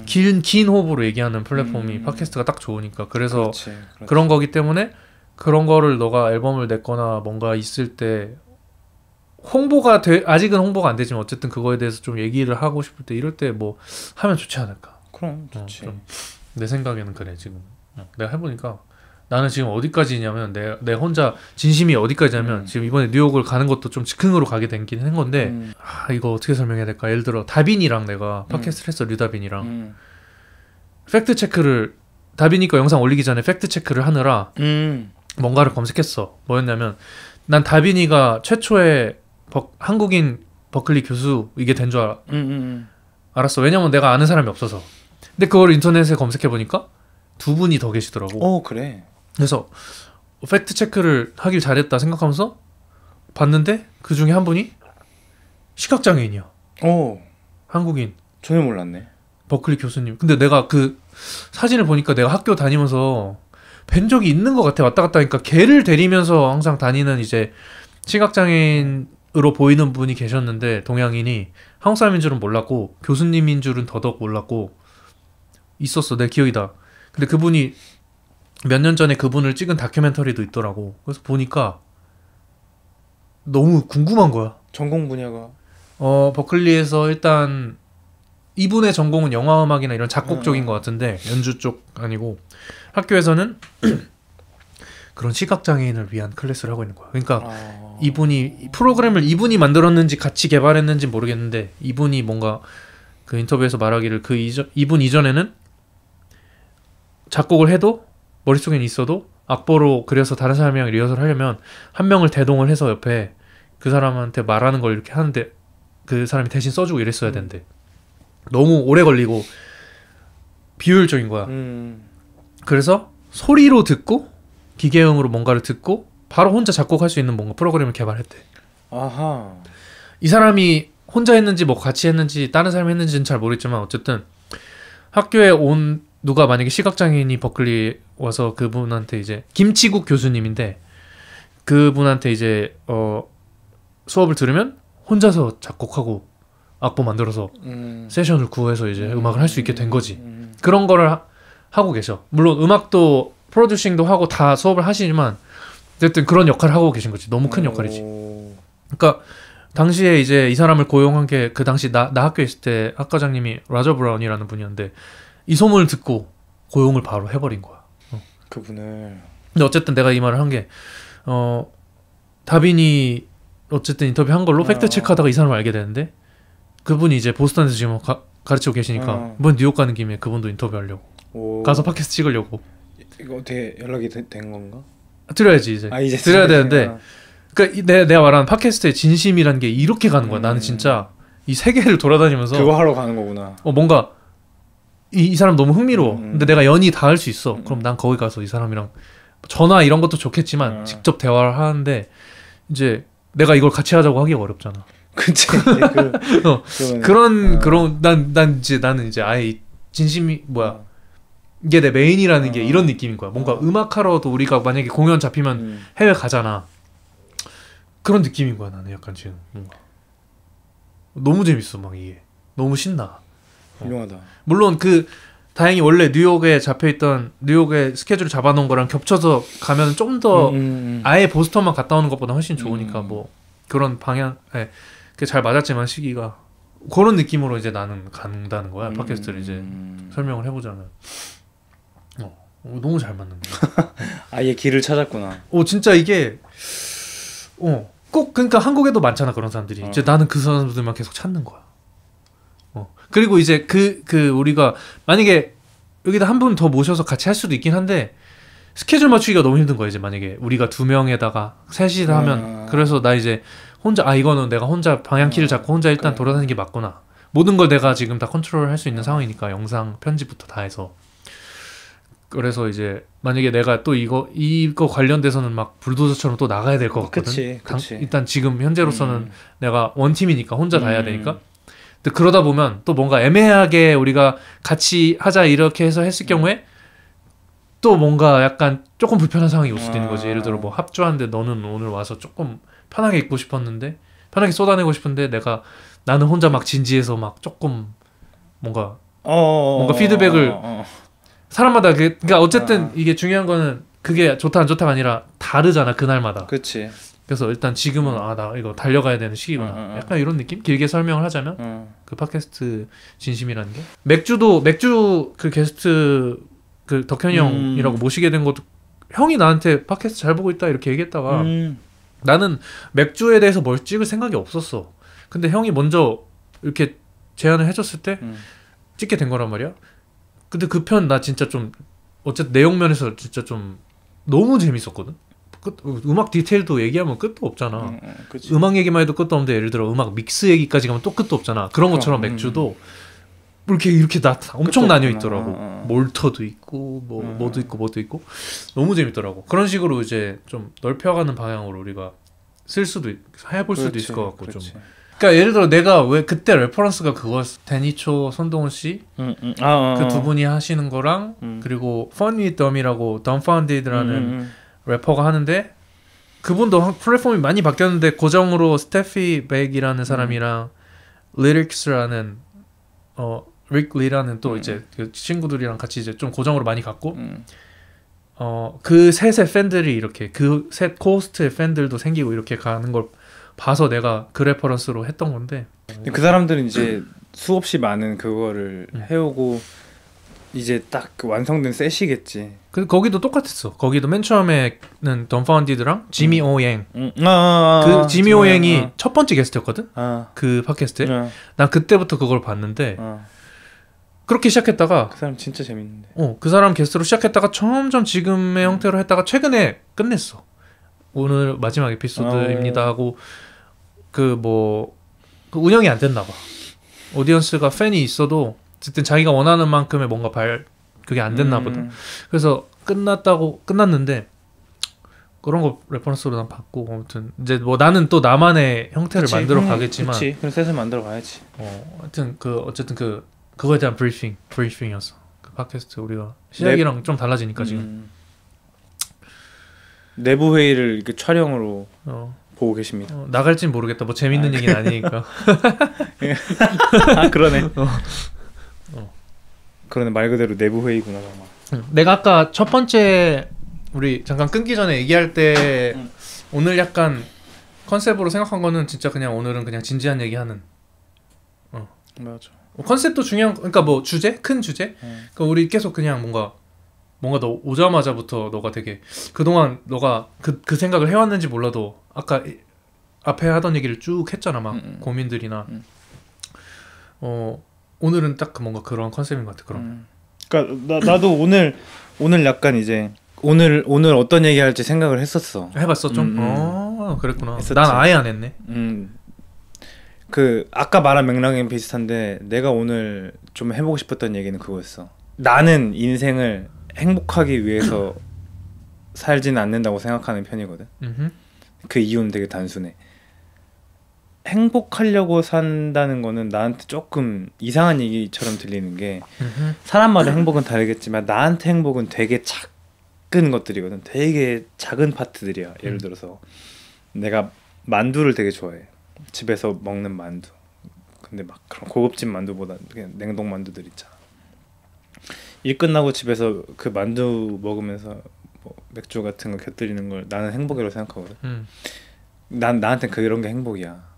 긴 호흡으로 얘기하는 플랫폼이 팟캐스트가 딱 좋으니까 그래서 그렇지. 그런 거기 때문에 그런 거를 너가 앨범을 냈거나 뭔가 있을 때 아직은 홍보가 안 되지만 어쨌든 그거에 대해서 좀 얘기를 하고 싶을 때 이럴 때 뭐 하면 좋지 않을까. 그럼 좋지. 좀 내 생각에는 그래 지금. 내가 해보니까 나는 지금 어디까지냐면 내 혼자 진심이 어디까지냐면 지금 이번에 뉴욕을 가는 것도 좀 즉흥으로 가게 된긴 한 건데 이거 어떻게 설명해야 될까. 예를 들어 다빈이랑 내가 팟캐스트를 했어. 류다빈이랑 팩트 체크를 다빈이 거 영상 올리기 전에 팩트 체크를 하느라 뭔가를 검색했어. 뭐였냐면 난 다빈이가 최초의 한국인 버클리 교수 이게 된 줄 알았어. 왜냐면 내가 아는 사람이 없어서. 근데 그걸 인터넷에 검색해보니까 두 분이 더 계시더라고. 그래. 그래서 팩트 체크를 하길 잘했다 생각하면서 봤는데 그 중에 한 분이 시각장애인이야. 한국인. 전혀 몰랐네. 버클리 교수님. 근데 내가 그 사진을 보니까 내가 학교 다니면서 뵌 적이 있는 것 같아. 왔다 갔다 하니까 걔를 데리면서 항상 다니는 이제 시각장애인으로 보이는 분이 계셨는데 동양인이 한국 사람인 줄은 몰랐고 교수님인 줄은 더더욱 몰랐고 있었어. 내 기억이다. 근데 그분이 몇 년 전에 그분을 찍은 다큐멘터리도 있더라고. 그래서 보니까 너무 궁금한 거야. 전공 분야가 버클리에서 일단 이분의 전공은 영화음악이나 이런 작곡 쪽인 것 같은데 연주 쪽 아니고 학교에서는 그런 시각장애인을 위한 클래스를 하고 있는 거야. 그러니까 이분이 프로그램을 이분이 만들었는지 같이 개발했는지 모르겠는데 이분이 뭔가 그 인터뷰에서 말하기를 이분 이전에는 작곡을 해도 머릿속엔 있어도 악보로 그려서 다른 사람이랑 리허설 하려면 한 명을 대동을 해서 옆에 그 사람한테 말하는 걸 이렇게 하는데 그 사람이 대신 써주고 이랬어야 되는데 너무 오래 걸리고 비효율적인 거야. 그래서 소리로 듣고 기계음으로 뭔가를 듣고 바로 혼자 작곡할 수 있는 뭔가 프로그램을 개발했대. 이 사람이 혼자 했는지 뭐 같이 했는지 다른 사람이 했는지는 잘 모르겠지만 어쨌든 학교에 온 누가 만약에 시각장애인이 버클리 와서 그분한테 이제 김치국 교수님인데 그분한테 이제 수업을 들으면 혼자서 작곡하고 악보 만들어서 세션을 구해서 이제 음악을 할 수 있게 된 거지. 그런 거를 하고 계셔. 물론 음악도 프로듀싱도 하고 다 수업을 하시지만 어쨌든 그런 역할을 하고 계신 거지. 너무 큰 역할이지. 그러니까 당시에 이제 이 사람을 고용한 게 그 당시 나 학교에 있을 때 학과장님이 라저 브라운이라는 분이었는데 이 소문을 듣고 고용을 바로 해버린 거야. 그분을. 근데 어쨌든 내가 이 말을 한 게 다빈이 어쨌든 인터뷰 한 걸로 팩트 체크하다가 이 사람을 알게 되는데 그분이 이제 보스턴에서 지금 가르치고 계시니까 이번 뉴욕 가는 김에 그분도 인터뷰하려고 가서 팟캐스트 찍으려고. 이거 어떻게 연락이 된 건가? 드려야지 이제. 이제 드려야 되는데 그러니까 내가 말하는 팟캐스트의 진심이라는 게 이렇게 가는 거야. 나는 진짜 이 세계를 돌아다니면서 그거 하러 가는 거구나. 뭔가 이 사람 너무 흥미로워. 근데 내가 연이 닿을 수 있어. 그럼 난 거기 가서 이 사람이랑 전화 이런 것도 좋겠지만 직접 대화를 하는데 이제 내가 이걸 같이 하자고 하기가 어렵잖아. 그치. 그런 나는 이제 아예 진심이 뭐야 이게 내 메인이라는 게 이런 느낌인 거야. 뭔가 음악하러도 우리가 만약에 공연 잡히면 해외 가잖아. 그런 느낌인 거야. 나는 약간 지금 뭔가 너무 재밌어. 막 이게 너무 신나. 훌륭하다. 물론 다행히 원래 뉴욕에 잡혀있던 뉴욕에 스케줄 잡아놓은 거랑 겹쳐서 가면 좀 더 아예 보스턴만 갔다 오는 것보다 훨씬 좋으니까 뭐 그런 방향에 그게 잘 맞았지만 시기가 그런 느낌으로 이제 나는 간다는 거야. 팟캐스트를 이제 설명을 해보자면 너무 잘 맞는 거야. 아예 길을 찾았구나. 진짜 이게 꼭 그러니까 한국에도 많잖아 그런 사람들이. 이제 나는 그 사람들만 계속 찾는 거야. 그리고 이제 우리가 만약에 여기다 한 분 더 모셔서 같이 할 수도 있긴 한데 스케줄 맞추기가 너무 힘든 거야. 이제 만약에 우리가 2명에다가 셋이 하면 그래서 나 이제 혼자 이거는 내가 혼자 방향키를 잡고 혼자 일단 돌아다니는 게 맞구나. 모든 걸 내가 지금 다 컨트롤 할 수 있는 상황이니까 영상 편집부터 다 해서. 그래서 이제 만약에 내가 또 이거 관련돼서는 막 불도저처럼 또 나가야 될 것 같거든. 그치. 일단 지금 현재로서는 내가 원팀이니까 혼자 다 해야 되니까. 근데 그러다 보면 또 뭔가 애매하게 우리가 같이 하자 이렇게 해서 했을 경우에 또 뭔가 약간 조금 불편한 상황이 올 수도 있는 거지. 예를 들어 뭐 합주하는데 너는 오늘 와서 조금 편하게 있고 싶었는데 편하게 쏟아내고 싶은데 나는 혼자 막 진지해서 막 조금 뭔가 피드백을 사람마다 그러니까 어쨌든 이게 중요한 거는 그게 좋다 안 좋다가 아니라 다르잖아 그날마다. 그렇지. 그래서 일단 지금은 나 이거 달려가야 되는 시기구나. 약간 이런 느낌? 길게 설명을 하자면 그 팟캐스트 진심이라는 게 맥주 그 게스트 그 덕현이 형이라고 모시게 된 것도 형이 나한테 팟캐스트 잘 보고 있다 이렇게 얘기했다가 나는 맥주에 대해서 뭘 찍을 생각이 없었어. 근데 형이 먼저 이렇게 제안을 해줬을 때 찍게 된 거란 말이야. 근데 그 편 나 진짜 좀 어쨌든 내용 면에서 진짜 좀 너무 재밌었거든. 음악 디테일도 얘기하면 끝도 없잖아. 음악 얘기만 해도 끝도 없는데 예를 들어 음악 믹스 얘기까지 가면 또 끝도 없잖아. 그런 것처럼 맥주도 이렇게 엄청 나뉘어 있더라고. 몰터도 있고 뭐도 있고 너무 재밌더라고. 그런 식으로 이제 좀 넓혀가는 방향으로 우리가 해볼 수도 있을 것 같고 좀. 그러니까 예를 들어 내가 왜 그때 레퍼런스가 그거였어. 데니초, 손동훈 씨 그 두 분이 하시는 거랑 그리고 Fun with Dumb이라고 Dumbfounded라는 래퍼가 하는데 그분도 플랫폼이 많이 바뀌었는데 고정으로 스테피 백이라는 사람이랑 리릭스라는 릭 리라는 또 이제 그 친구들이랑 같이 이제 좀 고정으로 많이 갔고 그 셋의 팬들이 이렇게 그 셋 코스트의 팬들도 생기고 이렇게 가는 걸 봐서 내가 그 레퍼런스로 했던 건데 그 사람들은 이제 수없이 많은 그거를 해오고 이제 딱 그 완성된 셋이겠지. 거기도 똑같았어. 거기도 맨 처음에는 덤파운디드랑 지미 오행 그 지미 오행이 첫 번째 게스트였거든. 그 팟캐스트에 난 그때부터 그걸 봤는데 그렇게 시작했다가 그 사람 진짜 재밌는데 그 사람 게스트로 시작했다가 점점 지금의 형태로 했다가 최근에 끝냈어. 오늘 마지막 에피소드입니다 하고 그 운영이 안 됐나 봐. 오디언스가 팬이 있어도 어쨌든 자기가 원하는 만큼의 뭔가 그게 안 됐나 보다. 그래서 끝났는데 그런 거 레퍼런스로 난 받고 아무튼 이제 나는 또 나만의 형태를 만들어 가겠지만 그럼 셋을 만들어 가야지. 하여튼 어쨌든 그거에 대한 브리핑이었어. 그 팟캐스트 우리가 시작이랑 좀 달라지니까 지금 내부 회의를 이렇게 촬영으로 보고 계십니다. 나갈진 모르겠다. 뭐 재밌는 얘기는 아니니까. 그러네. 그러네 말 그대로 내부 회의구나 정말. 내가 아까 첫 번째 우리 잠깐 끊기 전에 얘기할 때 오늘 약간 컨셉으로 생각한 거는 진짜 그냥 오늘은 그냥 진지한 얘기하는. 맞아. 컨셉도 중요한 그러니까 뭐 주제 큰 주제. 그러니까 우리 계속 그냥 뭔가 너 오자마자부터 너가 되게 그동안 너가 그 생각을 해왔는지 몰라도 아까 앞에 하던 얘기를 쭉 했잖아 막 고민들이나. 오늘은 딱 뭔가 그런 컨셉인 것 같아. 그럼. 그러니까 나도 오늘 약간 이제 오늘 어떤 얘기 할지 생각을 했었어. 해봤어 좀. 그랬구나. 했었지. 난 아예 안 했네. 그 아까 말한 맥락이랑 비슷한데 내가 오늘 좀 해보고 싶었던 얘기는 그거였어. 나는 인생을 행복하기 위해서 살지는 않는다고 생각하는 편이거든. 그 이유는 되게 단순해. 행복하려고 산다는 거는 나한테 조금 이상한 얘기처럼 들리는 게 사람마다 행복은 다르겠지만 나한테 행복은 되게 작은 것들이거든. 되게 작은 파트들이야. 예를 들어서 내가 만두를 되게 좋아해. 집에서 먹는 만두. 근데 막 그런 고급진 만두보다 그냥 냉동 만두들 있잖아. 일 끝나고 집에서 그 만두 먹으면서 뭐 맥주 같은 거 곁들이는 걸 나는 행복이라고 생각하거든. 나한테는 그런 게 행복이야.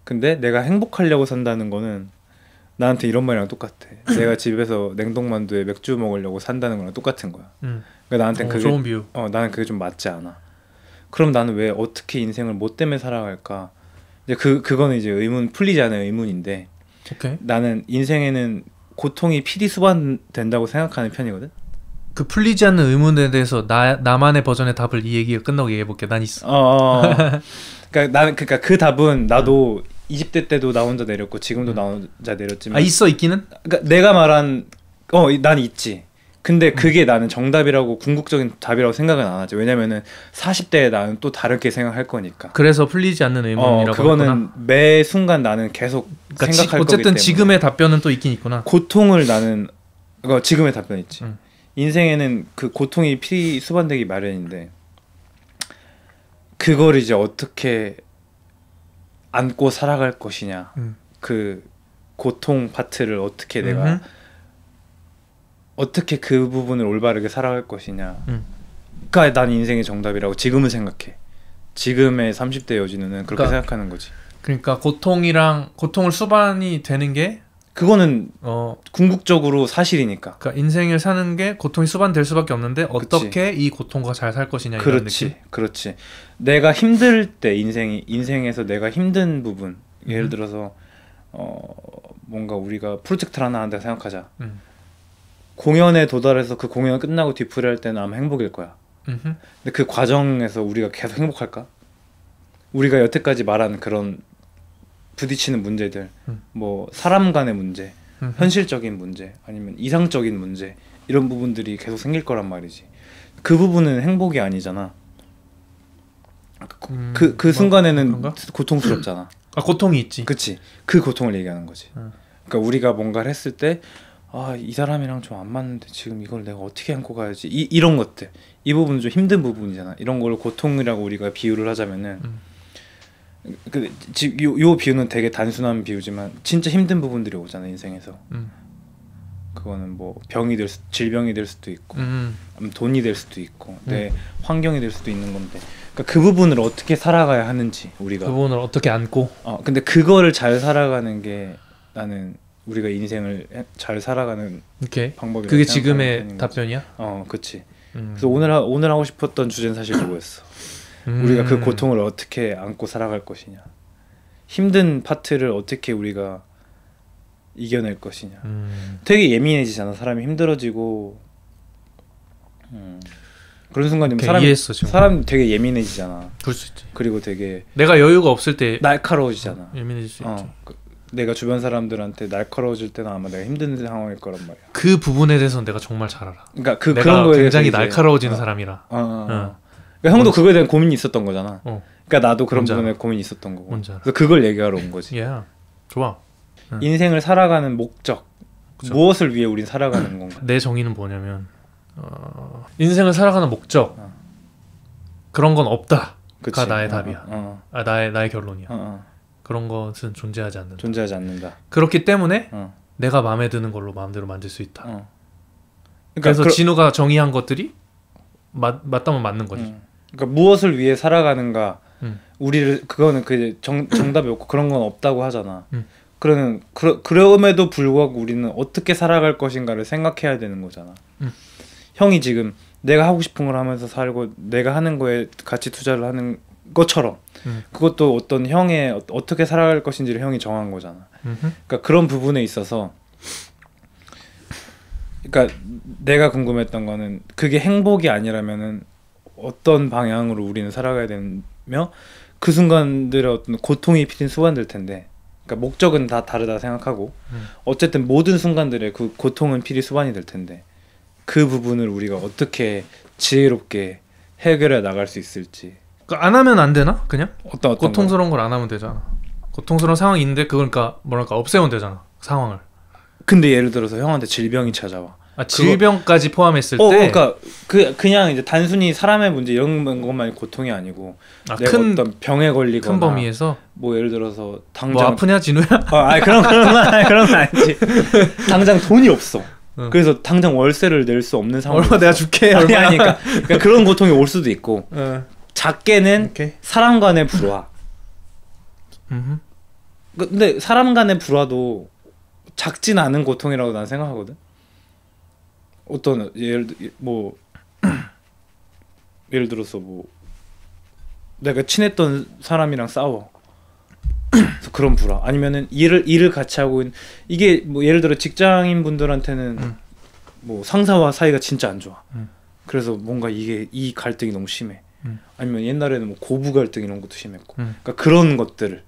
근데 내가 행복하려고 산다는 거는 나한테 이런 말이랑 똑같아. 내가 집에서 냉동만두에 맥주 먹으려고 산다는 거랑 똑같은 거야. 그러니까 나한테는 그게 좋은 비유. 나는 그게 좀 맞지 않아. 그럼 나는 왜 어떻게 인생을 뭐 때문에 살아갈까? 이제 그거는 이제 풀리지 않은 의문인데. 오케이. 나는 인생에는 고통이 필히 수반된다고 생각하는 편이거든. 그 풀리지 않는 의문에 대해서 나만의 버전의 답을 이 얘기가 끝나고 얘기해볼게. 난 있어. 그러니까 그 답은 나도 20대 때도 나 혼자 내렸고 지금도 나 혼자 내렸지만 있기는? 그러니까 내가 말한 난 있지. 근데 그게 나는 정답이라고 궁극적인 답이라고 생각은 안 하지. 왜냐면은 40대에 나는 또 다르게 생각할 거니까. 그래서 풀리지 않는 의문이라고 그거는 했구나. 매 순간 나는 계속 그러니까 생각할 거기 때문에. 어쨌든 지금의 답변은 또 있긴 있구나. 고통을 나는 지금의 답변 있지. 인생에는 그 고통이 필히 수반되기 마련인데 그걸 이제 어떻게 안고 살아갈 것이냐. 그 고통 파트를 어떻게 내가 어떻게 그 부분을 올바르게 살아갈 것이냐. 그러니까 난 인생의 정답이라고 지금은 생각해. 지금의 30대 여진우는 그렇게 생각하는 거지. 그러니까 고통을 수반이 되는 게 그거는 궁극적으로 사실이니까. 그러니까 인생을 사는 게 고통이 수반될 수밖에 없는데 어떻게 이 고통과 잘 살 것이냐 이런 느낌. 그렇지. 내가 힘들 때 인생에서 내가 힘든 부분. 예를 들어서 뭔가 우리가 프로젝트를 하나 한다 생각하자. 공연에 도달해서 그 공연 끝나고 뒤풀이 할 때는 아마 행복일 거야. 근데 그 과정에서 우리가 계속 행복할까? 우리가 여태까지 말한 그런 부딪히는 문제들, 뭐 사람 간의 문제, 현실적인 문제, 아니면 이상적인 문제 이런 부분들이 계속 생길 거란 말이지. 그 부분은 행복이 아니잖아. 그 순간에는 그런가? 고통스럽잖아. 고통이 있지. 그치. 그 고통을 얘기하는 거지. 그러니까 우리가 뭔가를 했을 때 이 사람이랑 좀 안 맞는데 지금 이걸 내가 어떻게 안고 가야지. 이런 것들. 이 부분은 좀 힘든 부분이잖아. 이런 걸 고통이라고 우리가 비유를 하자면은 요 비유는 되게 단순한 비유지만 진짜 힘든 부분들이 오잖아 인생에서. 그거는 뭐 질병이 될 수도 있고 돈이 될 수도 있고 내 환경이 될 수도 있는 건데 그러니까 그 부분을 어떻게 살아가야 하는지 우리가 그 부분을 어떻게 안고 근데 그거를 잘 살아가는 게 나는 우리가 인생을 잘 살아가는 방법이라고 그게 지금의 답변이야? 그치. 그래서 오늘 하고 싶었던 주제는 사실 그거였어. 우리가 그 고통을 어떻게 안고 살아갈 것이냐, 힘든 파트를 어떻게 우리가 이겨낼 것이냐. 되게 예민해지잖아. 사람이 힘들어지고 그런 순간이면 사람 되게 예민해지잖아. 그럴 수 있지. 그리고 되게 내가 여유가 없을 때 날카로워지잖아. 예민해질 수 있지. 내가 주변 사람들한테 날카로워질 때는 아마 내가 힘든 상황일 거란 말이야. 그 부분에 대해서는 내가 정말 잘 알아. 그러니까 내가 그런 거에 굉장히 날카로워지는 사람이라. 그러니까 형도 그거에 대한 고민이 있었던 거잖아. 그러니까 나도 그런 부분에 고민이 있었던 거고. 그래서 그걸 얘기하러 온 거지. 좋아. 인생을 살아가는 목적. 그쵸? 무엇을 위해 우린 살아가는 건가? 내 정의는 뭐냐면 인생을 살아가는 목적 그런 건 없다가 나의 답이야. 나의 결론이야. 그런 것은 존재하지 않는다. 그렇기 때문에 내가 마음에 드는 걸로 마음대로 만들 수 있다. 그러니까 그래서 진우가 정의한 것들이 맞다면 맞는 거지. 그러니까 무엇을 위해 살아가는가 우리를 그거는 그 정답이 없고 그런 건 없다고 하잖아. 그럼에도 불구하고 우리는 어떻게 살아갈 것인가를 생각해야 되는 거잖아. 형이 지금 내가 하고 싶은 걸 하면서 살고 내가 하는 거에 가치 투자를 하는 것처럼 그것도 어떤 형의 어떻게 살아갈 것인지를 형이 정한 거잖아. 그러니까 그런 부분에 있어서 그러니까 내가 궁금했던 거는 그게 행복이 아니라면은 어떤 방향으로 우리는 살아가야 되며 그 순간들의 어떤 고통이 피린 순간들 텐데 그러니까 목적은 다 다르다 생각하고 어쨌든 모든 순간들의 그 고통은 피리 수반이 될 텐데 그 부분을 우리가 어떻게 지혜롭게 해결해 나갈 수 있을지. 그러니까 안 하면 안 되나? 그냥? 어떤 고통스러운 걸 안 하면 되잖아. 고통스러운 상황이 있는데 그걸 그러니까 뭐랄까 없애면 되잖아. 상황을. 근데 예를 들어서 형한테 질병이 찾아와. 질병까지 포함했을 때. 그러니까 그냥 이제 단순히 사람의 문제 이런 것만이 고통이 아니고 내가 어떤 병에 걸리거나 큰 범위에서 뭐 예를 들어서 당장 뭐 아프냐 진우야? 그런 건 아니지. 당장 돈이 없어. 그래서 당장 월세를 낼 수 없는 상황. 얼마 내가 줄게. 그러니까 그런 고통이 올 수도 있고. 작게는 오케이. 사람 간의 불화. 근데 사람 간의 불화도 작진 않은 고통이라고 난 생각하거든. 어떤 예를 들어서 뭐 내가 친했던 사람이랑 싸워. 그래서 그런 불화. 아니면은 일을 같이 하고 있는 이게 뭐 예를 들어 직장인 분들한테는 뭐 상사와 사이가 진짜 안 좋아. 그래서 뭔가 이 갈등이 너무 심해. 아니면 옛날에는 뭐 고부 갈등 이런 것도 심했고. 그러니까 그런 것들을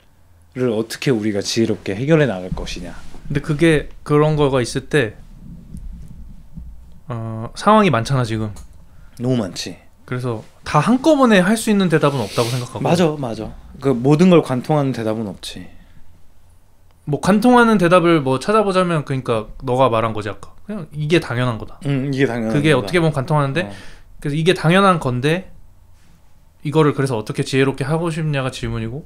어떻게 우리가 지혜롭게 해결해 나갈 것이냐. 근데 그게 그런 거가 있을 때 상황이 많잖아 지금. 너무 많지. 그래서 다 한꺼번에 할 수 있는 대답은 없다고 생각하고. 맞아. 그 모든 걸 관통하는 대답은 없지. 뭐 관통하는 대답을 뭐 찾아보자면 그러니까 너가 말한 거지 아까. 그냥 이게 당연한 거다. 이게 당연한 그게 거다. 어떻게 보면 관통하는데 그래서 이게 당연한 건데 이거를 그래서 어떻게 지혜롭게 하고 싶냐가 질문이고.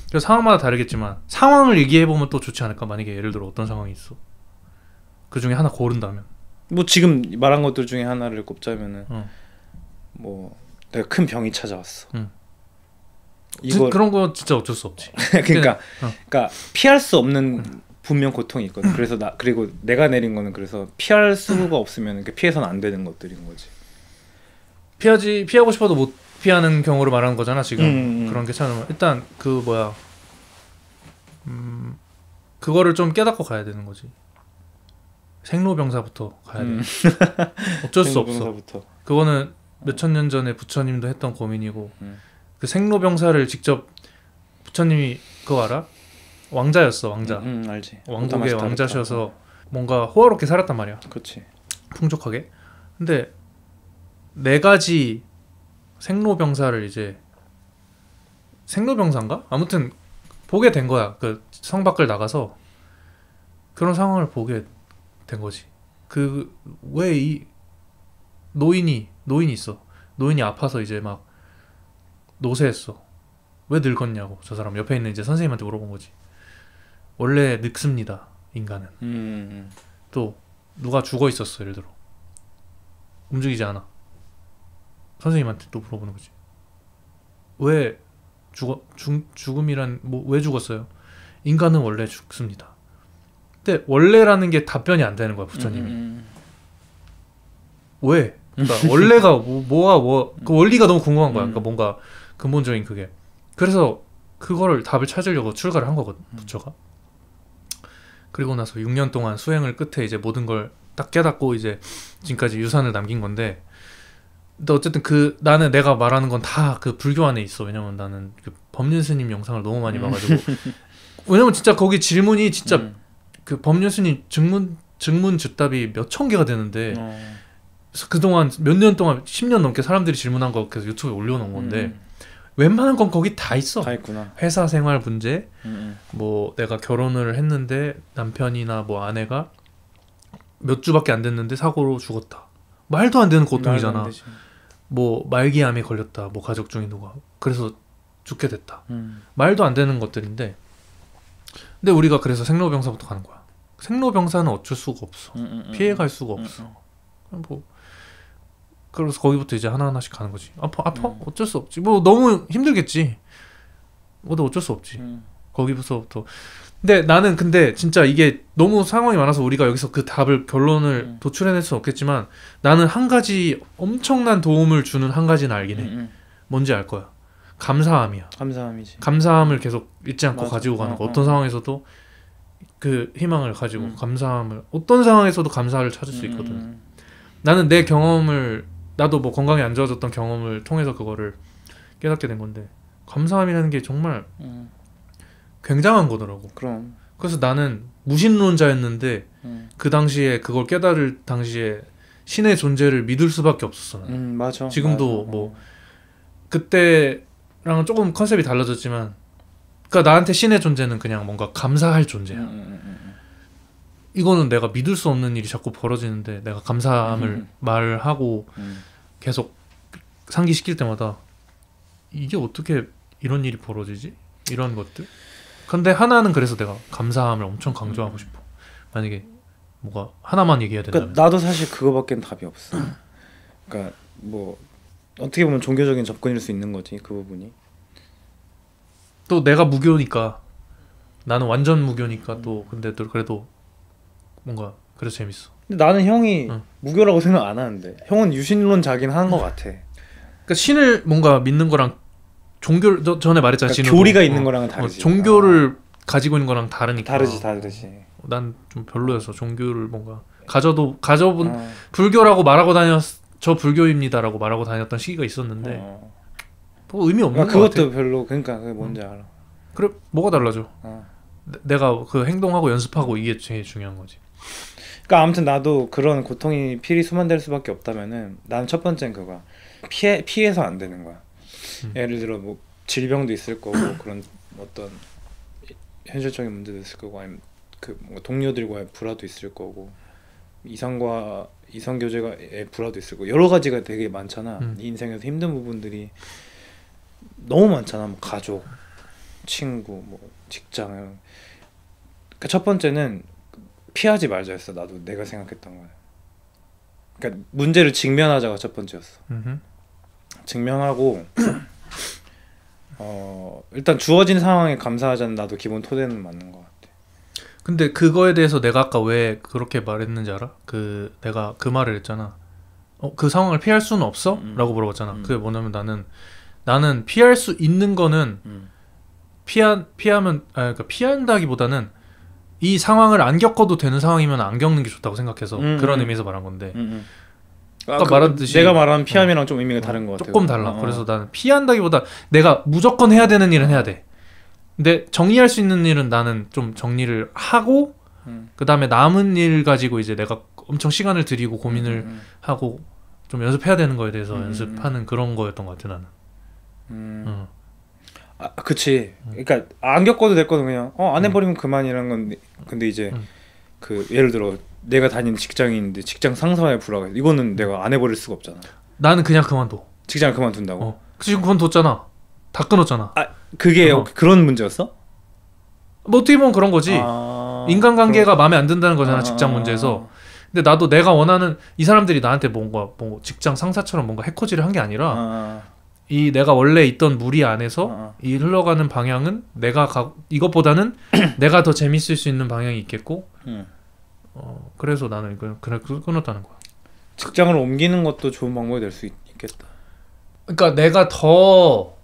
그래서 상황마다 다르겠지만 상황을 얘기해 보면 또 좋지 않을까? 만약에 예를 들어 어떤 상황이 있어. 그 중에 하나 고른다면. 뭐 지금 말한 것들 중에 하나를 꼽자면은 뭐 내가 큰 병이 찾아왔어. 그런 거 진짜 어쩔 수 없지. 그러니까 피할 수 없는 분명 고통이 있거든. 그래서 그리고 내가 내린 거는 그래서 피할 수가 없으면 피해서는 안 되는 것들인 거지. 피하고 싶어도 못 피하는 경우를 말하는 거잖아 지금. 그런 게 참 일단 그 뭐야 그거를 좀 깨닫고 가야 되는 거지. 생로병사부터 가야 돼. 어쩔 수 없어. 그거는 몇천 년 전에 부처님도 했던 고민이고 그 생로병사를 직접 부처님이 그거 알아? 왕자였어 왕자. 알지. 왕국의 왕자셔서 뭔가 호화롭게 살았단 말이야. 그렇지. 풍족하게. 근데 4가지 생로병사를 이제 생로병사인가? 아무튼 보게 된 거야. 그 성 밖을 나가서 그런 상황을 보게 된 거지. 그 왜 이 노인이 있어. 노인이 아파서 이제 막 노쇠했어. 왜 늙었냐고 저 사람 옆에 있는 이제 선생님한테 물어본 거지. 원래 늙습니다 인간은. 또 누가 죽어 있었어 예를 들어. 움직이지 않아. 선생님한테 또 물어보는 거지. 왜 죽음이란 뭐 왜 죽었어요? 인간은 원래 죽습니다. 근데 원래라는 게 답변이 안 되는 거야 부처님이. 왜? 그러니까 원래가 그 원리가 너무 궁금한 거야. 그러니까 뭔가 근본적인 그게. 그래서 그거를 답을 찾으려고 출가를 한 거거든 부처가. 그리고 나서 6년 동안 수행을 끝에 이제 모든 걸 딱 깨닫고 이제 지금까지 유산을 남긴 건데. 근데 어쨌든 나는 내가 말하는 건 다 그 불교 안에 있어. 왜냐면 나는 그 법륜 스님 영상을 너무 많이 봐가지고. 왜냐면 진짜 거기 질문이 진짜 그 법륜 스님 증문 즉답이 몇천 개가 되는데 그래서 그동안 몇 년 동안 10년 넘게 사람들이 질문한 거 계속 유튜브에 올려놓은 건데 웬만한 건 거기 다 있어. 다 있구나. 회사 생활 문제, 뭐 내가 결혼을 했는데 남편이나 뭐 아내가 몇 주밖에 안 됐는데 사고로 죽었다. 말도 안 되는 고통이잖아. 뭐 말기암에 걸렸다. 뭐 가족 중에 누가 그래서 죽게 됐다. 말도 안 되는 것들인데 근데 우리가 그래서 생로병사부터 가는 거야. 생로병사는 어쩔 수가 없어. 피해갈 수가 없어. 뭐 그래서 거기부터 이제 하나하나씩 가는 거지. 아파? 어쩔 수 없지. 뭐 너무 힘들겠지. 어쩔 수 없지. 거기서부터. 근데 나는 진짜 이게 너무 상황이 많아서 우리가 여기서 그 답을 결론을 도출해낼 수는 없겠지만 나는 한 가지 엄청난 도움을 주는 한 가지는 알긴 해. 뭔지 알 거야. 감사함이야. 감사함이지. 감사함을 계속 잊지 않고 맞아. 가지고 가는 거. 어떤 상황에서도 그 희망을 가지고 감사함을 어떤 상황에서도 감사를 찾을 수 있거든. 나는 내 경험을 나도 뭐 건강이 안 좋아졌던 경험을 통해서 그거를 깨닫게 된 건데 감사함이라는 게 정말 굉장한 거더라고. 그럼. 그래서 나는 무신론자였는데 그 당시에 그걸 깨달을 당시에 신의 존재를 믿을 수밖에 없었어. 나는. 맞아. 지금도 맞아. 뭐 그때랑은 조금 컨셉이 달라졌지만 그러니까 나한테 신의 존재는 그냥 뭔가 감사할 존재야. 이거는 내가 믿을 수 없는 일이 자꾸 벌어지는데 내가 감사함을 말하고 계속 상기시킬 때마다 이게 어떻게 이런 일이 벌어지지? 이런 것들. 근데 하나는 그래서 내가 감사함을 엄청 강조하고 싶어. 만약에 뭐가 하나만 얘기해야 된다면. 그러니까 나도 사실 그거밖엔 답이 없어. 그러니까 뭐 어떻게 보면 종교적인 접근일 수 있는 거지 그 부분이. 또 내가 무교니까 나는 완전 무교니까 또 근데 또 그래도 뭔가 그래서 재밌어. 근데 나는 형이 무교라고 생각 안 하는데 형은 유신론자긴 한 것 같아. 그러니까 신을 뭔가 믿는 거랑 종교를 전에 말했잖아. 그러니까 교리가 있는 거랑은 다르지. 종교를 가지고 있는 거랑 다르니까. 다르지. 난 좀 별로여서 종교를 뭔가 가져본 불교라고 말하고 저 불교입니다라고 말하고 다녔던 시기가 있었는데 뭐 의미 없는 거 같아. 그것도 별로. 그러니까 그게 뭔지 알아. 그래 뭐가 달라져? 내가 그 행동하고 연습하고 이게 제일 중요한 거지. 그러니까 아무튼 나도 그런 고통이 필히 수만될 수밖에 없다면은 난 첫 번째는 그거야. 피해서 안 되는 거야. 예를 들어 뭐 질병도 있을 거고 그런 어떤 현실적인 문제도 있을 거고 아니면 그 뭔가 동료들과의 불화도 있을 거고 이성 교제가의 불화도 있을 거고 여러 가지가 되게 많잖아. 인생에서 힘든 부분들이 너무 많잖아. 뭐 가족, 친구, 뭐 직장. 그러니까 첫 번째는 피하지 말자였어. 나도 내가 생각했던 거야. 그러니까 문제를 직면하자가 첫 번째였어. 직면하고 일단 주어진 상황에 감사하자는 나도 기본 토대는 맞는 것 같아. 근데 그거에 대해서 내가 아까 왜 그렇게 말했는지 알아? 내가 그 말을 했잖아. 그 상황을 피할 수는 없어? 라고 물어봤잖아. 그게 뭐냐면 나는 피할 수 있는 거는 그러니까 피한다기보다는 이 상황을 안 겪어도 되는 상황이면 안 겪는 게 좋다고 생각해서 그런 의미에서 말한 건데 아까 말했듯이 내가 말하는 피함이랑 좀 의미가 다른 것 같아. 조금 달라. 그래서 나는 피한다기보다 내가 무조건 해야 되는 일은 해야 돼. 근데 정리할 수 있는 일은 나는 좀 정리를 하고 그 다음에 남은 일 가지고 이제 내가 엄청 시간을 들이고 고민을 하고 좀 연습해야 되는 거에 대해서 연습하는 그런 거였던 것 같아 나는. 그치. 그러니까 안 겪어도 될 거는 그냥 안 해버리면 그만이라는 건데 근데 이제 그 예를 들어 내가 다니는 직장인인데 직장 상사와의 불화가 이거는 내가 안 해버릴 수가 없잖아. 나는 그냥 그만둬. 직장을 그만둔다고? 지금 그만뒀잖아. 다 끊었잖아. 그게 그런 문제였어? 뭐 어떻게 보면 그런 거지. 인간관계가 마음에 안 든다는 거잖아. 직장 문제에서. 근데 나도 내가 원하는 이 사람들이 나한테 뭔가 직장 상사처럼 뭔가 해코지를 한 게 아니라 이 내가 원래 있던 무리 안에서 이 흘러가는 방향은 이것보다는 내가 더 재밌을 수 있는 방향이 있겠고 그래서 나는 그래 끊었다는 거야. 직장을 옮기는 것도 좋은 방법이 될 수 있겠다. 그러니까 내가 더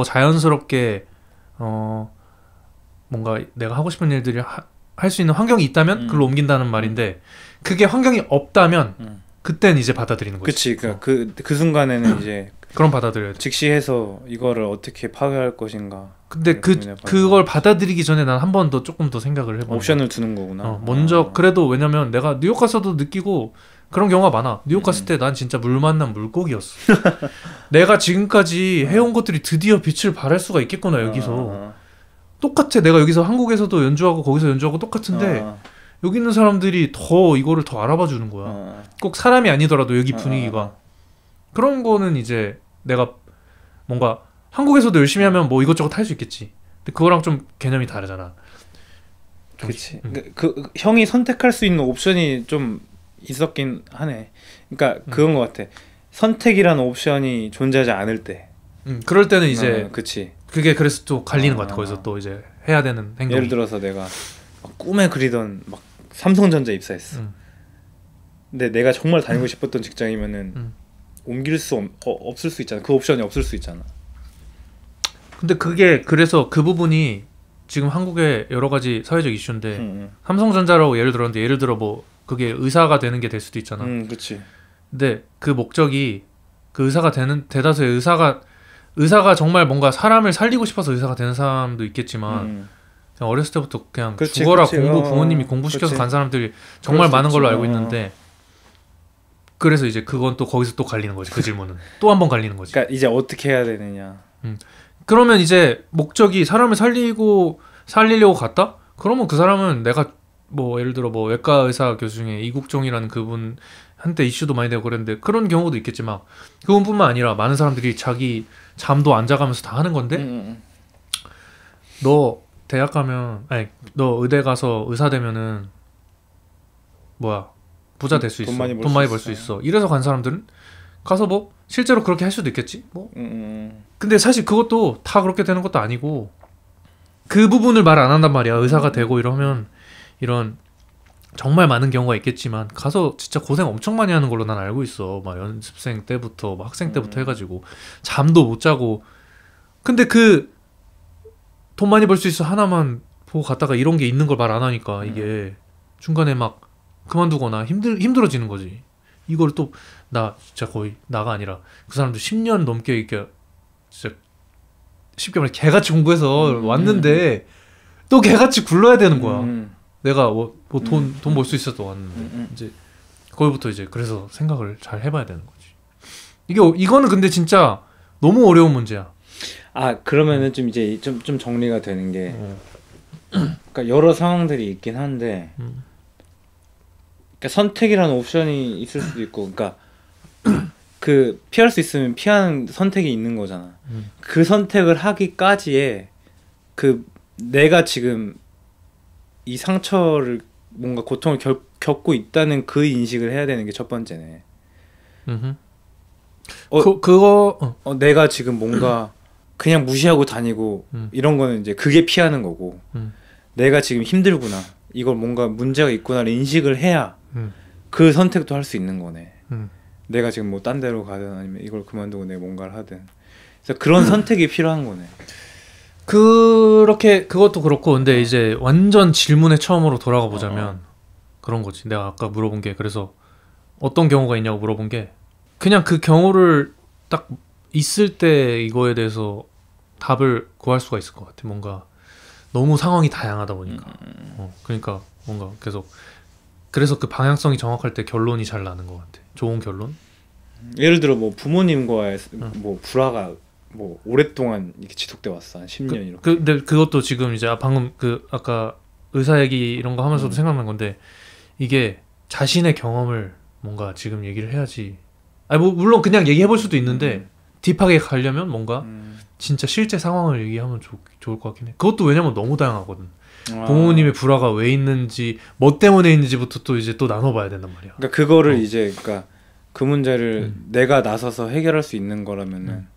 자연스럽게 뭔가 내가 하고 싶은 일들이 할 수 있는 환경이 있다면 그걸로 옮긴다는 말인데 그게 환경이 없다면 그땐 이제 받아들이는 거지. 그치. 그 순간에는 이제 그럼 받아들여야 돼. 직시해서 이거를 어떻게 파괴할 것인가. 근데 그걸 받아들이기 전에 난 한 번 더 조금 더 생각을 해봐. 옵션을 두는 거구나. 먼저 그래도 왜냐면 내가 뉴욕 가서도 느끼고 그런 경우가 많아. 뉴욕 갔을 때 난 진짜 물 만난 물고기였어. 내가 지금까지 해온 것들이 드디어 빛을 발할 수가 있겠구나 여기서. 똑같아. 내가 여기서 한국에서도 연주하고 거기서 연주하고 똑같은데 여기 있는 사람들이 이거를 더 알아봐 주는 거야. 꼭 사람이 아니더라도 여기 분위기가. 그런 거는 이제 내가 뭔가 한국에서도 열심히 하면 뭐 이것저것 할 수 있겠지. 근데 그거랑 좀 개념이 다르잖아. 그렇지. 그 형이 선택할 수 있는 옵션이 좀 있었긴 하네. 그러니까 그건 것 같아. 선택이라는 옵션이 존재하지 않을 때. 그럴 때는 이제 그치. 그게 그래서 또 갈리는 것 같아. 거기서 또 이제 해야 되는 행동. 예를 들어서 내가 막 꿈에 그리던 막 삼성전자 입사했어. 근데 내가 정말 다니고 싶었던 직장이면은 옮길 수 없을 수 있잖아. 그 옵션이 없을 수 있잖아. 근데 그게 그래서 그 부분이 지금 한국의 여러 가지 사회적 이슈인데 삼성전자라고 예를 들었는데 예를 들어 뭐 그게 의사가 되는 게 될 수도 있잖아. 그렇지. 근데 그 목적이 그 의사가 되는 대다수의 의사가 정말 뭔가 사람을 살리고 싶어서 의사가 되는 사람도 있겠지만 그냥 어렸을 때부터 그냥 그치, 죽어라 그치. 공부 부모님이 공부시켜서 간 사람들이 정말 많은 걸로 알고 있는데 그래서 이제 그건 또 거기서 또 갈리는 거지. 그 질문은 또 한 번 갈리는 거지. 그러니까 이제 어떻게 해야 되느냐. 그러면 이제 목적이 사람을 살리려고 갔다? 그러면 그 사람은 내가 뭐 예를 들어 뭐 외과 의사 교수 중에 이국종이라는 그분 한때 이슈도 많이 되고 그랬는데 그런 경우도 있겠지만 그분뿐만 아니라 많은 사람들이 자기 잠도 안 자가면서 다 하는 건데 너 대학 가면 아니 너 의대 가서 의사 되면은 뭐야 부자 될 수 있어. 돈 많이 벌 수 있어. 이래서 간 사람들은 가서 뭐 실제로 그렇게 할 수도 있겠지. 뭐. 근데 사실 그것도 다 그렇게 되는 것도 아니고 그 부분을 말 안 한단 말이야. 의사가 되고 이러면 이런 정말 많은 경우가 있겠지만 가서 진짜 고생 엄청 많이 하는 걸로 난 알고 있어. 막 연습생 때부터 막 학생 때부터 해가지고 잠도 못 자고. 근데 그 돈 많이 벌 수 있어 하나만 보고 갔다가 이런 게 있는 걸 말 안 하니까 이게 중간에 막 그만두거나 힘들어지는 거지. 이걸 또 나 진짜 거의 나가 아니라 그 사람도 10년 넘게 이렇게 진짜 쉽게 말해 개같이 공부해서 왔는데 또 개같이 굴러야 되는 거야. 내가 뭐 돈 벌 수 있어도 왔는데 이제 거기부터 이제 그래서 생각을 잘 해봐야 되는 거지. 이거는 근데 진짜 너무 어려운 문제야. 아 그러면은 좀 이제 좀 정리가 되는 게 그러니까 여러 상황들이 있긴 한데 그러니까 선택이라는 옵션이 있을 수도 있고 그러니까 그 피할 수 있으면 피하는 선택이 있는 거잖아. 그 선택을 하기까지의 그 내가 지금 이 상처를 뭔가 고통을 겪고 있다는 그 인식을 해야 되는 게 첫 번째네. 내가 지금 뭔가 그냥 무시하고 다니고 이런 거는 이제 그게 피하는 거고 내가 지금 힘들구나 이걸 뭔가 문제가 있구나를 인식을 해야 그 선택도 할 수 있는 거네. 내가 지금 뭐 딴 데로 가든 아니면 이걸 그만두고 내가 뭔가를 하든 그래서 그런 선택이 필요한 거네. 그렇게 그것도 그렇고 근데 이제 완전 질문에 처음으로 돌아가 보자면 그런 거지. 내가 아까 물어본 게 그래서 어떤 경우가 있냐고 물어본 게 그냥 그 경우를 딱 있을 때 이거에 대해서 답을 구할 수가 있을 것 같아. 뭔가 너무 상황이 다양하다 보니까 그러니까 뭔가 계속 그래서 그 방향성이 정확할 때 결론이 잘 나는 것 같아. 좋은 결론? 예를 들어 뭐 부모님과의 뭐 불화가 뭐 오랫동안 이렇게 지속돼 왔어. 한 10년 이렇게. 근데 그것도 지금 이제 방금 그 아까 의사 얘기 이런 거 하면서도 생각난 건데 이게 자신의 경험을 뭔가 지금 얘기를 해야지. 아니 뭐 물론 그냥 얘기해 볼 수도 있는데 딥하게 가려면 뭔가 진짜 실제 상황을 얘기하면 좋을 것 같긴 해. 그것도 왜냐면 너무 다양하거든. 부모님의 불화가 왜 있는지 뭐 때문에 있는지부터 또 이제 또 나눠봐야 된단 말이야. 그러니까 그거를 이제 그러니까 그 문제를 내가 나서서 해결할 수 있는 거라면은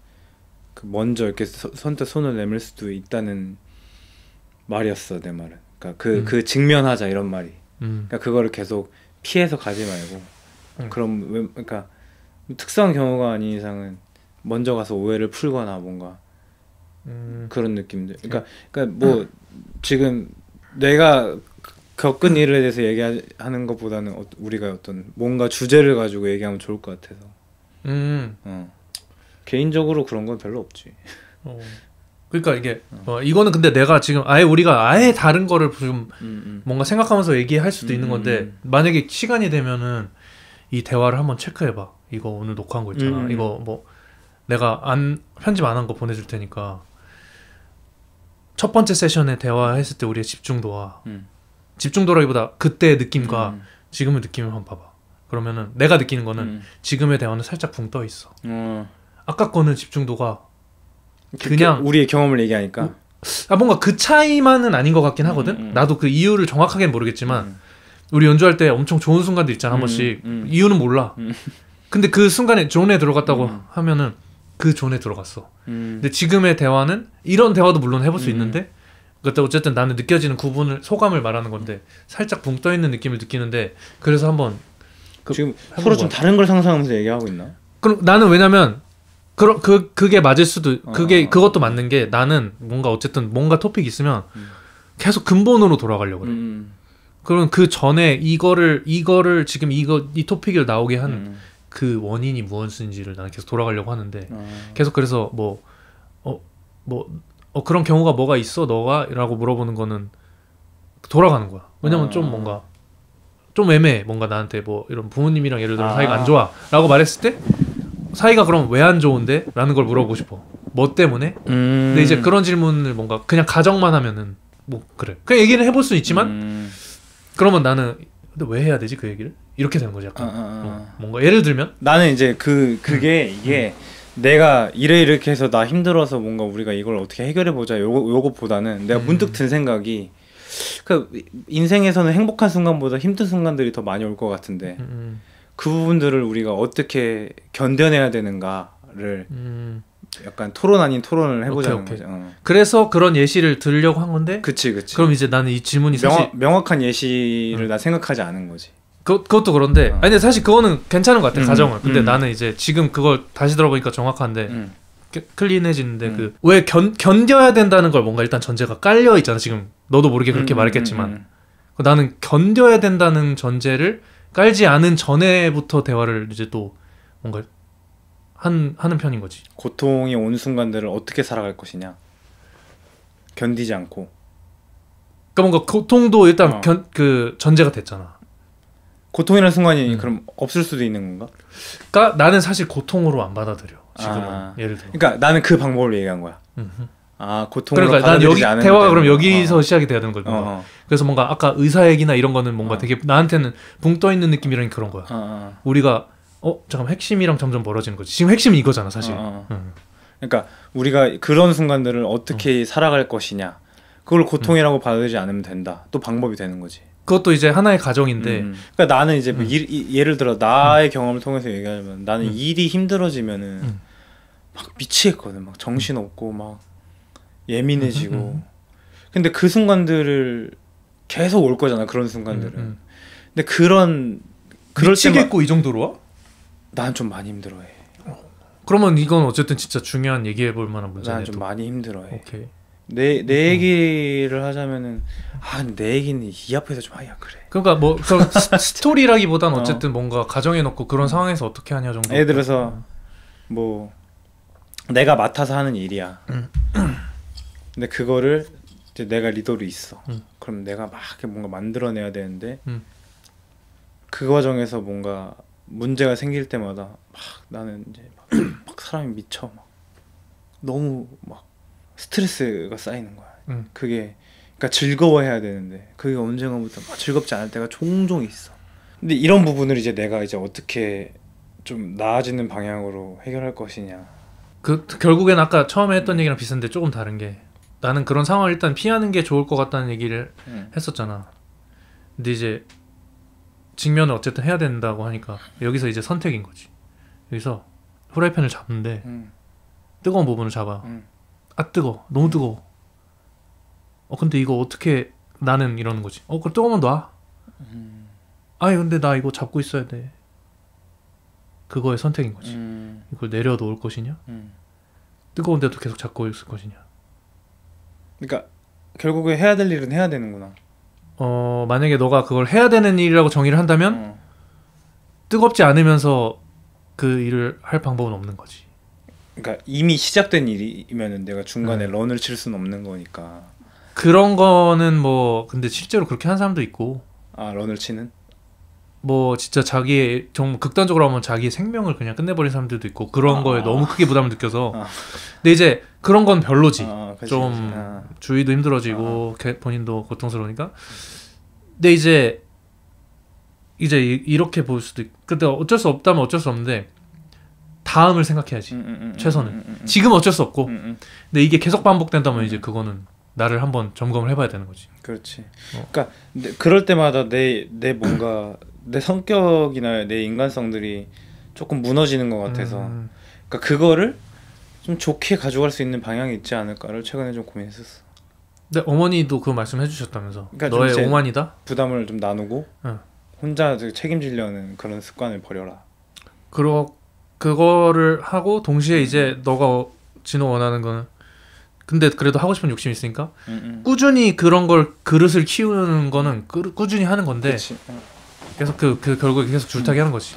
그 먼저 이렇게 선뜻 손을 내밀 수도 있다는 말이었어 내 말은. 그러니까 그 직면하자 이런 말이. 그러니까 그거를 계속 피해서 가지 말고 그럼 그러니까 특수한 경우가 아닌 이상은 먼저 가서 오해를 풀거나 뭔가 그런 느낌들. 그러니까 뭐 지금 내가 겪은 일에 대해서 얘기하는 것보다는 우리가 어떤 뭔가 주제를 가지고 얘기하면 좋을 것 같아서. 개인적으로 그런 건 별로 없지. 그러니까 이게 이거는 근데 내가 지금 우리가 아예 다른 거를 좀 뭔가 생각하면서 얘기할 수도 있는 건데 만약에 시간이 되면은 이 대화를 한번 체크해봐. 이거 오늘 녹화한 거 있잖아. 이거 뭐 내가 편집 안 한 거 보내줄 테니까 첫 번째 세션에 대화했을 때 우리의 집중도라기보다 그때의 느낌과 지금의 느낌을 한번 봐봐. 그러면은 내가 느끼는 거는 지금의 대화는 살짝 붕 떠 있어. 아까 거는 집중도가 그냥 우리의 경험을 얘기하니까 뭔가 그 차이만은 아닌 것 같긴 하거든. 나도 그 이유를 정확하게는 모르겠지만 우리 연주할 때 엄청 좋은 순간들 있잖아. 한 번씩 이유는 몰라. 근데 그 순간에 존에 들어갔다고 하면은 그 존에 들어갔어. 근데 지금의 대화는 이런 대화도 물론 해볼 수 있는데 그때 어쨌든 나는 느껴지는 소감을 말하는 건데 살짝 붕 떠 있는 느낌을 느끼는데 그래서 한번 지금 서로 좀 다른 걸 상상하면서 얘기하고 있나? 그럼 나는 왜냐면 그게 맞을 수도 그것도 맞는 게 나는 뭔가 토픽이 있으면 계속 근본으로 돌아가려고 그래. 그럼 그 전에 이거를 지금 이 토픽을 나오게 한 그 원인이 무엇인지를 나는 계속 돌아가려고 하는데 계속 그래서 그런 경우가 뭐가 있어 너가? 라고 물어보는 거는 돌아가는 거야. 왜냐면 좀 뭔가 좀 애매해. 뭔가 나한테 뭐 이런 부모님이랑 예를 들어 사이가 안 좋아 라고 말했을 때 사이가 그럼 왜 안 좋은데? 라는 걸 물어보고 싶어. 뭐 때문에? 근데 이제 그런 질문을 뭔가 그냥 가정만 하면은 뭐 그래 그냥 얘기를 해볼 수 있지만 그러면 나는 근데 왜 해야 되지 그 얘기를? 이렇게 되는 거지 약간 뭔가 예를 들면 나는 이제 그게 이게 내가 이렇게 해서 나 힘들어서 뭔가 우리가 이걸 어떻게 해결해보자 요거보다는 내가 문득 든 생각이 그 인생에서는 행복한 순간보다 힘든 순간들이 더 많이 올 것 같은데 그 부분들을 우리가 어떻게 견뎌내야 되는가를 약간 토론 아닌 토론을 해보자는 거죠. 그래서 그런 예시를 들으려고 한 건데 그치 그럼 이제 나는 이 질문이 사실 명확한 예시를 나 생각하지 않은 거지. 그것도 그런데 아니 근데 사실 그거는 괜찮은 것 같아. 가정은. 근데 나는 이제 지금 그걸 다시 들어보니까 정확한데 클린해지는데 그 왜 견뎌야 된다는 걸 뭔가 일단 전제가 깔려 있잖아. 지금 너도 모르게 그렇게 말했겠지만 나는 견뎌야 된다는 전제를 깔지 않은 전에부터 대화를 이제 또 뭔가 하는 편인 거지. 고통이 온 순간들을 어떻게 살아갈 것이냐. 견디지 않고. 그러니까 뭔가 고통도 일단 그 전제가 됐잖아. 고통이라는 순간이 그럼 없을 수도 있는 건가? 그러니까 나는 사실 고통으로 안 받아들여. 지금은 예를 들어. 그러니까 나는 그 방법을 얘기한 거야. 고통으로 그러니까 난 받아들이지 않은 대화가 그럼 여기서 시작이 돼야 되는 거야. 그래서 뭔가 아까 의사 얘기나 이런 거는 뭔가 되게 나한테는 붕 떠 있는 느낌이라는 그런 거야. 우리가 잠깐 핵심이랑 점점 멀어지는 거지. 지금 핵심이 이거잖아, 사실. 그러니까 우리가 그런 순간들을 어떻게 살아갈 것이냐. 그걸 고통이라고 받아들이지 않으면 된다. 또 방법이 되는 거지. 그것도 이제 하나의 가정인데. 그러니까 나는 이제 뭐 예를 들어 나의 경험을 통해서 얘기하면 나는 일이 힘들어지면은 막 미치겠거든. 막 정신 없고 막 예민해지고. 근데 그 순간들을 계속 올 거잖아. 그런 순간들은. 근데 그럴 미치겠고 이 정도로 와? 난 좀 많이 힘들어해. 그러면 이건 어쨌든 진짜 중요한 얘기해볼 만한 문제네. 난 좀 많이 힘들어해. 오케이. 내 얘기를 하자면은 내 얘기는 이 앞에서 좀 하기가 그래. 그러니까 뭐 그런 스토리라기보단 어쨌든 뭔가 가정해 놓고 그런 상황에서 어떻게 하냐 정도. 예를 들어서 뭐 내가 맡아서 하는 일이야. 근데 그거를 이제 내가 리더로 있어. 그럼 내가 막 뭔가 만들어내야 되는데 그 과정에서 뭔가 문제가 생길 때마다 막 나는 이제 막 사람이 미쳐. 막 너무 막 스트레스가 쌓이는 거야. 그게 그러니까 즐거워해야 되는데 그게 언젠가부터 막 즐겁지 않을 때가 종종 있어. 근데 이런 부분을 이제 내가 이제 어떻게 좀 나아지는 방향으로 해결할 것이냐. 결국엔 아까 처음에 했던 얘기랑 비슷한데 조금 다른 게 나는 그런 상황을 일단 피하는 게 좋을 것 같다는 얘기를 했었잖아. 근데 이제 직면을 어쨌든 해야 된다고 하니까 여기서 이제 선택인 거지. 여기서 후라이팬을 잡는데 뜨거운 부분을 잡아. 뜨거워. 너무 뜨거워. 근데 이거 어떻게 나는 이러는 거지. 그럼 뜨거우면 놔. 근데 나 이거 잡고 있어야 돼. 그거의 선택인 거지. 이걸 내려놓을 것이냐? 뜨거운데도 계속 잡고 있을 것이냐? 그러니까 결국에 해야 될 일은 해야 되는구나. 만약에 너가 그걸 해야 되는 일이라고 정의를 한다면 뜨겁지 않으면서 그 일을 할 방법은 없는 거지. 그러니까 이미 시작된 일이면은 내가 중간에 런을 칠 수는 없는 거니까. 그런 거는 뭐 근데 실제로 그렇게 하는 사람도 있고. 런을 치는? 뭐 진짜 자기의 좀 극단적으로 하면 자기의 생명을 그냥 끝내버린 사람들도 있고 그런 거에 너무 크게 부담을 느껴서. 근데 이제 그런 건 별로지. 좀 주위도 힘들어지고 본인도 고통스러우니까. 근데 이제 이렇게 볼 수도 있고. 근데 어쩔 수 없다면 어쩔 수 없는데 다음을 생각해야지. 최선은. 지금 어쩔 수 없고. 근데 이게 계속 반복된다면 이제 그거는 나를 한번 점검을 해봐야 되는 거지. 그렇지. 그러니까 그럴 때마다 내 뭔가 내 성격이나 내 인간성들이 조금 무너지는 것 같아서. 그러니까 그거를 좀 좋게 가져갈 수 있는 방향이 있지 않을까를 최근에 좀 고민했었어. 근데 어머니도 그 말씀해 주셨다면서. 그러니까 너의 좀 오만이다? 부담을 좀 나누고 응. 혼자 책임지려는 그런 습관을 버려라. 그거를 하고 동시에 이제 너가 진호 원하는 거는 근데 그래도 하고 싶은 욕심이 있으니까 꾸준히 그런 걸 그릇을 키우는 거는 꾸준히 하는 건데 그치. 계속 그 결국에 계속 줄타기 하는 거지.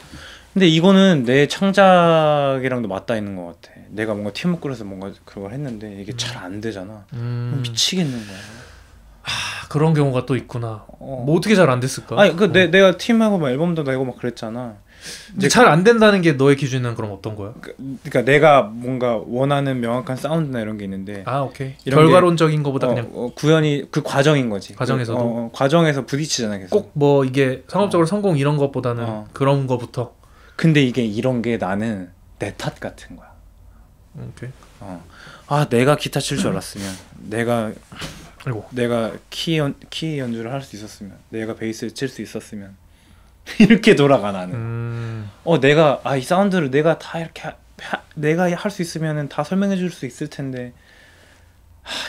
근데 이거는 내 창작이랑도 맞닿아 있는 것 같아. 내가 뭔가 팀을 꾸려서 뭔가 그걸 했는데 이게 잘 안 되잖아. 미치겠는 거야. 그런 경우가 또 있구나. 뭐 어떻게 잘 안 됐을까? 아니 내가 팀하고 막 앨범도 내고 막 그랬잖아. 이제 잘 안 된다는 게 너의 기준은 그럼 어떤 거야? 그러니까 내가 뭔가 원하는 명확한 사운드나 이런 게 있는데 오케이. 결과론적인 거보다 그냥 구현이 그 과정인 거지. 과정에서도 과정에서 부딪히잖아 계속. 꼭 뭐 이게 상업적으로 성공 이런 것보다는 그런 거부터. 근데 이게 이런 게 나는 내 탓 같은 거야. 오케이. 내가 기타 칠 줄 알았으면 아이고. 내가 키 연주를 할 수 있었으면 내가 베이스를 칠 수 있었으면 이렇게 돌아가 나는. 내가 이 사운드를 내가 다 이렇게 내가 할 수 있으면은 다 설명해 줄 수 있을 텐데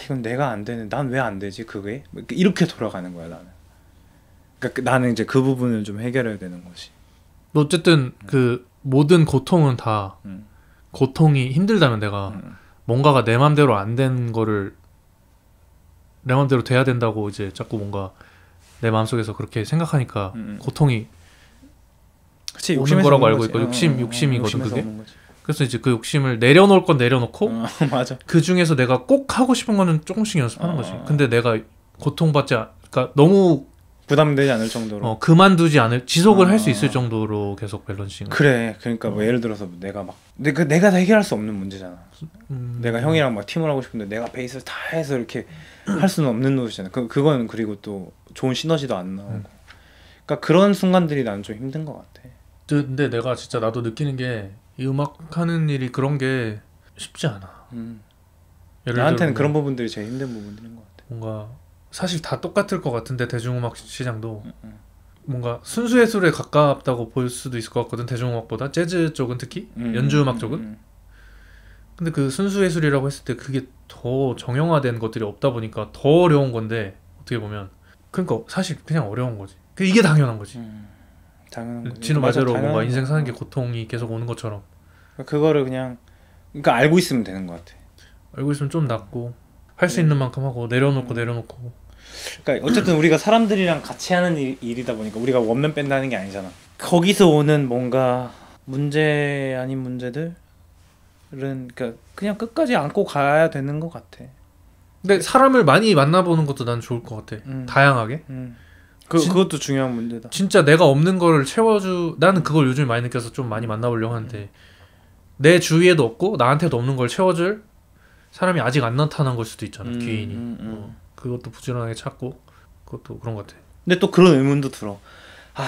이건 내가 안 되는. 난 왜 안 되지 그게? 이렇게 돌아가는 거야 나는. 그러니까 나는 이제 그 부분을 좀 해결해야 되는 거지. 어쨌든 그 모든 고통은 다 고통이 힘들다면 내가 뭔가가 내 맘대로 안 된 거를 내 맘대로 돼야 된다고 이제 자꾸 뭔가 내 마음속에서 그렇게 생각하니까 고통이 그치, 오는 거라고 알고 있고 욕심이거든 그게. 그래서 이제 그 욕심을 내려놓을 건 내려놓고 맞아. 그 중에서 내가 꼭 하고 싶은 거는 조금씩 연습하는 거지. 근데 내가 그러니까 너무 부담되지 않을 정도로 그만두지 않을 지속을 할 수 있을 정도로 계속 밸런싱. 그래. 그러니까 뭐 예를 들어서 내가 막 내가 다 해결할 수 없는 문제잖아. 내가 형이랑 막 팀을 하고 싶은데 내가 베이스를 다 해서 이렇게 할 수는 없는 노릇이잖아. 그건 그리고 또 좋은 시너지도 안 나오고. 그러니까 그런 순간들이 나는 좀 힘든 것 같아. 근데 내가 진짜 나도 느끼는 게 이 음악 하는 일이 그런 게 쉽지 않아. 나한테는 그런 부분들이 제일 힘든 부분들인 것 같아. 뭔가 사실 다 똑같을 것 같은데 대중음악 시장도 뭔가 순수예술에 가깝다고 볼 수도 있을 것 같거든. 대중음악보다 재즈 쪽은 특히 연주음악 쪽은. 근데 그 순수예술이라고 했을 때 그게 더 정형화된 것들이 없다 보니까 더 어려운 건데 어떻게 보면 그러니까 사실 그냥 어려운 거지. 이게 당연한 거지. 당연한 거지. 진우 말대로 뭔가 인생 사는 게 고통이 계속 오는 것처럼 그거를 그러니까 알고 있으면 되는 것 같아. 알고 있으면 좀 낫고 할 수 있는 만큼 하고 내려놓고. 그러니까 어쨌든 우리가 사람들이랑 같이 하는 일이다 보니까 우리가 원맨 밴드 하는 게 아니잖아. 거기서 오는 뭔가 문제 아닌 문제들은 그러니까 그냥 끝까지 안고 가야 되는 것 같아. 근데 사람을 많이 만나보는 것도 난 좋을 것 같아. 다양하게. 그것도 중요한 문제다. 진짜 내가 없는 거를 나는 그걸 요즘 많이 느껴서 좀 많이 만나보려고 하는데 내 주위에도 없고 나한테도 없는 걸 채워줄 사람이 아직 안 나타난 걸 수도 있잖아. 귀인이. 그것도 부지런하게 찾고 그것도 그런 것 같아. 근데 또 그런 의문도 들어.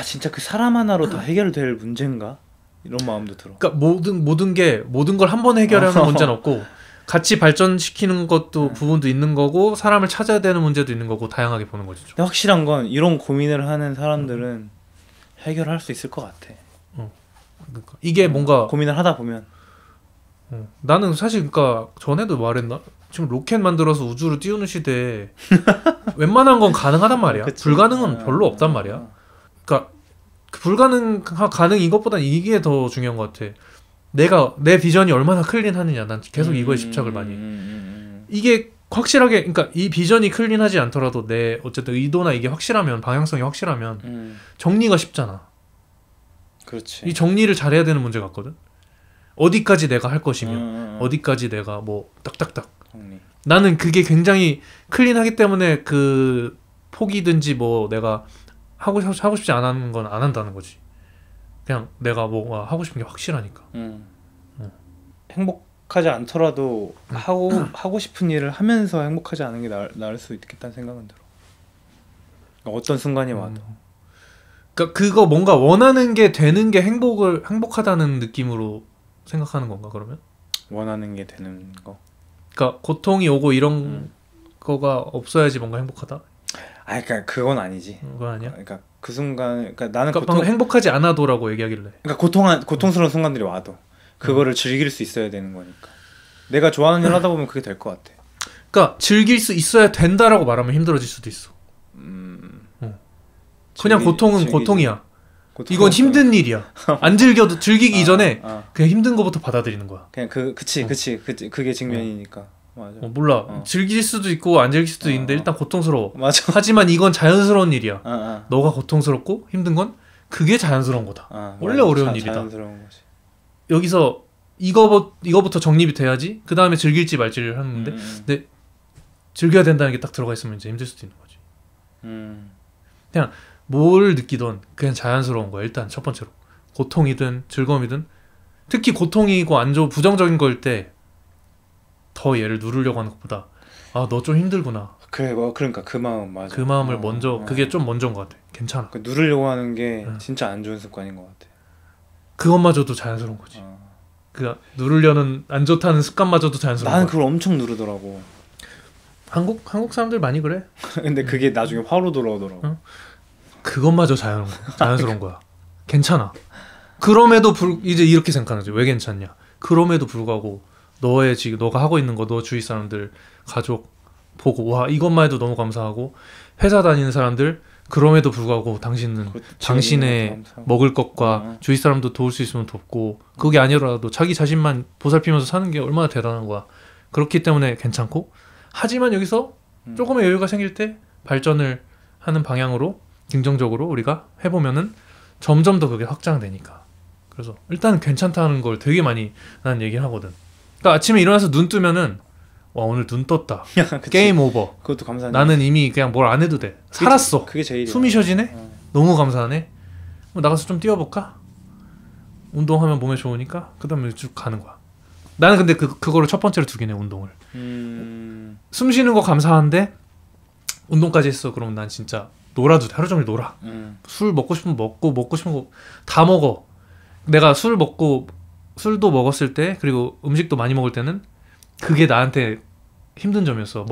진짜 그 사람 하나로 다 해결될 문제인가? 이런 마음도 들어. 그러니까 모든 걸 한 번에 해결하는 문제는 없고 같이 발전시키는 것도 부분도 있는 거고 사람을 찾아야 되는 문제도 있는 거고 다양하게 보는 거죠. 근데 확실한 건 이런 고민을 하는 사람들은 해결할 수 있을 것 같아. 그러니까 이게 뭔가 고민을 하다 보면 나는 사실 그러니까 전에도 말했나? 지금 로켓 만들어서 우주로 띄우는 시대에 웬만한 건 가능하단 말이야. 그치. 불가능은 별로 없단 말이야. 그러니까 가능 이것보단 이게 더 중요한 것 같아. 내 비전이 얼마나 클린하느냐. 난 계속 이거에 집착을 많이 해. 이게 확실하게 그러니까 이 비전이 클린하지 않더라도 내 어쨌든 의도나 이게 확실하면 방향성이 확실하면 정리가 쉽잖아. 그렇지. 이 정리를 잘해야 되는 문제 같거든. 어디까지 내가 할 것이며 어디까지 내가 뭐 딱딱딱. 나는 그게 굉장히 클린하기 때문에 그 포기든지 뭐 내가 하고 싶지 않은 건 안 한다는 거지. 그냥 내가 뭐 하고 싶은 게 확실하니까. 행복하지 않더라도 하고 싶은 일을 하면서 행복하지 않은 게 나을 수 있겠다는 생각은 들어. 그러니까 어떤 순간이 와도. 그러니까 그거 뭔가 원하는 게 되는 게 행복하다는 느낌으로 생각하는 건가 그러면? 원하는 게 되는 거. 그러니까 고통이 오고 이런 거가 없어야지 뭔가 행복하다? 그러니까 그건 아니지. 그건 아니야? 그러니까 그 순간, 그러니까 나는 방금 행복하지 않아도라고 얘기하길래. 그러니까 고통스러운 순간들이 와도 그거를 즐길 수 있어야 되는 거니까. 내가 좋아하는 일 하다 보면 그게 될 것 같아. 그러니까 즐길 수 있어야 된다라고 말하면 힘들어질 수도 있어. 그냥 고통은 고통이야. 이건 힘든 일이야. 안 즐겨도 즐기기 이전에 그냥 힘든 거부터 받아들이는 거야. 그냥 그치 그게 직면이니까. 맞아. 몰라. 즐길 수도 있고 안 즐길 수도 있는데 일단 고통스러워. 맞아. 하지만 이건 자연스러운 일이야. 어. 너가 고통스럽고 힘든 건 그게 자연스러운 거다. 원래 어려운 일이다. 자연스러운 거지. 여기서 이거부터 정립이 돼야지 그 다음에 즐길지 말지를 하는데 근데 즐겨야 된다는 게 딱 들어가 있으면 이제 힘들 수도 있는 거지. 그냥 뭘 느끼던 그냥 자연스러운 거야. 일단 첫 번째로 고통이든 즐거움이든 특히 고통이고 안 좋은 부정적인 거일 때 더 얘를 누르려고 하는 것보다 아 너 좀 힘들구나. 그래 그러니까 그 마음 맞아. 그 마음을 먼저 그게 좀 먼저인 것 같아. 괜찮아. 그 누르려고 하는 게 진짜 안 좋은 습관인 것 같아. 그것마저도 자연스러운 거지. 그 누르려는 안 좋다는 습관마저도 자연스러운 나는 거야. 그걸 엄청 누르더라고. 한국 사람들 많이 그래. 근데 그게 나중에 화로 돌아오더라고. 그것마저 자연스러운 거야. 괜찮아. 그럼에도 이제 이렇게 생각하는 거지. 왜 괜찮냐? 그럼에도 불구하고 너가 하고 있는 거, 너 주위 사람들, 가족 보고 와 이것만 해도 너무 감사하고 회사 다니는 사람들 그럼에도 불구하고 당신은 당신의 먹을 것과 주위 사람도 도울 수 있으면 돕고 그게 아니더라도 자기 자신만 보살피면서 사는 게 얼마나 대단한 거야. 그렇기 때문에 괜찮고 하지만 여기서 조금의 여유가 생길 때 발전을 하는 방향으로 긍정적으로 우리가 해보면은 점점 더 그게 확장되니까. 그래서 일단 괜찮다는 걸 되게 많이 나는 얘기를 하거든. 그러니까 아침에 일어나서 눈 뜨면은 와 오늘 눈 떴다. 게임 오버. 그것도 감사하네. 나는 이미 그냥 뭘 안 해도 돼. 살았어. 그게 제일이야. 숨이 쉬어지네. 너무 감사하네. 나가서 좀 뛰어볼까? 운동하면 몸에 좋으니까 그 다음에 쭉 가는 거야. 나는 근데 그거를 첫 번째로 두긴 해. 운동을. 숨 쉬는 거 감사한데 운동까지 했어. 그럼 난 진짜 놀아도 돼. 하루 종일 놀아. 술 먹고 싶으면 먹고 싶은 거 다 먹어. 내가 술도 먹었을 때 그리고 음식도 많이 먹을 때는 그게 나한테 힘든 점이었어.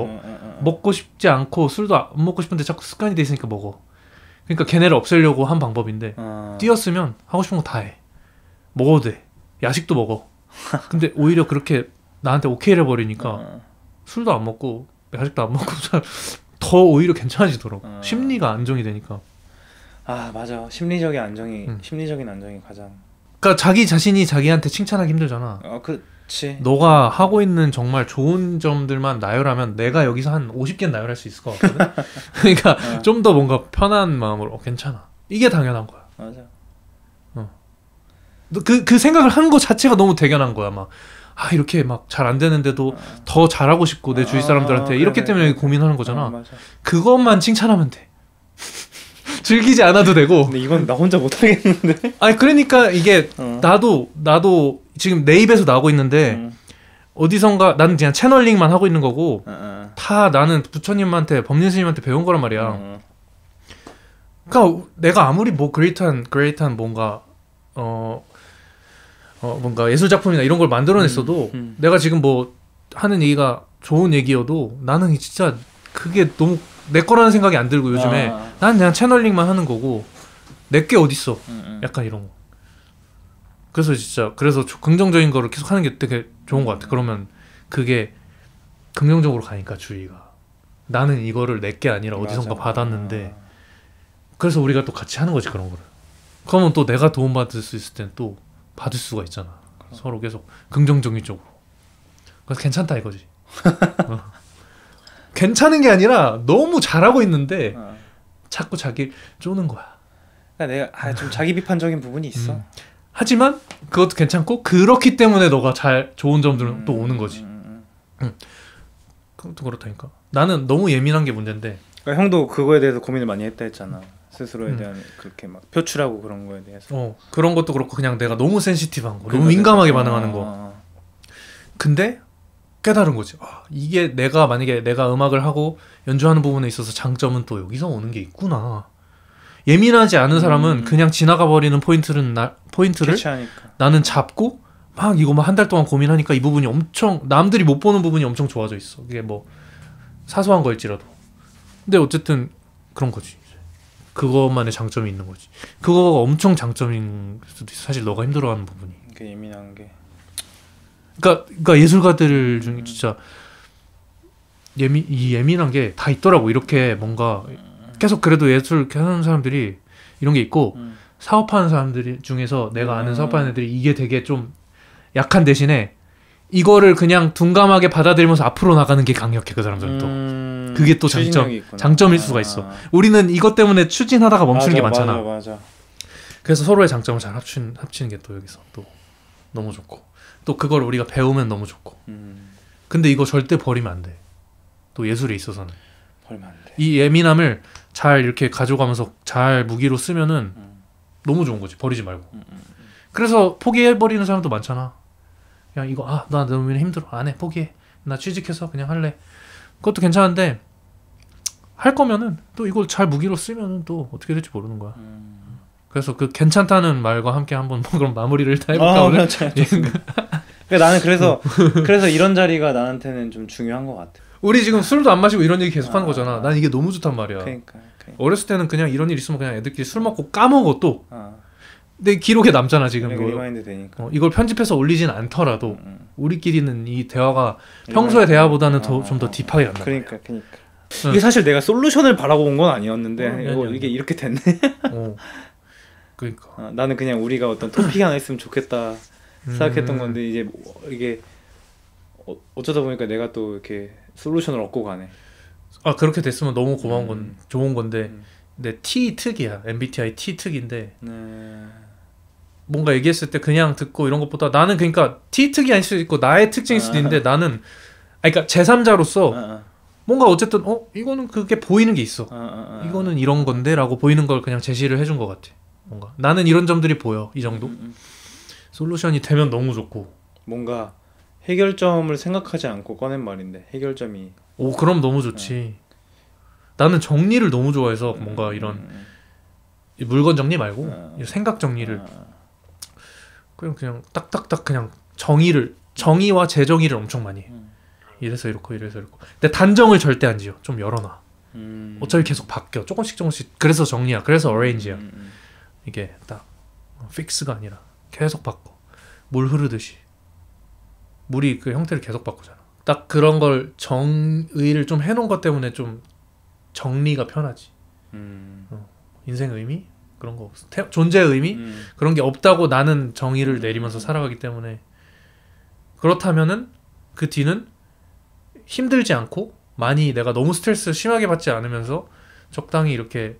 먹고 싶지 않고 술도 안 먹고 싶은데 자꾸 습관이 돼 있으니까 먹어. 그러니까 걔네를 없애려고 한 방법인데 뛰었으면 하고 싶은 거 다 해. 먹어도 돼. 야식도 먹어. 근데 오히려 그렇게 나한테 오케이를 해버리니까 술도 안 먹고 야식도 안 먹고 더 오히려 괜찮아지더라고. 심리가 안정이 되니까. 아 맞아. 심리적인 안정이 가장. 그러니까 자기 자신이 자기한테 칭찬하기 힘들잖아. 그치. 너가 하고 있는 정말 좋은 점들만 나열하면 내가 여기서 한 50개는 나열할 수 있을 것 같거든. 그러니까 좀 더 뭔가 편한 마음으로 괜찮아. 이게 당연한 거야. 맞아. 그 생각을 한 거 자체가 너무 대견한 거야. 막 이렇게 막 잘 안 되는데도 더 잘하고 싶고 내 주위 사람들한테 이렇기 때문에 고민하는 거잖아. 맞아. 그것만 칭찬하면 돼. 즐기지 않아도 되고. 근데 이건 나 혼자 못 하겠는데. 아니 그러니까 이게 나도 지금 내 입에서 나오고 있는데 어디선가 나는 그냥 채널링만 하고 있는 거고 다 나는 부처님한테 법륜 스님한테 배운 거란 말이야. 그러니까 내가 아무리 뭐 그레이트한 뭔가 뭔가 예술 작품이나 이런 걸 만들어냈어도 내가 지금 뭐 하는 얘기가 좋은 얘기여도 나는 진짜 그게 너무 내 거라는 생각이 안 들고 요즘에 난 그냥 채널링만 하는 거고 내게 어딨어. 약간 이런 거. 그래서 진짜 긍정적인 거를 계속 하는 게 되게 좋은 것 같아. 그러면 그게 긍정적으로 가니까 주의가 나는 이거를 내게 아니라 어디선가 받았는데 그래서 우리가 또 같이 하는 거지 그런 거를. 그러면 또 내가 도움받을 수 있을 때는 또 받을 수가 있잖아. 서로 계속 긍정적인 쪽으로. 그래서 괜찮다 이거지. 괜찮은 게 아니라 너무 잘하고 있는데 자꾸 자기 쪼는 거야. 그러니까 내가 좀 자기 비판적인 부분이 있어. 하지만 그것도 괜찮고 그렇기 때문에 너가 좋은 점들은 또 오는 거지. 그것도 그렇다니까. 나는 너무 예민한 게 문제인데. 그러니까 형도 그거에 대해서 고민을 많이 했다 했잖아. 스스로에 대한 그렇게 막 표출하고 그런 거에 대해서. 그런 것도 그렇고 그냥 내가 너무 센시티브한 거, 너무 민감하게 반응하는 거. 근데 깨달은 거지. 이게 만약에 내가 음악을 하고 연주하는 부분에 있어서 장점은 또 여기서 오는 게 있구나. 예민하지 않은 사람은 그냥 지나가 버리는 포인트를 나는 잡고 막 이거 한 달 동안 고민하니까 이 부분이 엄청 남들이 못 보는 부분이 엄청 좋아져 있어. 이게 뭐 사소한 거일지라도. 근데 어쨌든 그런 거지. 그것만의 장점이 있는 거지. 그거가 엄청 장점인 수도 있어. 사실 너가 힘들어하는 부분이. 그 예민한 게. 그러니까 예술가들 중에 진짜 예민한 게 다 있더라고. 이렇게 뭔가 계속 그래도 예술 하는 사람들이 이런 게 있고 사업하는 사람들 중에서 내가 아는 사업하는 애들이 이게 되게 좀 약한 대신에 이거를 그냥 둔감하게 받아들이면서 앞으로 나가는 게 강력해. 그 사람들은 또 그게 또 장점일 수가 있어. 우리는 이것 때문에 추진하다가 멈추는 게 많잖아. 맞아. 그래서 서로의 장점을 잘 합치는 게 또 여기서 또 너무 좋고 또 그걸 우리가 배우면 너무 좋고. 근데 이거 절대 버리면 안 돼. 또 예술에 있어서는 버리면 안 돼. 이 예민함을 잘 이렇게 가져가면서 잘 무기로 쓰면은 너무 좋은 거지. 버리지 말고. 그래서 포기해버리는 사람도 많잖아. 그냥 이거 나 너무 힘들어 안 해. 포기해. 나 취직해서 그냥 할래. 그것도 괜찮은데 할 거면은 또 이걸 잘 무기로 쓰면은 또 어떻게 될지 모르는 거야. 그래서 그 괜찮다는 말과 함께 한번 그럼 마무리를 일단 해볼까 오늘? 그러니까 나는 그래서 이런 자리가 나한테는 좀 중요한 것 같아. 우리 지금 술도 안 마시고 이런 얘기 계속 하는 거잖아. 난 이게 너무 좋단 말이야. 그러니까. 어렸을 때는 그냥 이런 일 있으면 그냥 애들끼리 술 먹고 까먹어 또. 근데 기록에 남잖아 지금. 리마인드 되니까. 이걸 편집해서 올리진 않더라도 우리끼리는 이 대화가 평소의 대화보다는 좀 더 딥하게 간다. 그러니까. 이게 사실 내가 솔루션을 바라고 온 건 아니었는데 이게 이렇게 됐네. 그러니까. 나는 그냥 우리가 어떤 토픽 하나 있으면 좋겠다 생각했던 건데 이제 이게 어쩌다 보니까 내가 또 이렇게 솔루션을 얻고 가네. 그렇게 됐으면 너무 고마운 건 좋은 건데 내 T 특이야. MBTI T 특인데 뭔가 얘기했을 때 그냥 듣고 이런 것보다 나는 그러니까 T 특이 아닐 수도 있고 나의 특징일 수도 있는데 나는 그러니까 제3자로서 뭔가 어쨌든 이거는 그게 보이는 게 있어. 이거는 이런 건데 라고 보이는 걸 그냥 제시를 해준 것 같아. 뭔가 나는 이런 점들이 보여. 이 정도 솔루션이 되면 너무 좋고 뭔가 해결점을 생각하지 않고 꺼낸 말인데 해결점이 그럼 너무 좋지. 나는 정리를 너무 좋아해서 뭔가 이런 물건 정리 말고 생각 정리를 그냥 딱딱딱 그냥 정의와 재정의를 엄청 많이 해. 이래서 이렇고 이래서 이렇고. 근데 단정을 절대 안 지어. 좀 열어놔. 어차피 계속 바뀌어. 조금씩. 그래서 정리야. 그래서 어레인지야. 이게 딱 픽스가 아니라 계속 바꿔. 물 흐르듯이. 물이 그 형태를 계속 바꾸잖아. 딱 그런 걸 정의를 좀 해놓은 것 때문에 좀 정리가 편하지. 인생 의미? 그런 거 없어. 존재의 의미? 그런 게 없다고 나는 정의를 내리면서 살아가기 때문에 그렇다면은 그 뒤는 힘들지 않고 많이 내가 너무 스트레스 심하게 받지 않으면서 적당히 이렇게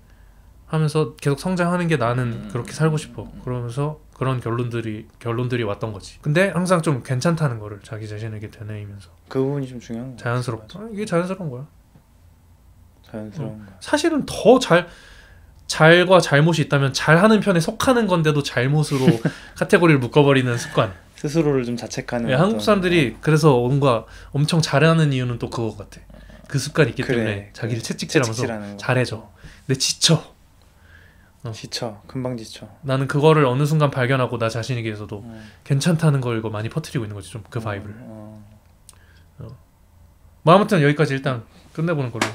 하면서 계속 성장하는 게 나는 그렇게 살고 싶어. 그러면서 그런 결론들이 왔던 거지. 근데 항상 좀 괜찮다는 거를 자기 자신에게 되뇌이면서 그 부분이 좀 중요한 거. 자연스럽다. 이게 자연스러운 거야. 자연스러운 거야. 사실은 더 잘과 잘못이 있다면 잘하는 편에 속하는 건데도 잘못으로 카테고리를 묶어버리는 습관. 스스로를 좀 자책하는. 한국 사람들이 그래서 뭔가 엄청 잘하는 이유는 또 그거 같아. 그 습관이 있기 때문에 자기를 채찍질하면서 잘해줘. 근데 지쳐. 금방 지쳐. 나는 그거를 어느 순간 발견하고 나 자신에게서도 괜찮다는 걸 이거 많이 퍼뜨리고 있는 거지. 좀 그 바이브를. 뭐 아무튼 여기까지 일단 끝내보는 걸로.